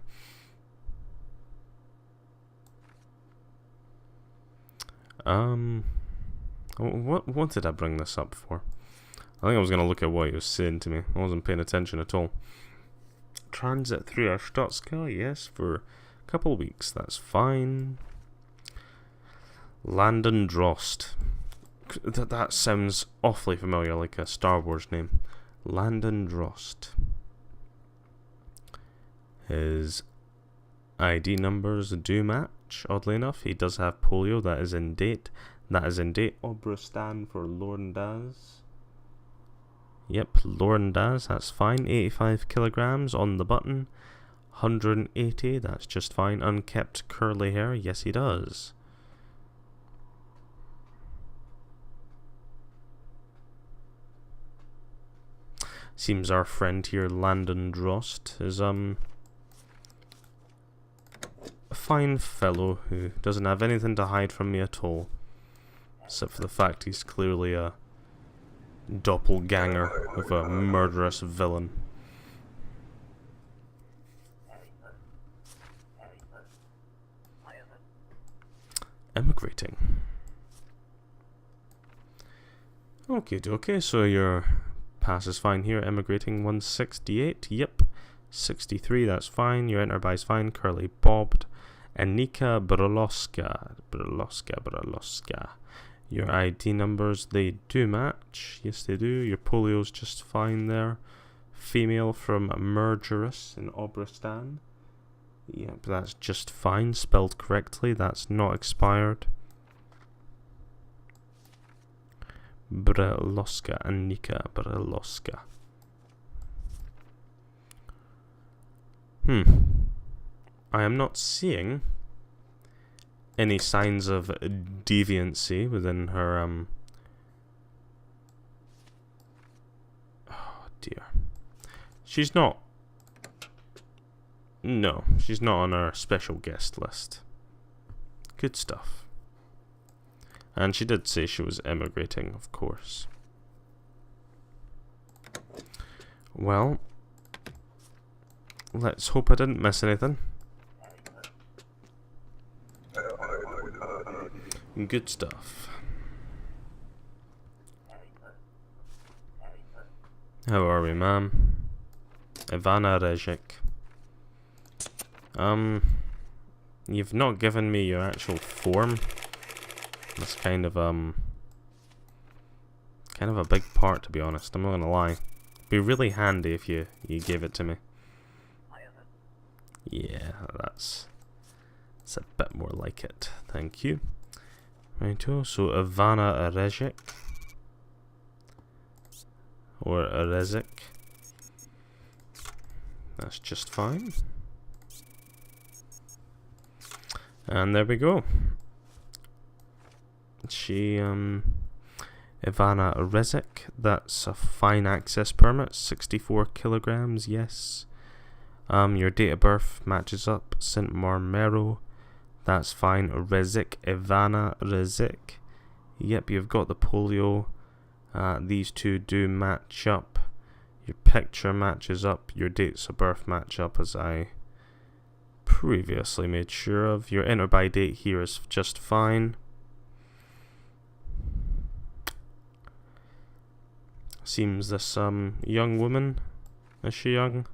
Speaker 1: What did I bring this up for? I think I was going to look at what he was saying to me. I wasn't paying attention at all. Transit through Arstotzka, yes, for a couple of weeks. That's fine. Landon Drost. That sounds awfully familiar, like a Star Wars name. Landon Drost. His ID numbers do match, oddly enough. He does have polio, that is in date. Obristan for Lorndaz. Yep, Lorndaz, that's fine. 85 kilograms on the button. 180, that's just fine. Unkept curly hair, yes he does. Seems our friend here, Landon Drost, is a fine fellow who doesn't have anything to hide from me at all. Except for the fact he's clearly a doppelganger of a murderous villain. Emigrating. Okay, so your pass is fine here. Emigrating 168, yep. 63, that's fine. Your enterprise fine. Curly bobbed. Anika Broloska. Your ID numbers, they do match. Yes, they do. Your polio's just fine there. Female from Murgerous in Obristan. Yep, that's just fine. Spelled correctly. That's not expired. Breloska, Anika Breloska. I am not seeing any signs of deviancy within her, oh dear. She's not... No, she's not on our special guest list. Good stuff. And she did say she was emigrating, of course. Well, let's hope I didn't miss anything. Good stuff. How are we, ma'am? Ivana Rejic. You've not given me your actual form. That's kind of a big part, to be honest. I'm not gonna lie. It'd be really handy if you gave it to me. Yeah, that's a bit more like it. Thank you. Righto, so Ivana Rejic. Or Rezic. That's just fine. And there we go. She, Ivana Rezic, that's a fine access permit, 64 kilograms, yes. Your date of birth matches up, St. Marmero, that's fine. Rezic, Ivana Rezic. Yep, you've got the polio. These two do match up. Your picture matches up. Your dates of birth match up, as I previously made sure of. Your enter by date here is just fine. Seems this young woman, is she young?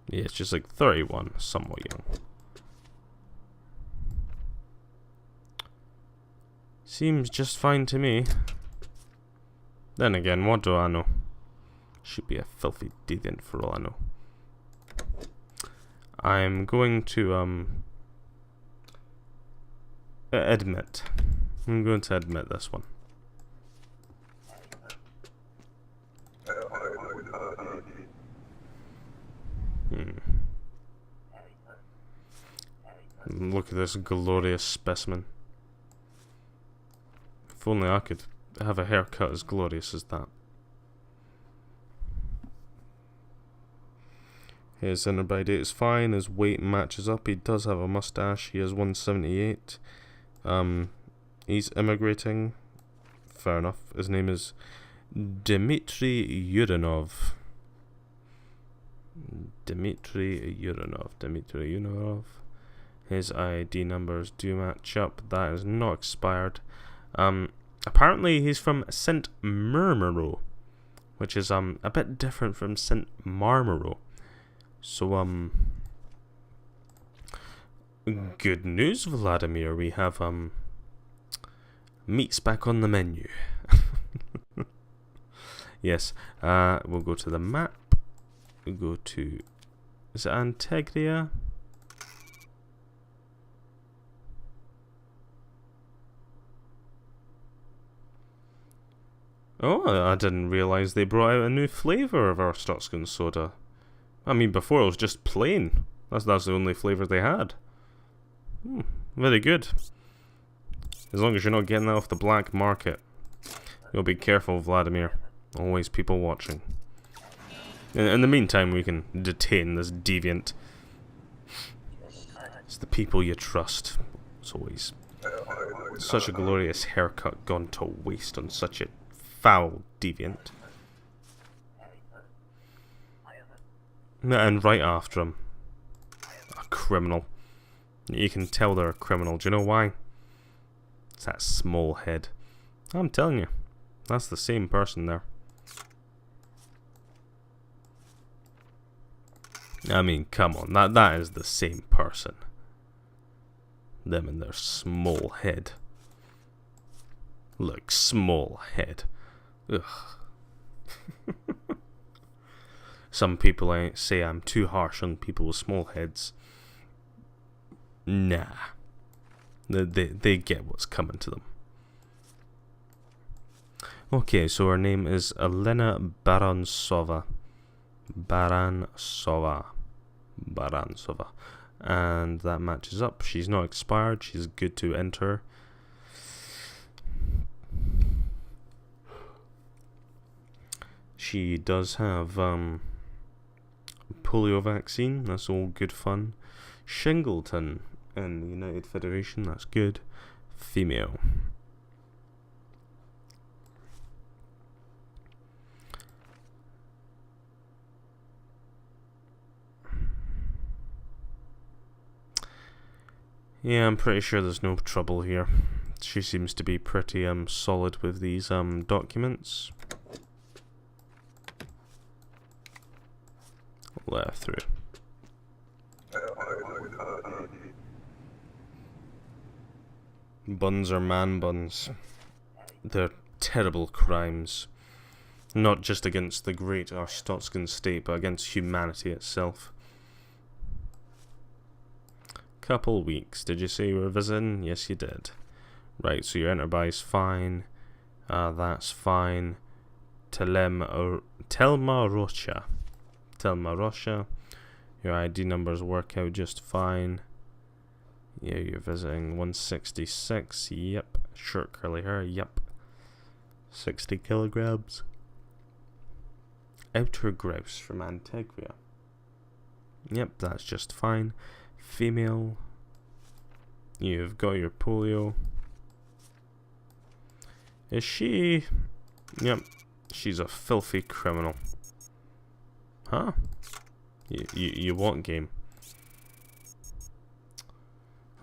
Speaker 1: Yeah, it's just like 31, somewhat young. Seems just fine to me. Then again, what do I know? Should be a filthy deviant for all I know. I'm going to admit. I'm going to admit this one. Look at this glorious specimen. If only I could have a haircut as glorious as that. His inner body is fine, his weight matches up, he does have a mustache, he is 178. He's immigrating. Fair enough. His name is Dmitry Yurinov. Dmitry Yurinov. His ID numbers do match up. That is not expired. Apparently he's from St. Marmaro, which is a bit different from St. Marmaro. So good news, Vladimir. We have meats back on the menu. Yes. We'll go to the map. We'll go to, is it Antegria? Oh, I didn't realise they brought out a new flavour of our Stotskin soda. I mean, before it was just plain. That's the only flavour they had. Very good. As long as you're not getting that off the black market. You'll be careful, Vladimir. Always people watching. In the meantime, we can detain this deviant. It's the people you trust. It's always such a glorious haircut gone to waste on such a foul deviant. And right after him, a criminal. You can tell they're a criminal. Do you know why? It's that small head. I'm telling you, that's the same person there. I mean, come on, that is the same person. Them and their small head. Look, small head. Ugh. Some people say I'm too harsh on people with small heads. Nah. They get what's coming to them. Okay, so her name is Elena Barantsova. Barantsova. And that matches up. She's not expired. She's good to enter. She does have polio vaccine. That's all good fun. Shingleton in the United Federation. That's good. Female. Yeah, I'm pretty sure there's no trouble here. She seems to be pretty solid with these documents. Let her through. Buns are man buns. They're terrible crimes. Not just against the great Arstotzkan state, but against humanity itself. Couple weeks. Did you say you were visiting? Yes, you did. Right, so your enterprise fine. That's fine. Telma Rocha. Your ID numbers work out just fine. Yeah, you're visiting 166. Yep. Short curly hair. Yep. 60 kilograms. Outer grouse from Antegria. Yep, that's just fine. Female. You've got your polio. Is she? Yep. She's a filthy criminal. Huh? You want game?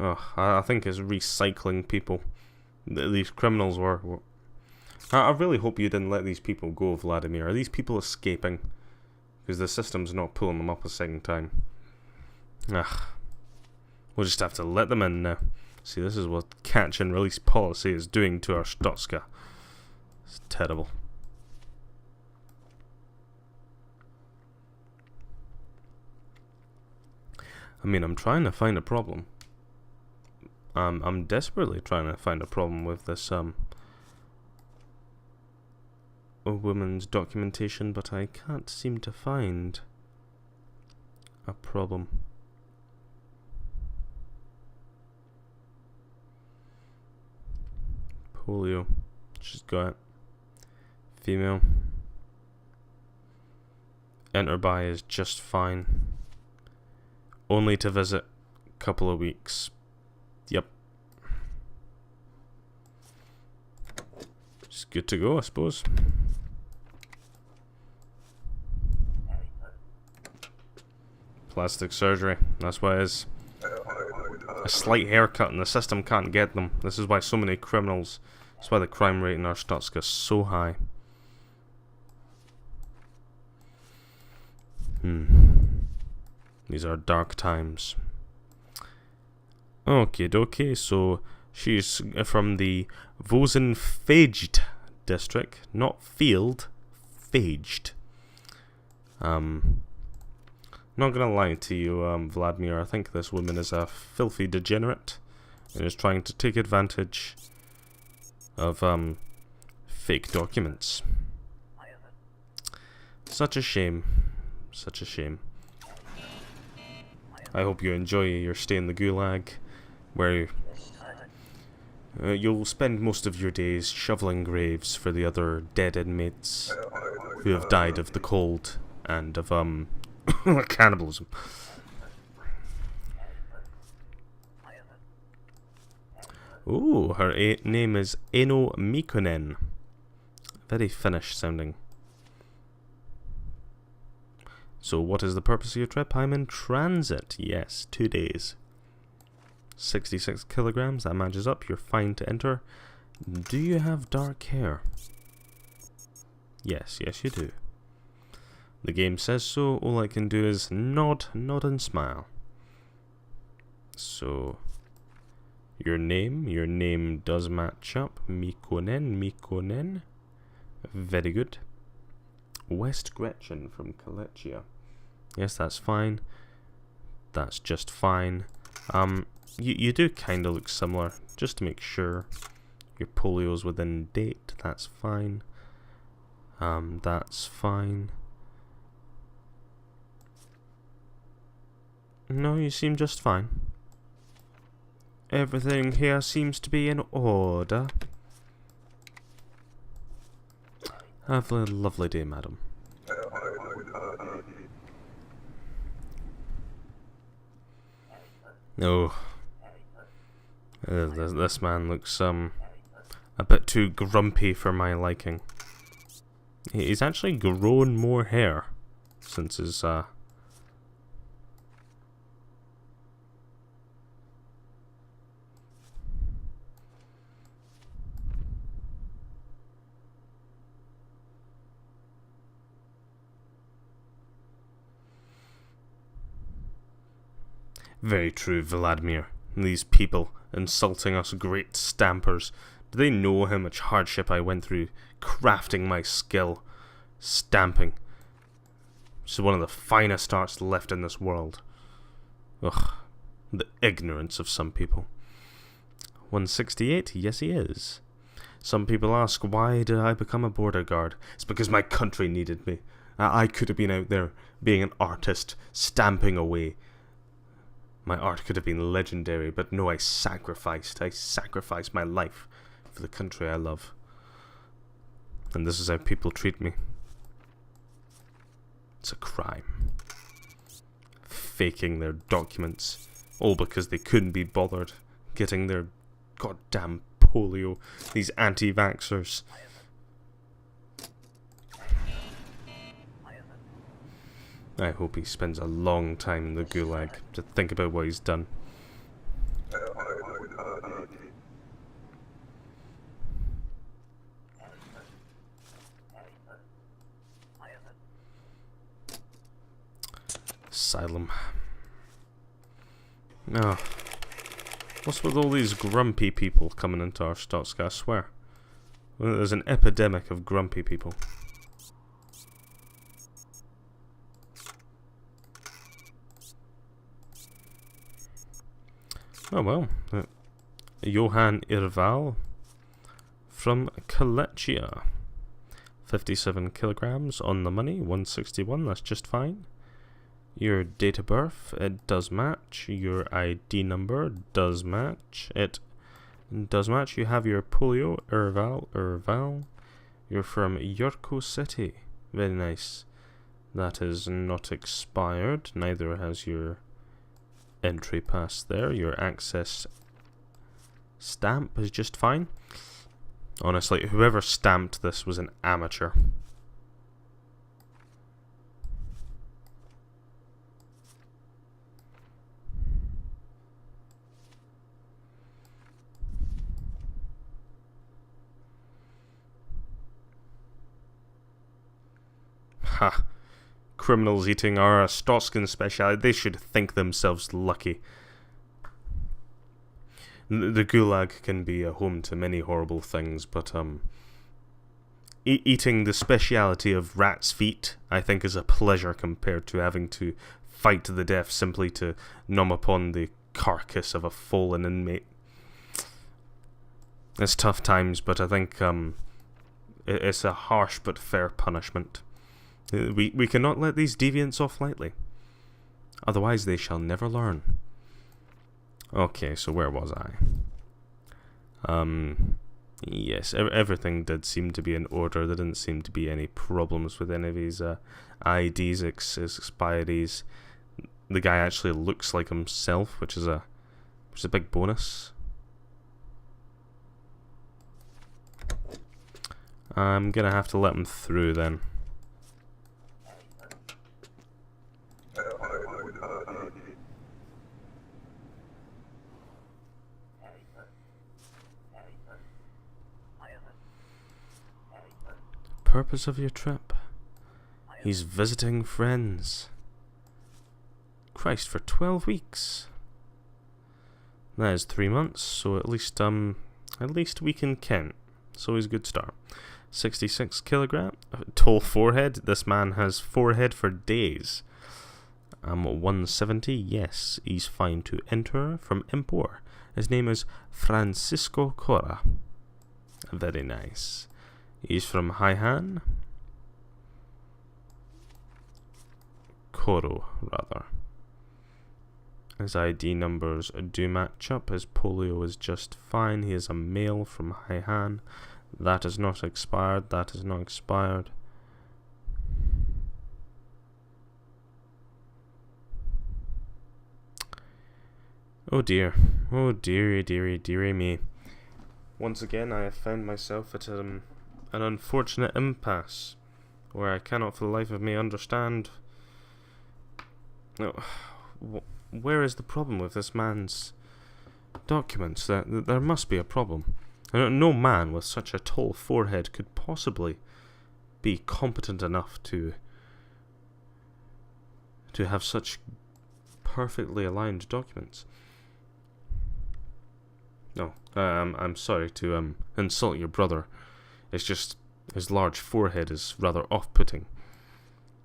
Speaker 1: Oh, I think it's recycling people. These criminals were. I really hope you didn't let these people go, Vladimir. Are these people escaping? Because the system's not pulling them up a second time. Ugh. We'll just have to let them in now. See, this is what catch and release policy is doing to our Stotska. It's terrible. I mean, I'm trying to find a problem. I'm desperately trying to find a problem with this a woman's documentation, but I can't seem to find a problem. polio. She's got it. Female. Enter by is just fine. Only to visit. Couple of weeks. Yep. Just good to go, I suppose. Plastic surgery. That's what it is. A slight haircut and the system can't get them. This is why so many criminals. That's why the crime rate in Arstotzka is so high. These are dark times. Okay, dokie. So she's from the Vosenfaged district, not field, Faged. Not gonna lie to you, Vladimir. I think this woman is a filthy degenerate and is trying to take advantage of fake documents. Such a shame. Such a shame. I hope you enjoy your stay in the Gulag, where you'll spend most of your days shoveling graves for the other dead inmates who have died of the cold and of cannibalism. Ooh, her name is Eno Mikkonen. Very Finnish sounding. So what is the purpose of your trip? I'm in transit. Yes, 2 days. 66 kilograms, that matches up. You're fine to enter. Do you have dark hair? Yes, yes you do. The game says so. All I can do is nod and smile. So, your name does match up. Mikkonen. Very good. West Gretchen from Kalechia. Yes, that's fine. That's just fine. You do kind of look similar, just to make sure. Your polio's within date. That's fine. That's fine. No, you seem just fine. Everything here seems to be in order. Have a lovely day, madam. Oh. This man looks, a bit too grumpy for my liking. He's actually grown more hair since his, Very true, Vladimir. These people insulting us great stampers. Do they know how much hardship I went through crafting my skill? Stamping. This is one of the finest arts left in this world. Ugh. The ignorance of some people. 168? Yes, he is. Some people ask, why did I become a border guard? It's because my country needed me. I could have been out there being an artist, stamping away. My art could have been legendary, but no, I sacrificed. I sacrificed my life for the country I love. And this is how people treat me. It's a crime. Faking their documents, all because they couldn't be bothered getting their goddamn polio. These anti-vaxxers. I hope he spends a long time in the Gulag to think about what he's done. Asylum. Oh. What's with all these grumpy people coming into Arstotzka, I swear. Well, there's an epidemic of grumpy people. Oh well, Johan Irval from Kalechia. 57 kilograms on the money, 161, that's just fine. Your date of birth, it does match. Your ID number does match. It Does match. You have your polio, Erval. You're from Yorko City. Very nice. That is not expired. Neither has your entry pass there. Your access stamp is just fine. Honestly, whoever stamped this was an amateur. Ha! Criminals eating our Stoskin speciality. They should think themselves lucky. The Gulag can be a home to many horrible things, but eating the speciality of rat's feet, I think, is a pleasure compared to having to fight to the death simply to nom upon the carcass of a fallen inmate. It's tough times, but I think it's a harsh but fair punishment. We cannot let these deviants off lightly. Otherwise they shall never learn. Okay, so where was I? Yes, everything did seem to be in order. There didn't seem to be any problems with any of these IDs, expiries. The guy actually looks like himself, which is a big bonus. I'm gonna have to let him through then. Purpose of your trip? He's visiting friends. Christ, for 12 weeks. That is 3 months, so at least we can count. It's always a good start. 66 kilogram, tall forehead. This man has forehead for days. 170. Yes, he's fine to enter from Empor. His name is Francisco Cora. Very nice. He's from Haihan. Koro, rather. His ID numbers do match up. His polio is just fine. He is a male from Haihan. That is not expired. That is not expired. Oh dear. Oh dearie, dearie, dearie me. Once again, I have found myself at an unfortunate impasse where I cannot for the life of me understand where is the problem with this man's documents. There must be a problem. No man with such a tall forehead could possibly be competent enough to have such perfectly aligned documents. No, I'm sorry to insult your brother. It's just his large forehead is rather off-putting.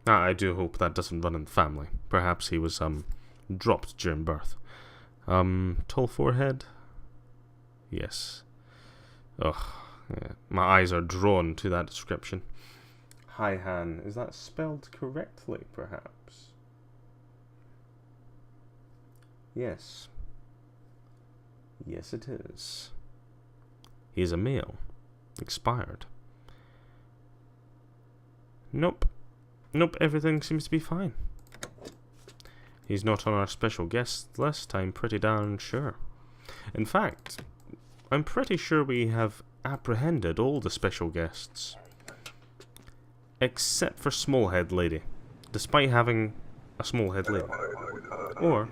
Speaker 1: I do hope that doesn't run in the family. Perhaps he was dropped during birth. Tall forehead? Yes. Ugh. Yeah. My eyes are drawn to that description. Haihan. Is that spelled correctly, perhaps? Yes. Yes, it is. He is a male. Expired. Nope. Nope, everything seems to be fine. He's not on our special guest list, I'm pretty darn sure. In fact, I'm pretty sure we have apprehended all the special guests. Except for Smallhead Lady. Despite having a Smallhead Lady. Or...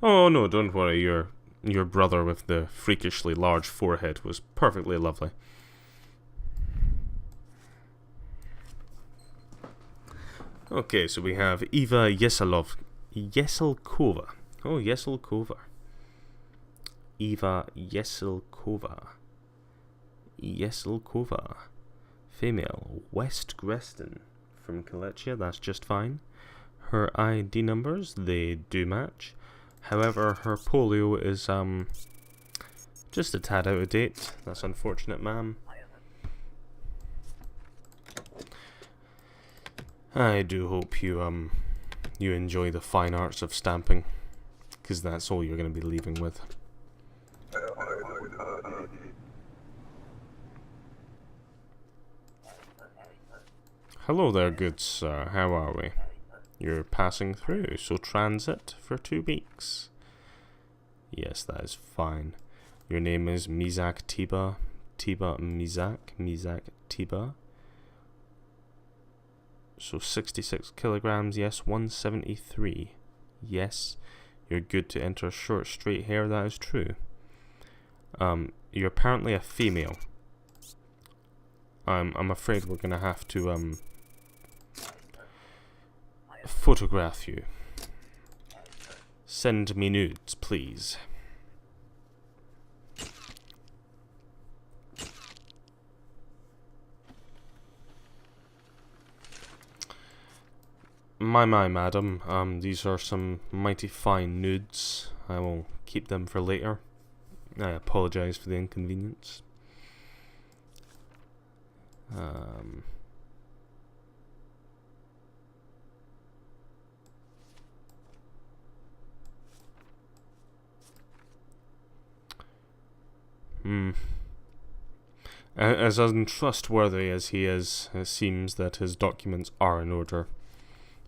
Speaker 1: Oh no, don't worry, your brother with the freakishly large forehead was perfectly lovely. Okay, so we have Eva Yeselkova. Oh, Yeselkova. Eva Yeselkova. Yeselkova. Female, West Greston from Kalechia, that's just fine. Her ID numbers, they do match. However, her polio is just a tad out of date. That's unfortunate, ma'am. I do hope you enjoy the fine arts of stamping, because that's all you're going to be leaving with. Hello there, good sir. How are we? You're passing through, so transit for 2 weeks. Yes, that is fine. Your name is Mizak Tiba. Tiba Mizak Tiba. So 66 kilograms, yes. 173. Yes. You're good to enter short, straight hair, that is true. You're apparently a female. I'm afraid we're gonna have to, photograph you. Send me nudes, please. My, madam, these are some mighty fine nudes. I will keep them for later. I apologize for the inconvenience. As untrustworthy as he is, it seems that his documents are in order.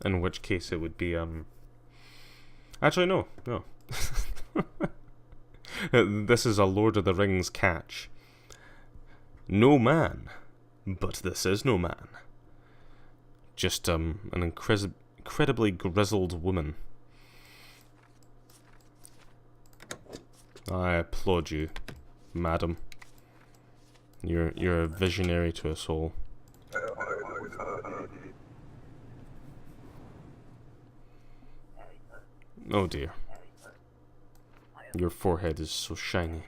Speaker 1: In which case it would be, Actually, no. This is a Lord of the Rings catch. No man. But this is no man. Just, an incredibly grizzled woman. I applaud you, madam. You're a visionary to a soul. Oh dear. Your forehead is so shiny.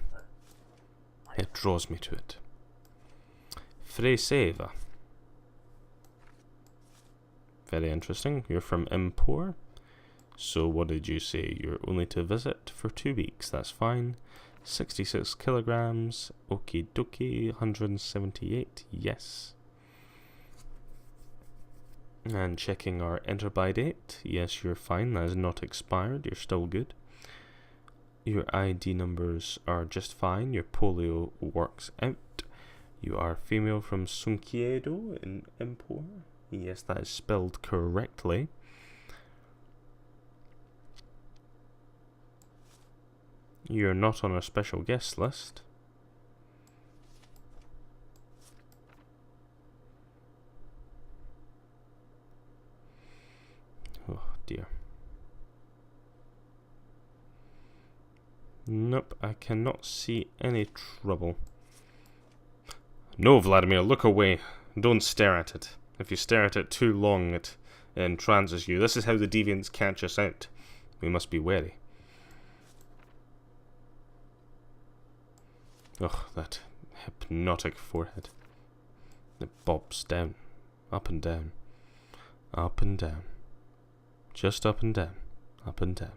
Speaker 1: It draws me to it. Freseva. Very interesting. You're from Empor. So what did you say? You're only to visit for 2 weeks. That's fine. 66 kilograms. Okie dokie. 178. Yes. And checking our enter by date. Yes, you're fine. That is not expired. You're still good. Your ID numbers are just fine. Your polio works out. You are female from Sunkiedo in Empor. Yes, that is spelled correctly. You're not on a special guest list. Oh dear. Nope, I cannot see any trouble. No, Vladimir, look away. Don't stare at it. If you stare at it too long, it entrances you. This is how the deviants catch us out. We must be wary. Ugh, that hypnotic forehead. It bobs down. Up and down. Up and down. Just up and down. Up and down.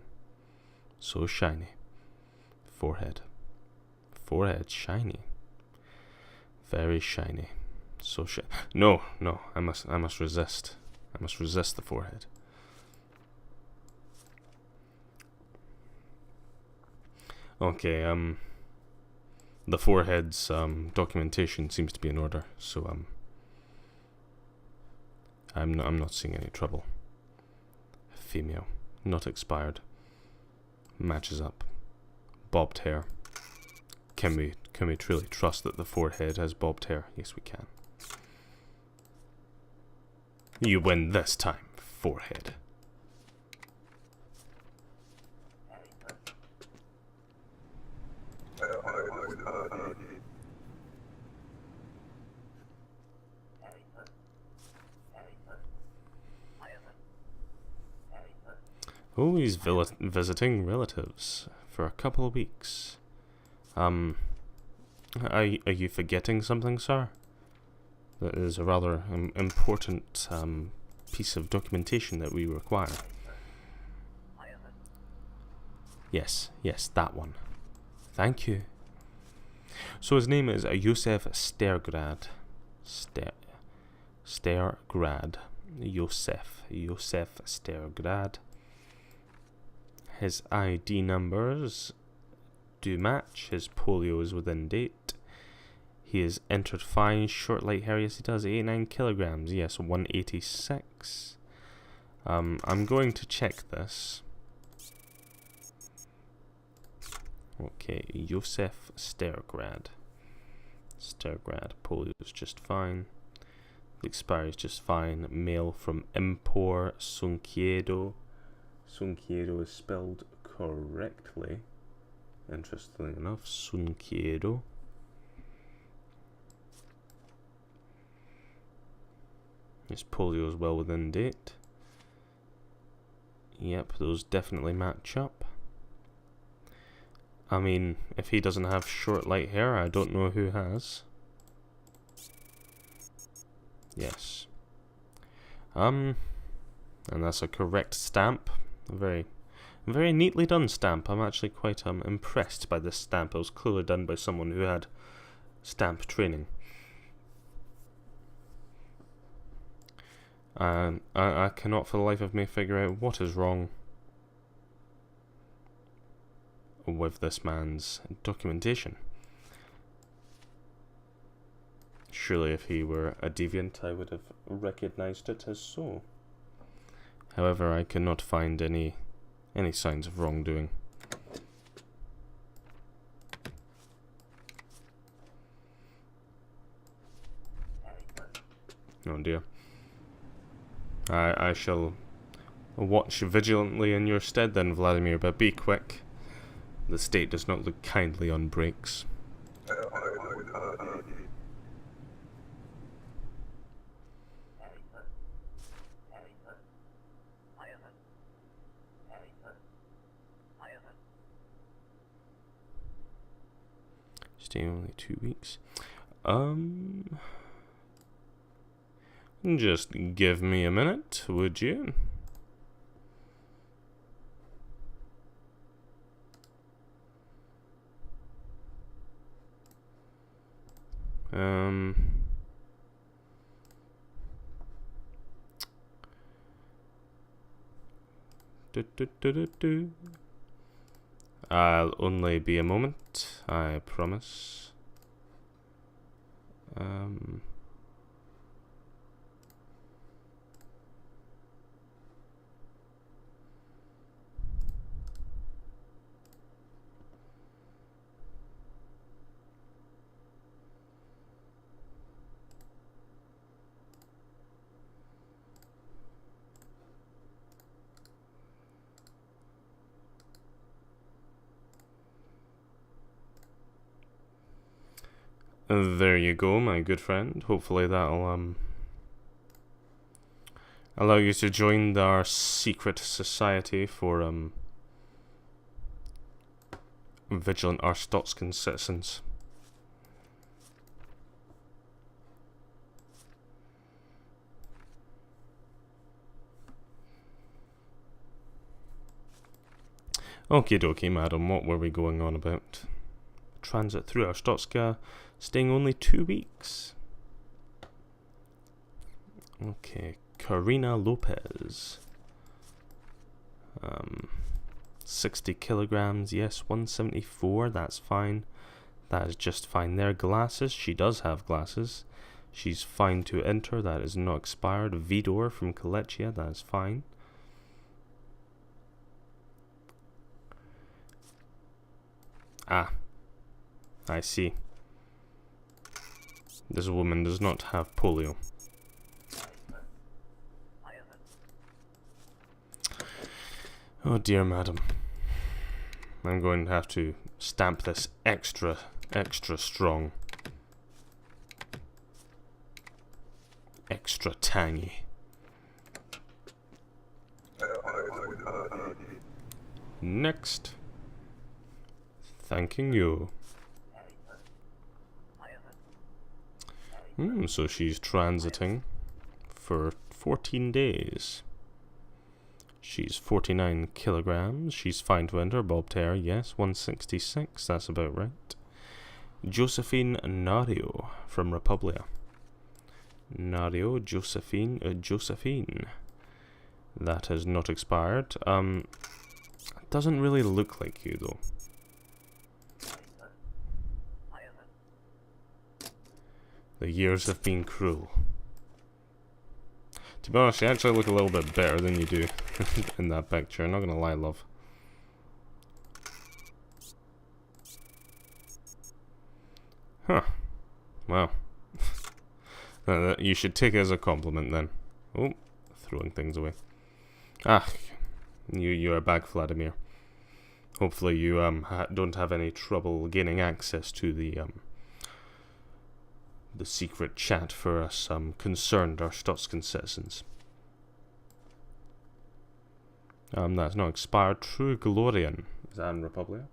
Speaker 1: So shiny. Forehead. Forehead shiny. Very shiny. So No, I must resist. I must resist the forehead. Okay, the forehead's documentation seems to be in order, so I'm not seeing any trouble. Female, not expired. Matches up. Bobbed hair. Can we truly trust that the forehead has bobbed hair? Yes, we can. You win this time, forehead. Oh, he's visiting relatives for a couple of weeks. Are you forgetting something, sir? That is a rather important piece of documentation that we require. Yes, that one. Thank you. So his name is Yosef Stergrad. Stergrad. Josef Stergrad. His ID numbers do match. His polio is within date. He is entered fine. Short light hair, yes he does. 89 kilograms, yes, 186. I'm going to check this. Okay, Josef Stergrad. Polio is just fine. The expiry is just fine. Male from Impor, Sunkiedo. Sunkiedo is spelled correctly. Interestingly enough, Sunkiedo. His polio is well within date. Yep, those definitely match up. I mean, if he doesn't have short light hair, I don't know who has. Yes. And that's a correct stamp. A very neatly done stamp. I'm actually quite impressed by this stamp. It was clearly done by someone who had stamp training. And I cannot for the life of me figure out what is wrong with this man's documentation. Surely if he were a deviant I would have recognized it as so. However, I cannot find any signs of wrongdoing. Oh dear. I shall watch vigilantly in your stead then, Vladimir, but be quick. The state does not look kindly on brakes. Stay only 2 weeks. Just give me a minute, would you? I'll only be a moment, I promise. There you go, my good friend. Hopefully that'll allow you to join our secret society for vigilant Arstotzkan citizens. Okie dokie, madam, what were we going on about? Transit through Arstotzka, staying only 2 weeks. Okay, Karina Lopez. 60 kilograms, yes, 174, that's fine. That is just fine there. Glasses, she does have glasses. She's fine to enter, that is not expired. Vidor from Kolechia, that is fine. Ah, I see. This woman does not have polio. Oh dear, madam. I'm going to have to stamp this extra strong. Extra tangy. Next. Thanking you. So she's transiting for 14 days. She's 49 kilograms. She's fine to enter. Bobbed hair, yes. 166, that's about right. Josephine Nario from Republia. Nario, Josephine, Josephine. That has not expired. Doesn't really look like you though. The years have been cruel. To be honest, you actually look a little bit better than you do in that picture. I'm not gonna lie, love. Huh. Well. You should take it as a compliment then. Oh, throwing things away. Ah, you're back, Vladimir. Hopefully you don't have any trouble gaining access to the secret chat for us concerned Arstotzkan citizens. That's not expired. True Glorian. Is that in Republia?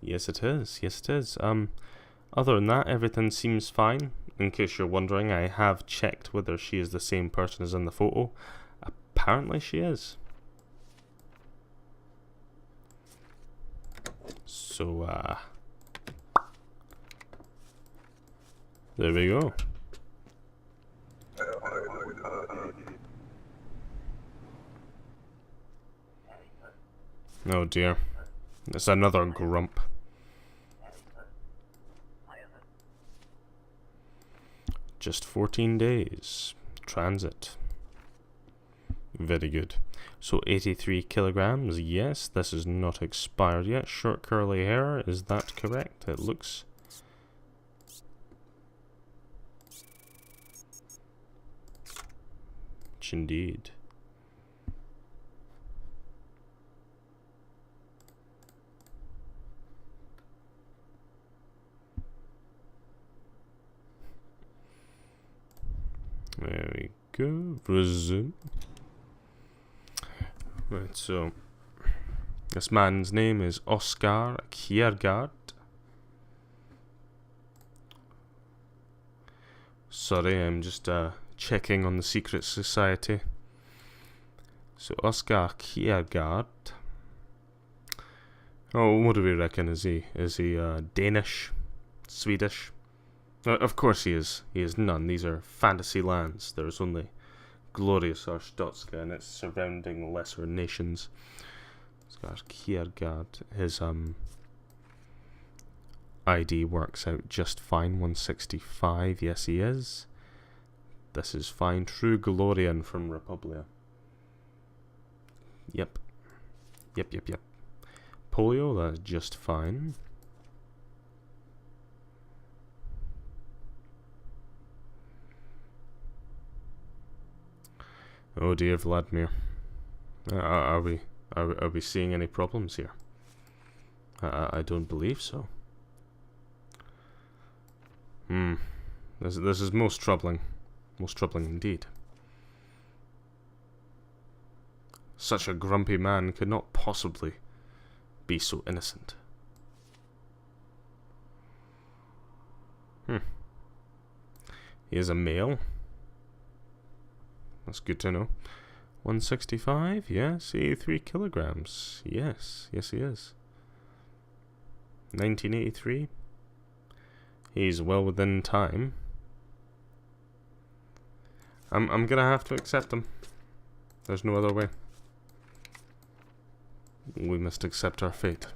Speaker 1: Yes it is. Yes it is. Other than that, everything seems fine. In case you're wondering, I have checked whether she is the same person as in the photo. Apparently she is. So, there we go. Oh dear. It's another grump. Just 14 days. Transit. Very good. So 83 kilograms. Yes, this is not expired yet. Short curly hair. Is that correct? It looks... Indeed. There we go. Resume. Right, so this man's name is Oskar Kiergaard. Sorry, I'm just checking on the secret society. So Oskar Kiergaard. Oh, what do we reckon? Is he Danish? Swedish? Of course he is. He is none. These are fantasy lands. There's only glorious Arstotzka and its surrounding lesser nations. Oskar Kiergaard. His ID works out just fine. 165. Yes, he is. This is fine. True Glorian from Republia. Yep. Yep. Polio, that's just fine. Oh dear, Vladimir. Are we seeing any problems here? I don't believe so. This is most troubling. Most troubling indeed. Such a grumpy man could not possibly be so innocent. He is a male. That's good to know. 165, yes. 83 kilograms. Yes he is. 1983. He's well within time. I'm gonna have to accept him. There's no other way. We must accept our fate.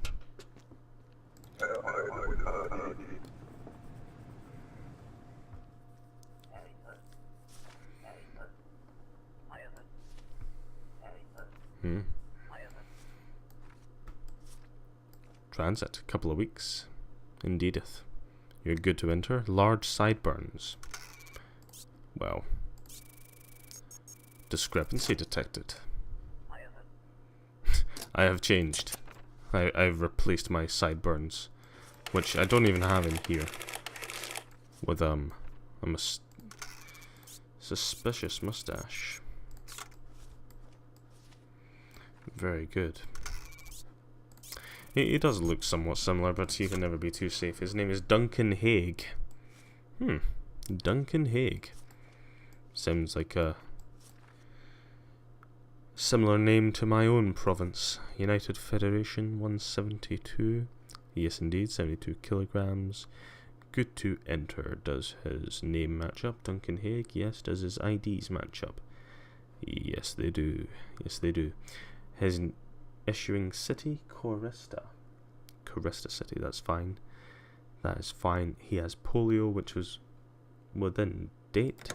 Speaker 1: Transit, couple of weeks. Indeedeth. You're good to enter. Large sideburns. Well. Discrepancy detected. I have changed. I've replaced my sideburns, which I don't even have in here, with a suspicious mustache. Very good. He does look somewhat similar, but he can never be too safe. His name is Duncan Haig. Duncan Haig. Sounds like a similar name to my own province. United Federation 172. Yes, indeed, 72 kilograms. good to enter. Does his name match up? Duncan Haig, yes. Does his IDs match up? Yes, they do. Yes, they do. His issuing city, Coresta. Coresta City, that's fine. That is fine. He has polio, which was within date.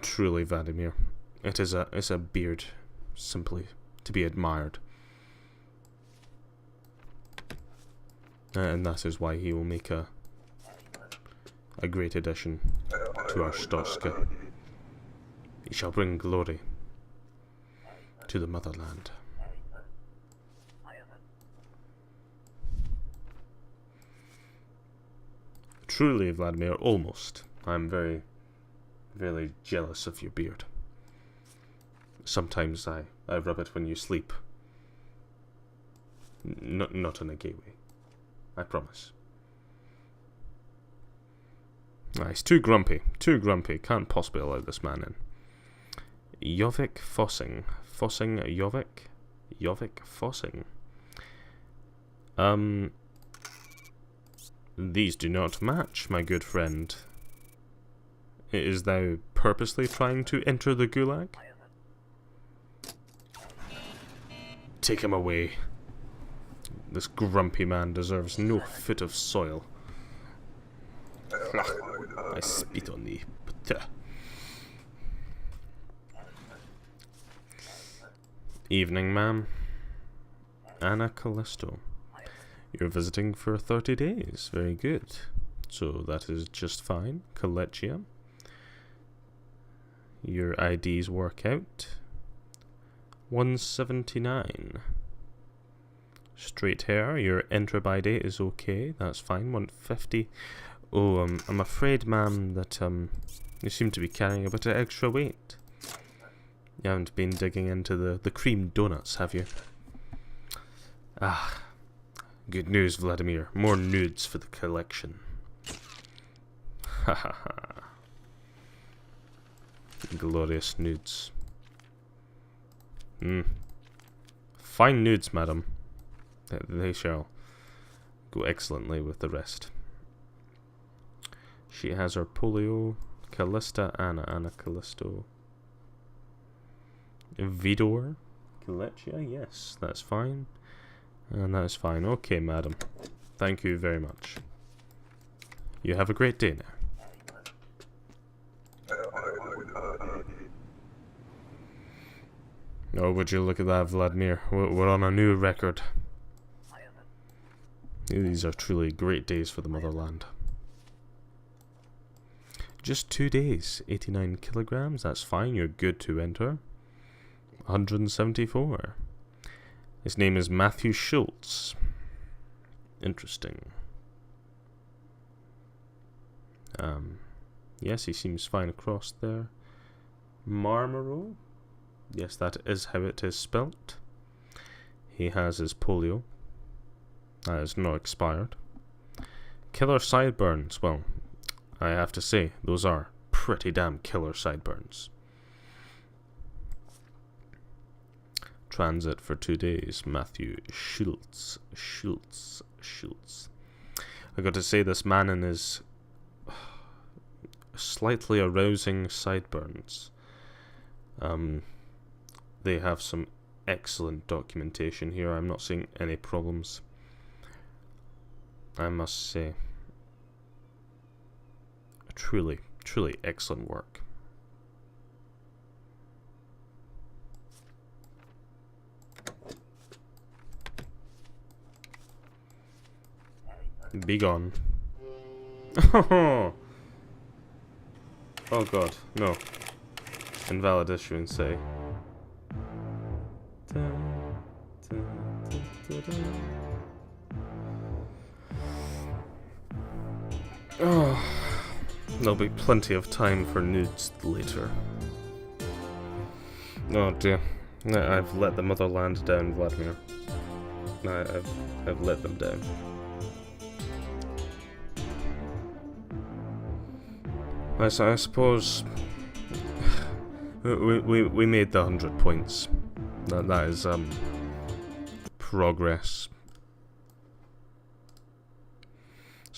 Speaker 1: Truly, Vladimir. It's a beard, simply to be admired. And that is why he will make a great addition to our Storska. He shall bring glory to the motherland. Truly, Vladimir, almost. I'm very, very jealous of your beard. Sometimes I rub it when you sleep. Not in a gay way. I promise. He's too grumpy. Too grumpy. Can't possibly allow this man in. Jovik Fossing. Fossing Jovik? Jovik Fossing. These do not match, my good friend. Is thou purposely trying to enter the gulag? Take him away. This grumpy man deserves no foot of soil. I spit on thee. Evening, ma'am. Anna Callisto. You're visiting for 30 days. Very good. So that is just fine. Collegia. Your IDs work out. 179. Straight hair. Your enter by date is okay. That's fine. 150. Oh, I'm afraid, ma'am, that you seem to be carrying a bit of extra weight. You haven't been digging into the cream donuts, have you? Ah, good news, Vladimir. More nudes for the collection. Ha ha ha. Glorious nudes. Fine nudes, madam. They shall go excellently with the rest. She has her polio. Callista, Anna Callisto. Vidor. Collegia, yes, that's fine. And that is fine. Okay, madam. Thank you very much. You have a great day now. Oh, would you look at that, Vladimir? We're on a new record. These are truly great days for the motherland. Just 2 days, 89 kilograms, that's fine, you're good to enter. 174. His name is Matthew Schultz. Interesting. Yes, he seems fine across there. Marmaro. Yes, that is how it is spelt. He has his polio. That is not expired. Killer sideburns. Well, I have to say, those are pretty damn killer sideburns. Transit for 2 days. Matthew Schultz. I got to say, this man and his slightly arousing sideburns. They have some excellent documentation here. I'm not seeing any problems, I must say. Truly excellent work. Be gone. Oh god, no. Invalid issuance, say. Oh, there'll be plenty of time for nudes later. Oh dear. I've let the motherland down, Vladimir. I've let them down. I suppose we made the 100 points. That is progress.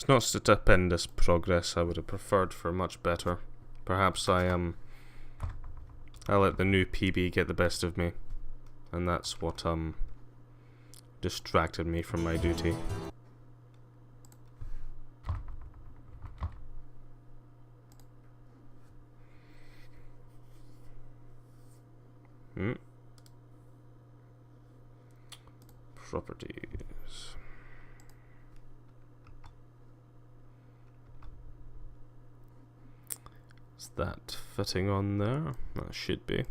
Speaker 1: It's not stupendous progress. I would have preferred for much better. Perhaps I let the new PB get the best of me, and that's what distracted me from my duty. Properties. Is that fitting on there? That should be.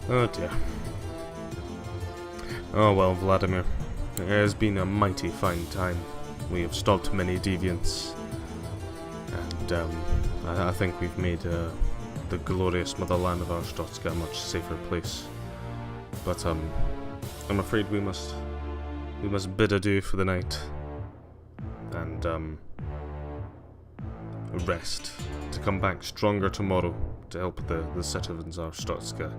Speaker 1: Oh dear. Oh well, Vladimir. It has been a mighty fine time. We have stopped many deviants. And I think we've made the glorious motherland of Arstotzka a much safer place. But I'm afraid we must bid adieu for the night. And rest. To come back stronger tomorrow to help the citizens of Arstotzka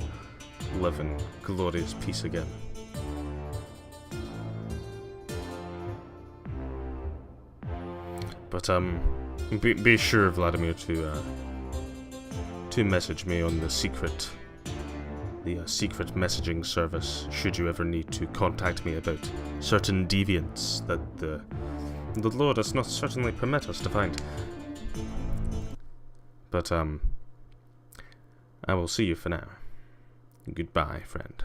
Speaker 1: live in glorious peace again. But be sure, Vladimir, to message me on the secret messaging service should you ever need to contact me about certain deviants that the law does not certainly permit us to find. But I will see you for now. Goodbye, friend.